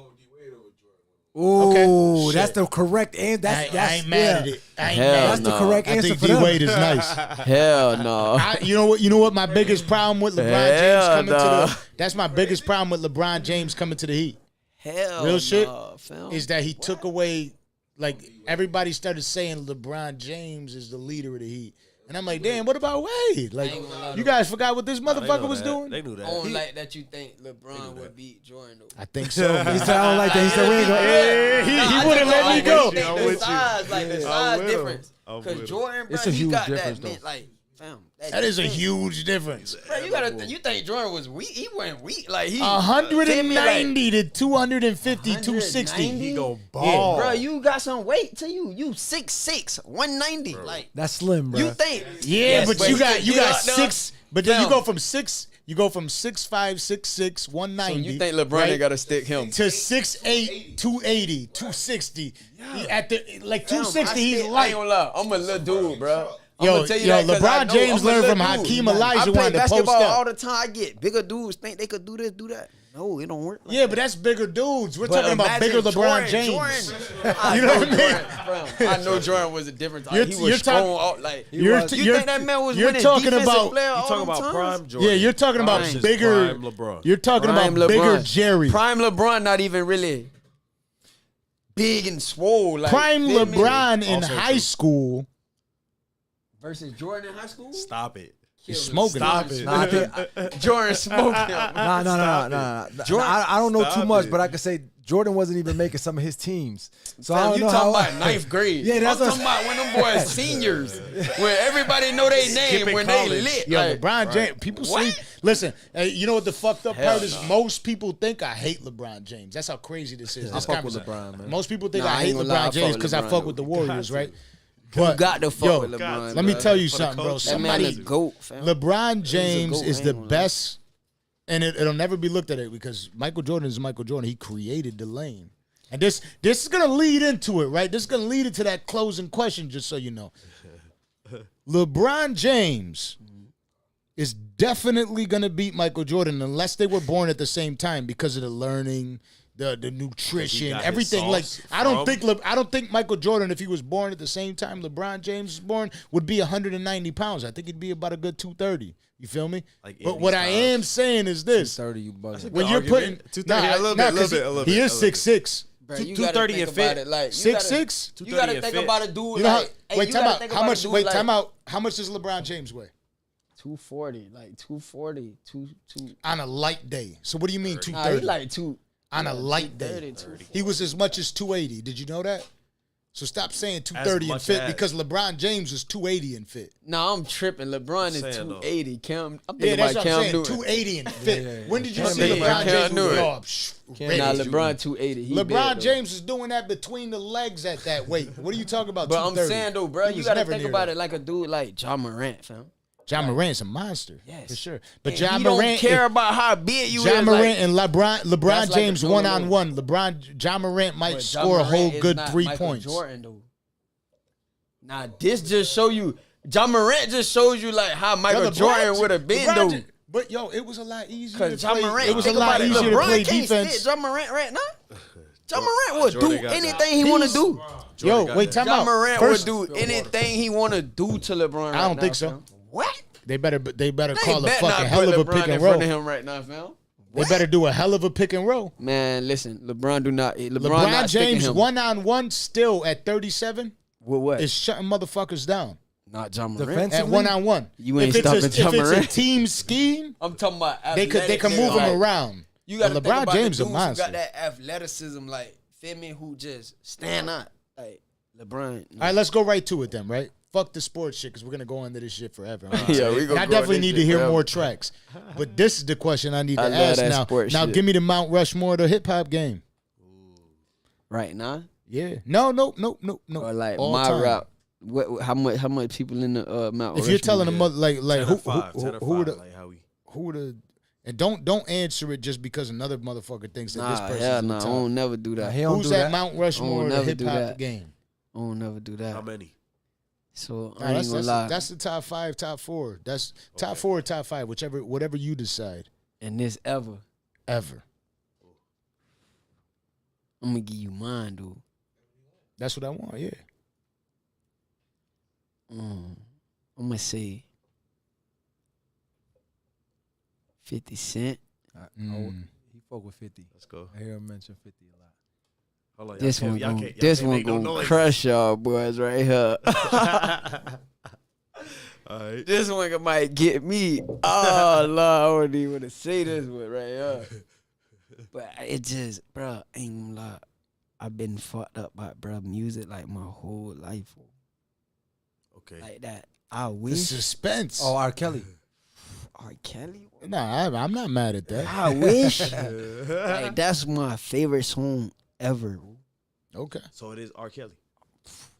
Ooh, Okay. that's Shit. the correct answer. I ain't mad at it. I ain't Hell mad. That's the no. correct I answer think for them. D-Wade is nice. Hell no. You know what my biggest problem with LeBron James Hell coming to no. the that's my biggest problem with LeBron James coming to the Heat Hell Real shit no, fam. is that he took away, like, everybody started saying LeBron James is the leader of the Heat. And I'm like, damn, what about Wade? Like, you guys forgot what this motherfucker was doing? They knew that. I don't like that you think LeBron would beat Jordan though. I think so. He said, I don't like that. He said, we ain't going He wouldn't let me go. The size, like the size difference. I'm with Because him. Jordan, bro, It's a he huge got difference, that, though. man, like, fam. That is a huge difference. Bro, you gotta. You think Jordan was weak? He wasn't weak. Like he 190 to 250, 260. 190? He go ball. Bro, you got some weight to you. You 6'6", 190. Like That's slim, bro. you think? Yeah, Yes, but you got get out there. six. But then you Fam. go from 6'5", 6'6", 190. So you think LeBron right, ain't gotta stick him? to 6'8", 280, 260. At the like 260, he's I ain't light. gonna lie. I'm a little dude, bro. Yo, tell you yo, that 'cause I LeBron know James I'm a learned little from dude. Hakeem I Olajuwon play to post basketball up. all the time. I get bigger dudes think they could do this, do that. No, it don't work. Like Yeah, but that's bigger dudes. We're But talking about imagine bigger LeBron Jordan, James. Jordan, You know what I mean? I know Jordan was a different type. You're- He you're was talk- strong. Out, like you're- you you're- think that man was you're winning talking defensive about- player You all talking them about times? prime Jordan? Yeah, you're talking about Versus bigger. prime LeBron. You're talking Prime about bigger LeBron. Jerry. Prime LeBron, not even really big and swole. Like Prime feel me? LeBron in Also high true. school. versus Jordan in high school. Stop it. He's smoking. Stop it. Nah, I think, Jordan smoked him. nah. Jordan- I don't know too Stop much, it. but I can say Jordan wasn't even making some of his teams. So I Fam, don't you know talking how. about ninth grade? Yeah, that's I'm what talking about when them boys seniors, when everybody know their name, Skipping when college. they lit. Yo, like, LeBron James. People What? say, listen. You know what the fucked up Hell part is? no. Most people think I hate LeBron James. That's how crazy this is. I This fuck with conversation. LeBron, man. Most people think Nah, I I hate ain't gonna lie, I LeBron fuck James with because I LeBron, fuck with the though. Warriors, right? you got to fuck yo, with LeBron. let me bro. tell you For the something, bro. culture. That man Somebody, a goat, fam. LeBron James goat, is I the ain't gonna lie. best, and it'll never be looked at it because Michael Jordan is Michael Jordan. He created the lane. And this is gonna lead into it, right? This is gonna lead into that closing question, just so you know. LeBron James is definitely gonna beat Michael Jordan unless they were born at the same time because of the learning, the nutrition, got his everything. Like sauce I don't from- think Michael Jordan, if he was born at the same time LeBron James was born, would be 190 pounds. I think he'd be about a good 230. You feel me? Like But Indy what I styles. am saying is this: 30, you buzzing. when you're putting 230, a little bit, 'cause a little he bit, is a little bit. 6'6". Bro, you 230 gotta and think about fit. it like 6'6". You gotta 230 and think fit. about a dude You know like. how, wait, you time gotta out. think How about a much? dude Wait, like time out. How much does LeBron James weigh 240, like 240, two. on a light day? So what do you mean Nah, 230? he like two. On a light day, 230. he was as much as 280. Did you know that? So stop saying 230 and much fit as. because LeBron James was 280 and fit. No, I'm tripping. LeBron is saying, though. 280. Cam, I'm Yeah, thinking that's about what I'm Cam saying. Newton. 280 and fit. yeah. When did you Cam see Newton, LeBron Cam James Newton. go up? Nah, LeBron 280. He LeBron big, though. James is doing that between the legs at that weight. What are you talking about? But I'm 230? saying though, bro, He you was gotta never think near about that. it like a dude like John Morant, fam. John Morant's a monster. Yes. For sure. But And John he don't Morant care about how big you John is. Morant like, and LeBron That's like James a one-on-one. John Morant might but John score a Morant whole is good not 3 Michael points. Jordan, though. Nah, this just show you. John Morant just shows you like how Michael LeBron- Jordan would have been LeBron though. ju- But yo, it was a lot easier. Because to John play. Morant, It was a think lot about it, easier to LeBron play can't defense. fit John Morant right now. John Morant would do Jordan got anything that. he want to do. Yo, got wait, that. time John out. Morant First, would do anything he want to do to LeBron. I don't right think now, so. fam. What? they better They call a bet fucking not hell put of a LeBron pick in and front of roll. him right now, fam. They better do a hell of a pick and roll. Man, listen, LeBron do not. LeBron, LeBron not sticking James him. 1-on-1 still at 37 With what? is shutting motherfuckers down. Not John Morant. Defensively? At 1-on-1. You ain't if it's stopping John if it's a Morant. team scheme, I'm talking about they can move him around. You got But LeBron LeBron James a who monster. got that athleticism, like, feel me, who just stand out. Like, LeBron. All right, let's go right to it then, right? Fuck the sports shit, because we're going to go into this shit forever. Yeah, we And gonna I go definitely on need this to shit hear forever. more tracks. But this is the question I need to I love ask that now. sports Now, shit. give me the Mount Rushmore, the hip-hop game. Right now? Yeah. No. Or, like, All my time. rap. How much people in the Mount If you're telling Rushmore? them, like 10 who or 5, 10 or who 5, the like how we. who the and don't answer it just because another motherfucker thinks that this Nah, person's hell in the nah, I top. don't never do Nah, that. he don't Who's do at that. Mount Rushmore, don't the never hip do hop that. game? I don't never do that. How many? So Nah, I ain't gonna lie. that's the top 5, top 4. That's top 4 or top 5, whatever you decide. And this ever, Ever. I'm gonna give you mine, dude. That's what I want. Yeah. I'm gonna say 50 Cent. He fuck with 50. Let's go. I hear him mention 50 a lot. Hold on, This y'all one can't- gonna, y'all this can't one make no gonna noise. crush y'all boys right here. All right. This one might get me. Oh Lord, I wouldn't even want to say this one right here. But it just, bro, ain't gonna lie. I've been fucked up by music like my whole life. Okay. Like that. I The wish suspense. Oh, R. Kelly. R. Kelly. Nah, I'm not mad at that. I wish. Like that's my favorite song ever. Okay. So it is R. Kelly.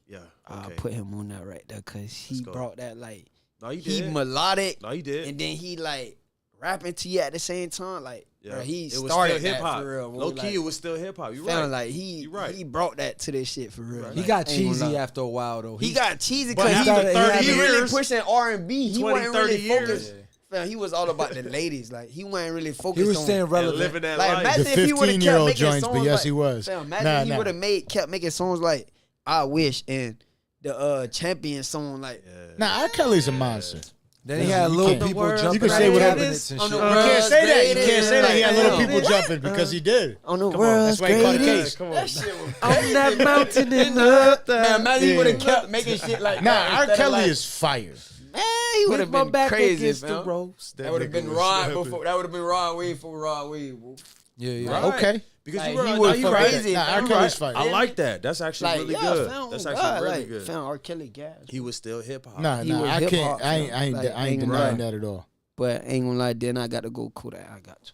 Yeah. I'll Okay. put him on that right there because he Let's go. brought that like No, you he did. melodic No, you did. and then he like rapping to you at the same time. Like Yeah. bro, he It was started still that hip-hop. for real. bro. Low Like, key, it was still hip hop. You felt right. like he You right. he brought that to this shit for real. right. He Like, got ain't gonna cheesy lie. after a while, though. He got cheesy But because after 30 he really years, pushing R&B. He 20, wasn't 30 really years. focused. Fam, he was all about the ladies. Like he wasn't really focused. He was on, staying And relevant. living that like life. imagine The if he would have kept 15-year-old making joints, songs but yes, like, he was. Fam, imagine Nah, he nah. would have kept making songs like I Wish and the champion song like Nah, R. Kelly's a monster. Then he You had little can't- people You jumping can on say the whatever. cabinets and On shit. the You world. can't say that. You Greatest. can't say that. He had little Like, people what? jumping because he did. on the That's world's why he caught a greatest. case. Come on. That shit was On that mountain in the Man, imagine he would have Yeah. kept making shit like Nah, that. R. instead of, Kelly like, is fire. Man, he would have my been back crazy, against the fam. ropes. That would have been Ron before. That would have been Ron Wade for Ron Wade. bro. Yeah, yeah. Right. Okay. Because Like, you were he no, was you crazy. Nah, R. fam. Kelly's fire. I like that. That's actually Like, really yeah, good. fam, That's oh actually God, really like, good. Fam, R. Kelly gas. He was still hip hop. Nah, He was I hip can't. hop, I ain't fam. Like, denying ain't that at all. But ain't gonna lie, then I got to go Kodak. I got to.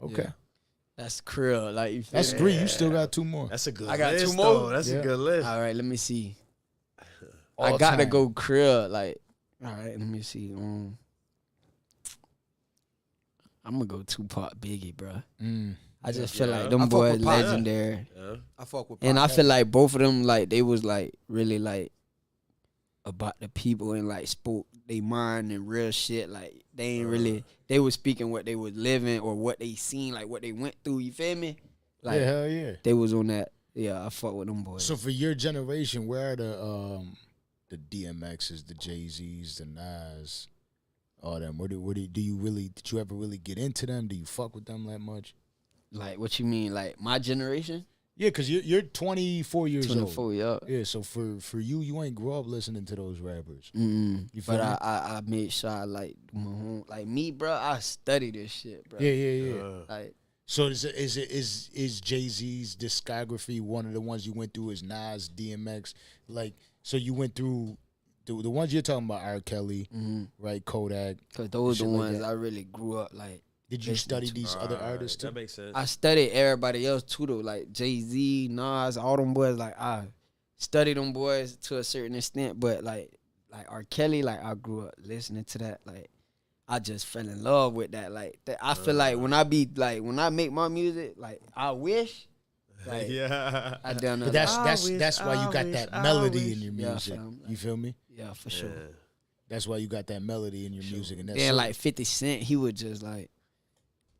Okay. Yeah. That's krill. Like you feel That's me? 3. You still got 2 more. That's a good I got list, two more? though. That's Yeah. a good list. All right, let me see. All I got to time. go krill. Like, all right, let me see. I'm gonna go Tupac, Biggie, bro. I just feel Yeah. like I them fuck boys with Pac. legendary. Yeah. I fuck with And Pac I feel like both of them, like they was like really like about the people and like spoke they mind and real shit. Like they ain't really, they was speaking what they was living or what they seen, like what they went through. You feel me? Like Yeah, hell yeah. they was on that. Yeah, I fuck with them boys. So for your generation, where are the DMXs, the Jay-Z's, the Nas, all them? Did you ever really get into them? Do you fuck with them that much? Like what you mean? Like my generation? Yeah, because you're 24 years 24, old. yeah. Yeah, so for you ain't grow up listening to those rappers. Mm-mm. You feel But me? I made sure I like do my home. Like me, bro. I study this shit, bro. Yeah. Like So is Jay-Z's discography one of the ones you went through? Is Nas, DMX? Like, so you went through the ones you're talking about, R. Kelly, right? Kodak. cause those Shit the like ones that. I really grew up like. Did you study these other artists too? That makes sense. I studied everybody else too though, like Jay-Z, Nas, all them boys. Like I studied them boys to a certain extent, but like R. Kelly, like I grew up listening to that. Like I just fell in love with that. Like that, I feel like when I make my music, like I wish, like yeah. I done. But that's why you got that melody in your Yeah, music. fam. You feel me? yeah, for sure. That's why you got that melody in your music, and that's Then like 50 Cent, he would just like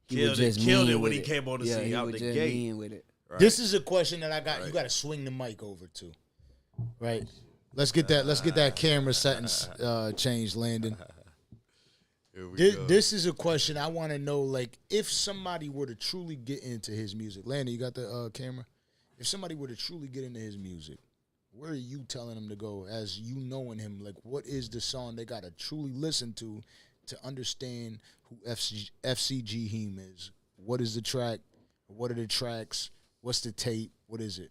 Killed it mean when with he came on the yeah, scene he out would the just gate. mean with it. Right. This is a question that I got. You Right. got to swing the mic over to. Right. Let's get that camera settings changed, Landon. Here we This, go. this is a question I want to know. Like, if somebody were to truly get into his music, Landon, you got the camera. If somebody were to truly get into his music, where are you telling them to go as you knowing him? Like, what is the song they got to truly listen to understand who FCG Heem is? What is the track? What are the tracks? What's the tape? What is it?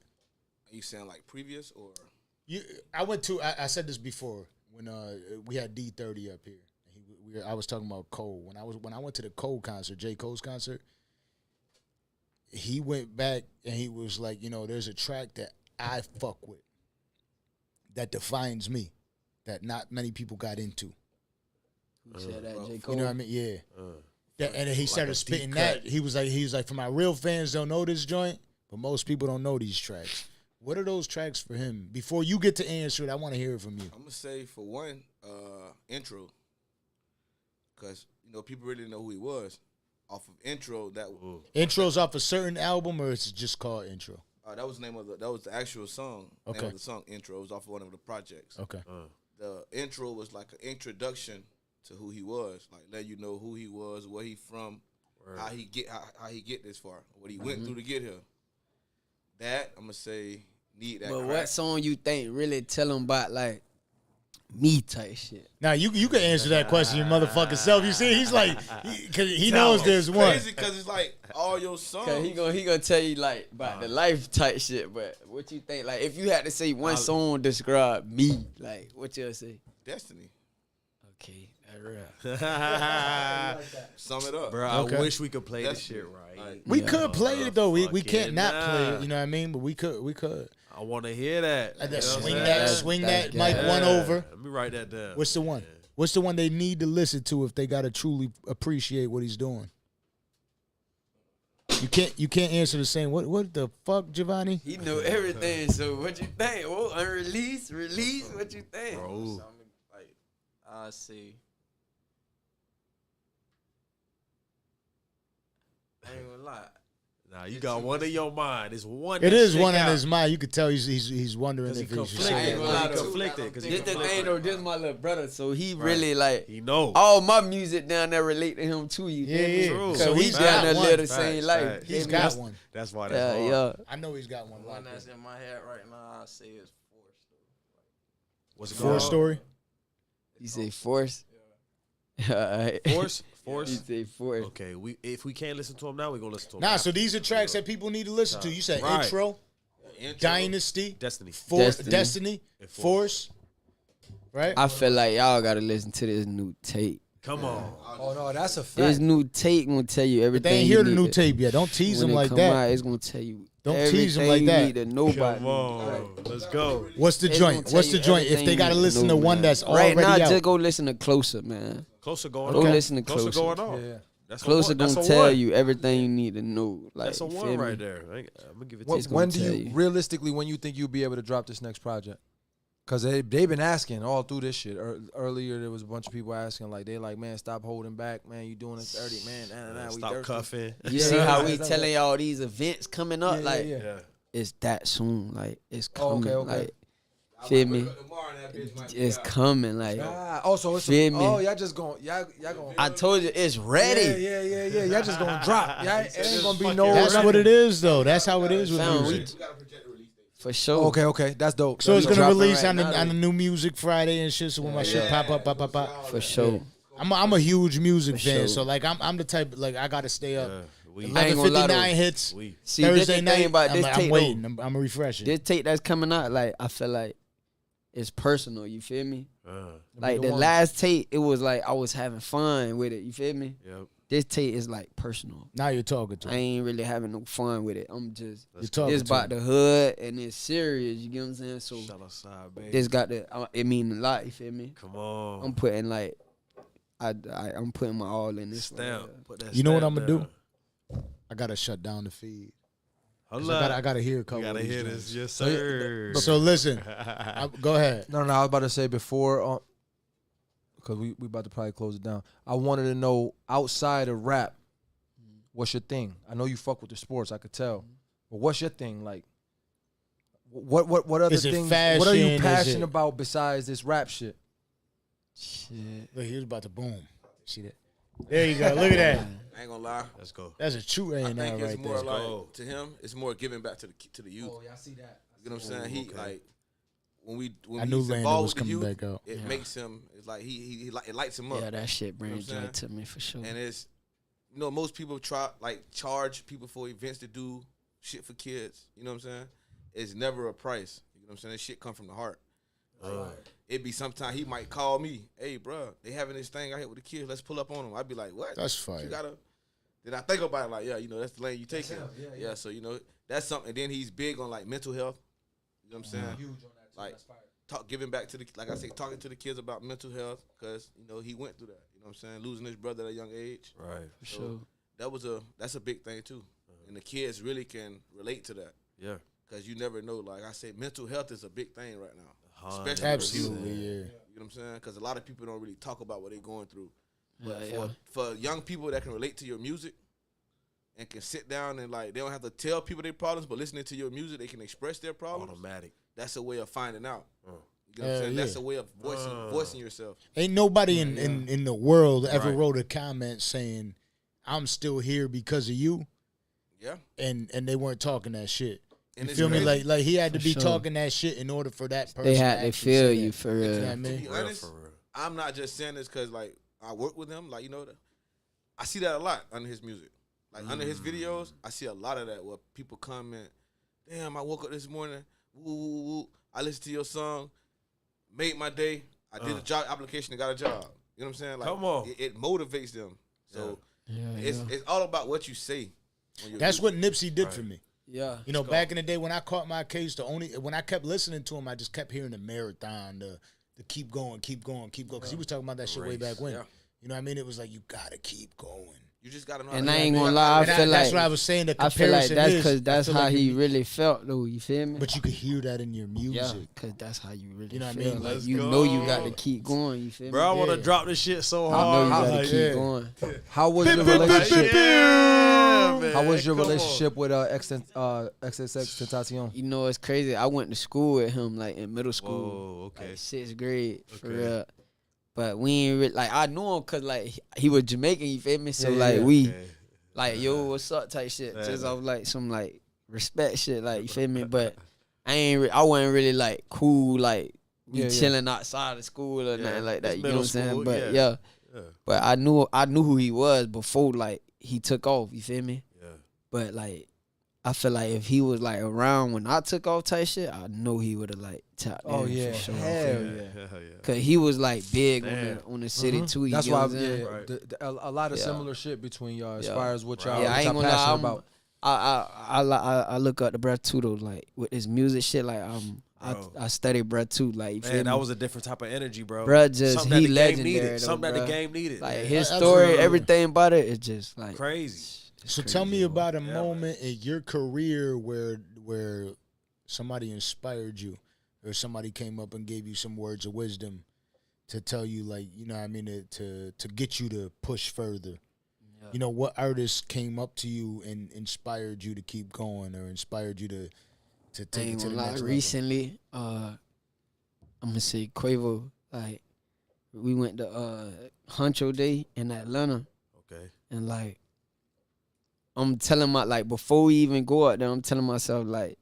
Are you saying like previous or? I said this before when we had D30 up here. I was talking about Cole. When I went to the Cole concert, J. Cole's concert, he went back and he was like, there's a track that I fuck with that defines me, that not many people got into. Who said that, J. Cole? You know what I mean? Yeah. And then he started spitting that. He was like, for my real fans don't know this joint, but most people don't know these tracks. What are those tracks for him? Before you get to answer it, I want to hear it from you. I'm gonna say for one, intro, because people really know who he was off of intro. Intro's off a certain album, or it's just called intro. That was the name of that was the actual song. Okay. Name of the song intro. It was off of one of the projects. Okay. The intro was like an introduction to who he was, like let you know who he was, where he from, how he get this far, what he went through to get here. That I'm gonna say need that. But crack. what song you think really tell him about like me type shit? Now you can answer that question your motherfucking self. You see, he's like, because he knows there's one. Crazy because it's like all your songs. Cause he gonna tell you like about the life type shit. But what you think? Like if you had to say one song describe me, like what you'll say? Destiny. Okay, that's real. Sum it up, Bro, Okay. I wish we could play this shit right. We could play it though. We can't fucking not play it. nah. You know what I mean? But we could. I want to hear that. Like You that, know what I'm swing saying? that, swing That's that mic good. one over. Let me write that down. What's the one? What's the one they need to listen to if they gotta truly appreciate what he's doing? You can't answer the same. What the fuck, Giovanni? He know everything. So what you think? Oh, unreleased, release. What you think? Bro. Like, I see. I ain't gonna lie. Nah, you got one in your mind. It's one. It that is stick one in out. his mind. You could tell he's wondering if he should say it. conflicted. He conflicted. Cause he This the thing though. This my little brother. So he really like He know. all my music down there relate to him too. You Yeah, feel me? yeah. True. So he's Facts. down there Facts. live the same life. Facts. He's Feel me? got one. That's why that's Yeah, hard. yeah. I know he's got one. The one that's in my head right now, I say is What's it Four called? story. You say force. Alright. Force. You Force. say force. Okay. If we can't listen to him now, we gonna listen to him. Nah, after. so these are tracks that people need to listen to. You said Right. intro, Dynasty, Destiny. Destiny, And Force, right? I feel like y'all gotta listen to this new tape. Come on. Oh no, that's a fact. This new tape gonna tell you But everything. they ain't you hear the need new to- tape yet. Don't tease when them it like come that. out, it's gonna tell you. Don't tease them like everything that. You need to know about Come me. on. Let's go. What's the It's joint? gonna tell What's the you joint? If everything they you gotta need listen know, to one man. that's right already now, out. just go listen to Closer, man. Closer going Go on. listen to Closer Closer. going on. Yeah. That's Closer a one. gonna That's a tell one. you everything you need to know. Like, That's a you one feel right me? there. I'm gonna give it to What, you. It's gonna when do tell you you. realistically when you think you'll be able to drop this next project? Because they've been asking all through this shit. Earlier there was a bunch of people asking like man, stop holding back, man. You doing it 30, man. Nah, we Stop thirsty. cuffing. You see how we telling y'all these events coming up? Yeah, like, yeah. Yeah. it's that soon. Like, it's Oh, coming. okay. Like, feel me? It's coming. Like, Also, it's Feel me? oh, y'all just going, y'all going. I told you, it's ready. Yeah. Y'all just gonna drop. Y'all, it ain't gonna be no. That's what it is, though. That's how it is with Fam, music. For sure. Okay, that's dope. So it's we gonna dropping release right on the now, on the new music Friday and shit. So when my shit pop up. For sure. I'm a huge music For fan, sure. so like I'm the type like I gotta stay up. We. I ain't gonna lie, 11:59 though. hits. We. See, this Thursday the night. thing about this I'm tape, waiting. though. I'm refreshing. This tape that's coming out, like, I feel like it's personal. You feel me? Like, the one. last tape, it was like I was having fun with it. You feel me? Yep. This tape is like personal. Now you're talking to I him. ain't really having no fun with it. I'm just, You're talking it's to about him. the hood and it's serious. You get what I'm saying? So Shut aside, baby. this got the, it mean a lot. You feel me? Come on. I'm putting like, I'm putting my all in this. Stamp. one. Put that You know what stamp I'm gonna down. do? I gotta shut down the feed. 'Cause Hold up. I gotta hear a You couple. gotta of these hear joints. this. Yes, sir. So listen, go ahead. No, I was about to say before, because we about to probably close it down. I wanted to know outside of rap, what's your thing? I know you fuck with the sports, I could tell, but what's your thing? Like, what other Is it things? What are fashion? you Is passionate it- about besides this rap shit? Shit. Look, he was about to boom. See that? There you go. Look at that. I ain't gonna lie. Let's go. That's a true I A&R think it's right more there. like go. to him. It's more giving back to the youth. yeah, I see that. You know what I'm saying? He okay. like when I knew he's Landon involved was with the coming youth, back out. it makes him. It's like it lights him up. Yeah, that shit brings You know what joy I'm to me for sure. And it's, most people charge people for events to do shit for kids. You know what I'm saying? It's never a price. You know what I'm saying? This shit come from the heart. It be sometimes he might call me, hey, bro, they having this thing out here with the kids. Let's pull up on them. I'd be like, what? That's fire. Then I think about it like, yeah, that's the lane you taking. Yeah, so, that's something. And then he's big on, like, mental health. You know what I'm saying? Huge on that too. Like, That's fire. giving back to like I say, talking to the kids about mental health because, he went through that. You know what I'm saying? Losing his brother at a young age. Right. For sure. That's a big thing, too. And the kids really can relate to that. Yeah. Because you never know. Like I say, mental health is a big thing right now. 100%. Especially Absolutely, yeah. You know what I'm saying? Because a lot of people don't really talk about what they're going through. But Yeah, for young people that can relate to your music and can sit down and, like, they don't have to tell people their problems, but listening to your music, they can express their problems. Automatic. That's a way of finding out. You know what I'm saying? yeah. That's a way of voicing yourself. Ain't nobody in the world ever Right. wrote a comment saying, I'm still here because of you, Yeah. and they weren't talking that shit. You And it's feel me? crazy. Like he had to For be sure. talking that shit in order for that person. They to had to actually feel say you that. for You know real. what I To mean? be honest, For real. I'm not just saying this because, like, I work with him. Like, I see that a lot under his music. Like, under his videos, I see a lot of that where people comment, damn, I woke up this morning, woo, woo, woo. I listened to your song, made my day. I did a job application and got a job. You know what I'm saying? Like, Come on. It motivates them. So it's all about what you say. That's what Nipsey did for me. Yeah. Back in the day when I caught my case, when I kept listening to him, I just kept hearing the marathon, the keep going, because he was talking about that shit way back when. Yeah. You know what I mean? It was like, you gotta keep going. You just gotta know. And how I to ain't do gonna it. lie, I And feel that's like what I was saying. The I feel like comparison that's is, because I that's feel how like he you- really felt, though. You feel me? But you could hear that in your music. Yeah, because that's how you really You know what I feel. mean? Like, Let's you go. know you got to keep going. You feel me? Bro, I want to Yeah. drop this shit so I know hard. you got to like, keep yeah. going. How was your relationship? Yeah, man. How was your Come on. relationship with XXXTentacion? You know, it's crazy. I went to school with him, like, in middle school. Whoa, okay. Like, 6th grade, for Okay. real. But we ain't really, like, I knew him because, like, he was Jamaican, you feel me? So, Yeah, like, yeah. we, Okay. like, yo, what's up type shit. Yeah, Just man. off, like, some, like, respect shit, like, you feel me? But I wasn't really, like, cool, like, we Yeah, yeah. chilling outside of school or Yeah, nothing like that. it's You know what I'm saying? middle But, school, yeah. Yeah. But I knew who he was before, like, he took off, you feel me? Yeah. But, like, I feel like if he was, like, around when I took off type shit, I know he would have, like, tapped Oh, in yeah. for sure. Hell yeah. Hell yeah. Cause he was like big Damn. on the city too. You That's get why, what I'm saying? Right. a lot of Yeah. similar shit between y'all as Yeah. far as what y'all, Right. Yeah, I what ain't y'all gonna lie. passionate about. I look up to bruh too though. Like with his music shit, like Bro. I study bruh too. Like you feel Man, me? that was a different type of energy, bro. Bruh just Something that he the game legendary needed. though, Something that bruh. the game needed. Like man. his Absolutely. story, everything about it is just like Crazy. it's So crazy, tell me bro. about a Yeah, moment in your career where somebody inspired you, or somebody came up and gave you some words of wisdom to tell you, like, you know what I mean, to get you to push further. Yeah. You know, what artist came up to you and inspired you to keep going, or inspired you to I take it ain't to the gonna lie. next level? Recently, I'm gonna say Quavo. Like we went to Huncho Day in Atlanta. Okay. And like, I'm telling like before we even go out there, I'm telling myself like,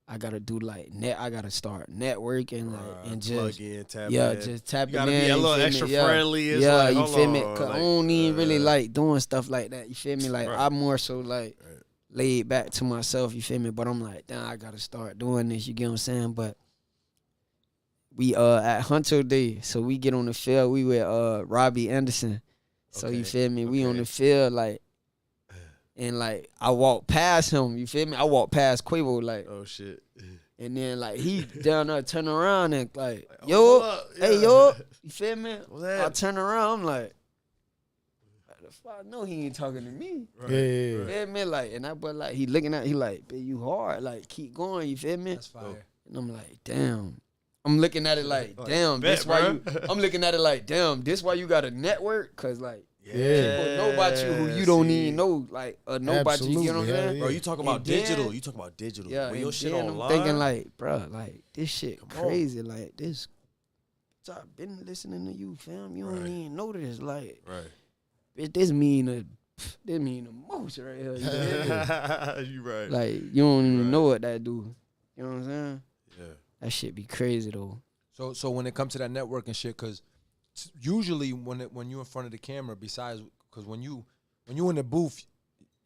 I gotta do like I gotta start networking like and just plug in, tap yeah, in. just tap You in. gotta be a you little feel me? extra Yeah. friendly. It's Yeah, like, you hold feel me? on, Cause like, I don't even really like doing stuff like that. You feel me? Like Right. I'm more so like Right. laid back to myself. You feel me? But I'm like, damn, I gotta start doing this. You get what I'm saying? But we at Hunter Day, so we get on the field. We with Robbie Anderson. So you Okay, feel me? We on okay. the field like, and like I walk past him. You feel me? I walk past Quavo like, Oh shit. and then like he down there turn around and like, Oh, yo, hold up. hey Yeah. yo, you feel me? What's I that? turn around, I'm like, the fuck? I know he ain't talking to me. Right. Yeah, yeah, You yeah. feel me? Like, and that boy like he looking at, he like, "Babe, you hard, like keep going." You feel me? That's fire. And I'm like, damn. I'm looking at it like, damn. bet, This why bro. you. I'm looking at it like, damn. This why you got a network, cause like people know about you who you don't see. even know, like know about you. You know what I'm Absolutely, hell saying? yeah. Bro, you talking about And then- digital. You talking about digital. Yeah, When your and shit then online. I'm thinking like, bro, like this shit on. crazy. Like this, I've been listening to you, fam. You don't Right. even know this. Like, Right. bitch, this mean the most right here. You feel me? You right. Like you don't even Right. know what that do. You know what I'm saying? Yeah. That shit be crazy though. So when it comes to that networking shit, because usually when you're in front of the camera, besides because when you in the booth,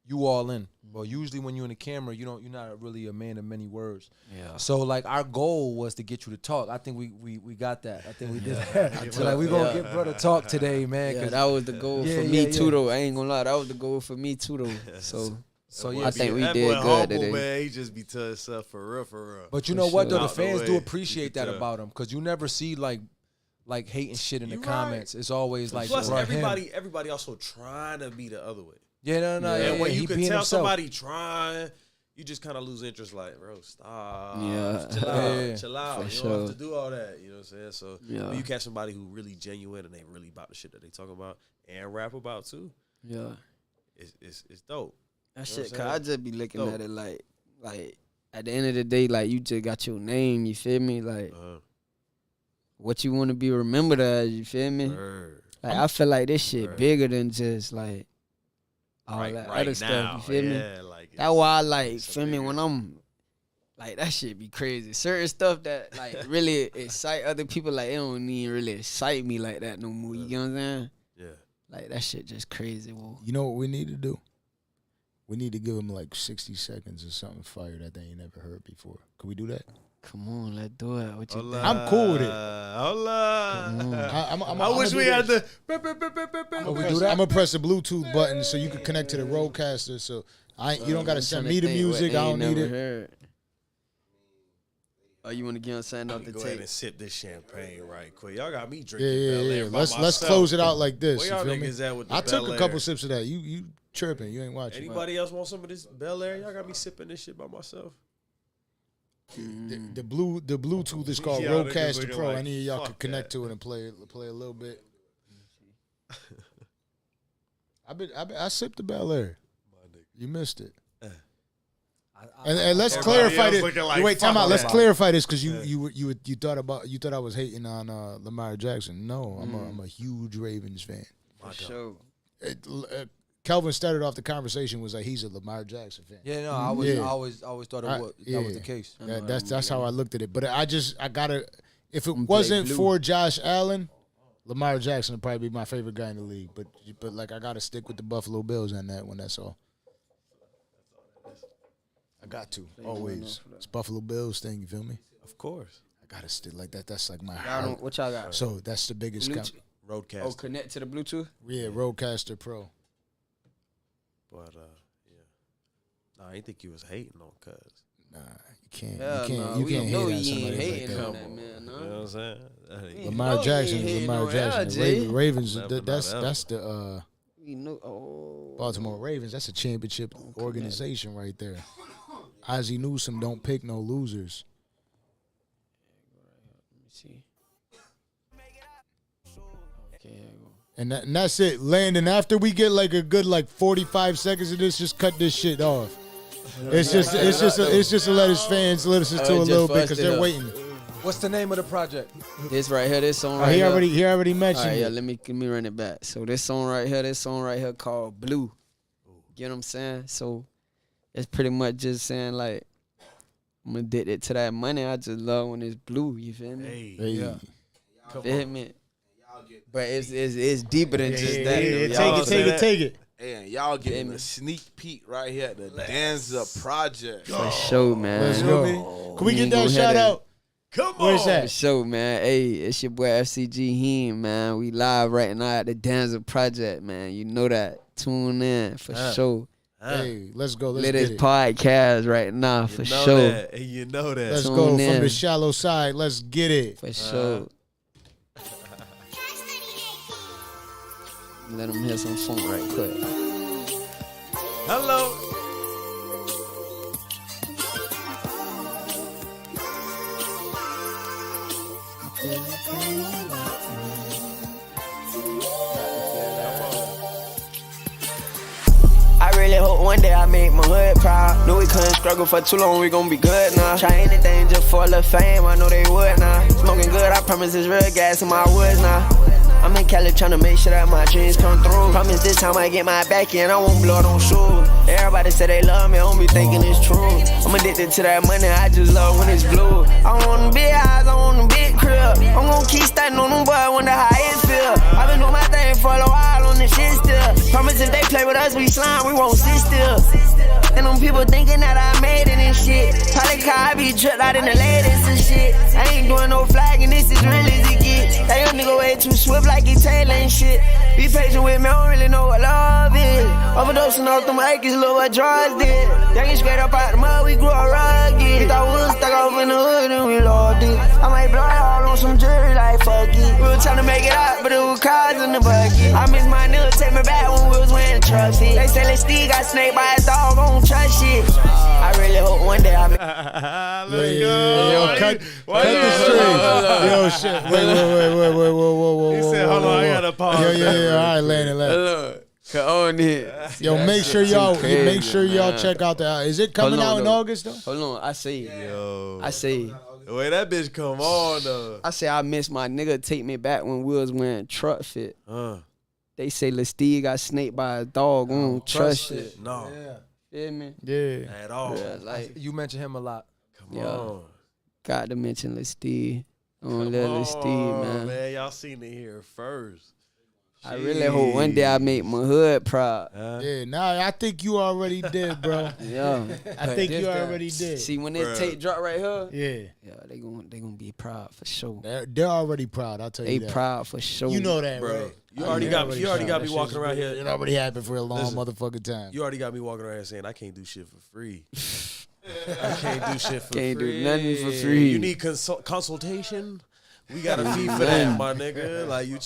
you all in. But usually when you're in the camera, you're not really a man of many words. Yeah. So like our goal was to get you to talk. I think we got that. I think we did. So like we gonna get brother talk today, man. Yeah, Cause that was the goal for me too though. I ain't gonna lie, that was the goal for me too though. So yeah, I think we that did boy good humble, today. Man, he just be to himself for real. But you know what though, the Out the fans way, do you appreciate can that tell. about him, because you never see like hating shit in the You right. comments. It's always like Plus, bruh, him. everybody also trying to be the other way. Yeah, no, And yeah, when he you can being tell himself. somebody trying, you just kind of lose interest. Like, bro, stop. Yeah. Chill out. For You don't have sure. to do all that. You know what I'm saying? So Yeah. when you catch somebody who really genuine and they really about the shit that they talking about and rap about too, Yeah. it's dope. That You know shit, what cause I'm I just be looking Dope. at it like at the end of the day, like you just got your name, you feel me? Like what you want to be remembered as, you feel me? Word. Like I feel like this shit Word. bigger than just like all Right, that right other now. stuff, you feel me? Yeah, like That's why I like, it's a feel me, bigger- when I'm like that shit be crazy. Certain stuff that like really excite other people, like it don't even really excite me like that no more. You get what I'm saying? Yeah. Like that shit just crazy, whoa. You know what we need to do? We need to give them like 60 seconds or something fire that they ain't never heard before. Can we do that? Come on, let's do it. What you think? I'm cool with it. Hola. I wish we had the. I'm gonna press the Bluetooth button so you can connect to the Rodecaster. So you don't gotta send me the music. I don't need it. Heard. Oh, you want to get on something off the Go ahead tape? and sip this champagne right quick. Y'all got me drinking. Yeah. Bel Air by Let's myself. close it out like this. Where You y'all feel me? niggas at with the I took Bel a couple Air? sips of that. You chirping? You ain't watching. Anybody else want some of this Bel Air? Y'all got me sipping this shit by myself. The Bluetooth is called Y'all niggas Rodecaster looking Pro. like, Any of y'all fuck can connect that. to it and play a little bit. I sipped the Bel Air. You missed it. And let's Everybody clarify else this. looking like, Wait, time fuck out. Let's that. clarify this because you thought I was hating on Lamar Jackson. No, I'm a huge Ravens fan. For sure. Kelvin started off the conversation was like he's a Lamar Jackson fan. Yeah, no, I always thought that was the case. That's how I looked at it. But I gotta, if it wasn't for Josh Allen, Lamar Jackson would probably be my favorite guy in the league. But like I gotta stick with the Buffalo Bills on that one. That's all. I got to always. It's Buffalo Bills thing. You feel me? Of course. I gotta stick like that. That's like my Y'all heart. don't, what y'all got? So that's the biggest. Bluetooth? Roadcaster. Oh, connect to the Bluetooth? Yeah, Rodecaster Pro. But yeah. Nah, I didn't think you was hating on Cuz. Nah, you can't. Hell you nah, can't. You we can't know hate on he ain't somebody like hating that. on that man, no. You know what I'm saying? Lamar know he Jackson ain't is hating Lamar on Jackson. LJ. The Ravens. Never, That's not that's the We know. Baltimore Ravens. That's a championship organization right there. Ozzie Newsome don't pick no losers. Let me see. Okay, here we go. And that's it. Landon, after we get like a good 45 seconds of this, just cut this shit off. It's just to let his fans listen to a just little for bit us because to they're know. waiting. What's the name of the project? This right here, this song right He here. already All mentioned right, yeah, it. let me run it back. So this song right here called Blue. You know what I'm saying? So it's pretty much just saying like I'm addicted to that money. I just love when it's blue. You feel me? Hey, Yeah. Feel me? But it's deeper than just that. Yeah, though. Y'all take it. And y'all getting Damn a it. sneak peek right here at the Danza Project. For sure, man. Let's You go. know what I mean? Can we You get ain't that gonna shout have that- out? Come Where's on. that? For sure, man. Hey, it's your boy FCG Heem, man. We live right now at the Danza Project, man. You know that. Tune in for sure. Hey, let's go. Let's Lit get this it. podcast right now for You know sure. that. And you know that. Let's Tune go from in. the shallow side. Let's get it. For sure. Let them hear some funk right quick. Hello. I really hope one day I make my hood proud. Knew we couldn't struggle for too long, we gon' be good now. Try anything just for a little fame, I know they would now. Smoking good, I promise it's real gas in my woods now. I'm in Cali tryna make sure that my dreams come through. Promise this time I get my back in, I won't blow it on shoes. Everybody say they love me, I don't be thinking it's true. I'm addicted to that money, I just love when it's blue. I want them big eyes, I want them big crib. I'm gon' keep stunting on them boys, wonder how it feel. I been doing my thing for a while on this shit still. Promise if they play with us, we slime, we won't sit still. And them people thinking that I made it and shit. Probably car I be tripped out in the latest and shit. I ain't doing no flagging, this is real as it get. That young nigga way too swift like he Taylor and shit. Be patient with me, I don't really know what love is. Overdosing off them acres, look what drugs did. Young straight up out the mud, we grew up rugged. We thought we was stuck off in the hood and we loved it. I might blow it all on some jewelry like fuck it. We were trying to make it out, but it was cars in the bucket. I miss my nigga, take me back when we was wearing trust it. They say let's Steve got snaked by a dog, on trust shit. I really hope one day I make Let's go. Yo, cut the strings. Yo, shit. Whoa. He said, hold on, I gotta pause. Yo. All right, Landon. Look, come on here. Yo, make sure y'all check out the. Is it coming out in August though? Hold on, I say, Yo. I say, The way that bitch come on, though. I say I miss my nigga take me back when we was wearing truck fit. They say Lil Steve got snaked by a dog. On trust shit. No. Feel me? Yeah. At all. Yeah, like You mention him a lot. Come on. got to mention Lil Steve. On Come Lil Steve, on, man. Y'all seen it here first. I really hope one day I make my hood proud. Yeah, nah, I think you already did, bro. Yeah. I think you already did. See, when this tape drop right here, Yeah. they gonna be proud for sure. They're already proud, I'll tell you They that. proud for sure. You know that, Bro, right? you already got me walking around here. It already happened for a long Listen, motherfucking time. You already got me walking around here saying I can't do shit for free. I can't do shit for Can't free. do nothing for free. You need consultation? We got a fee for that, my nigga. Like you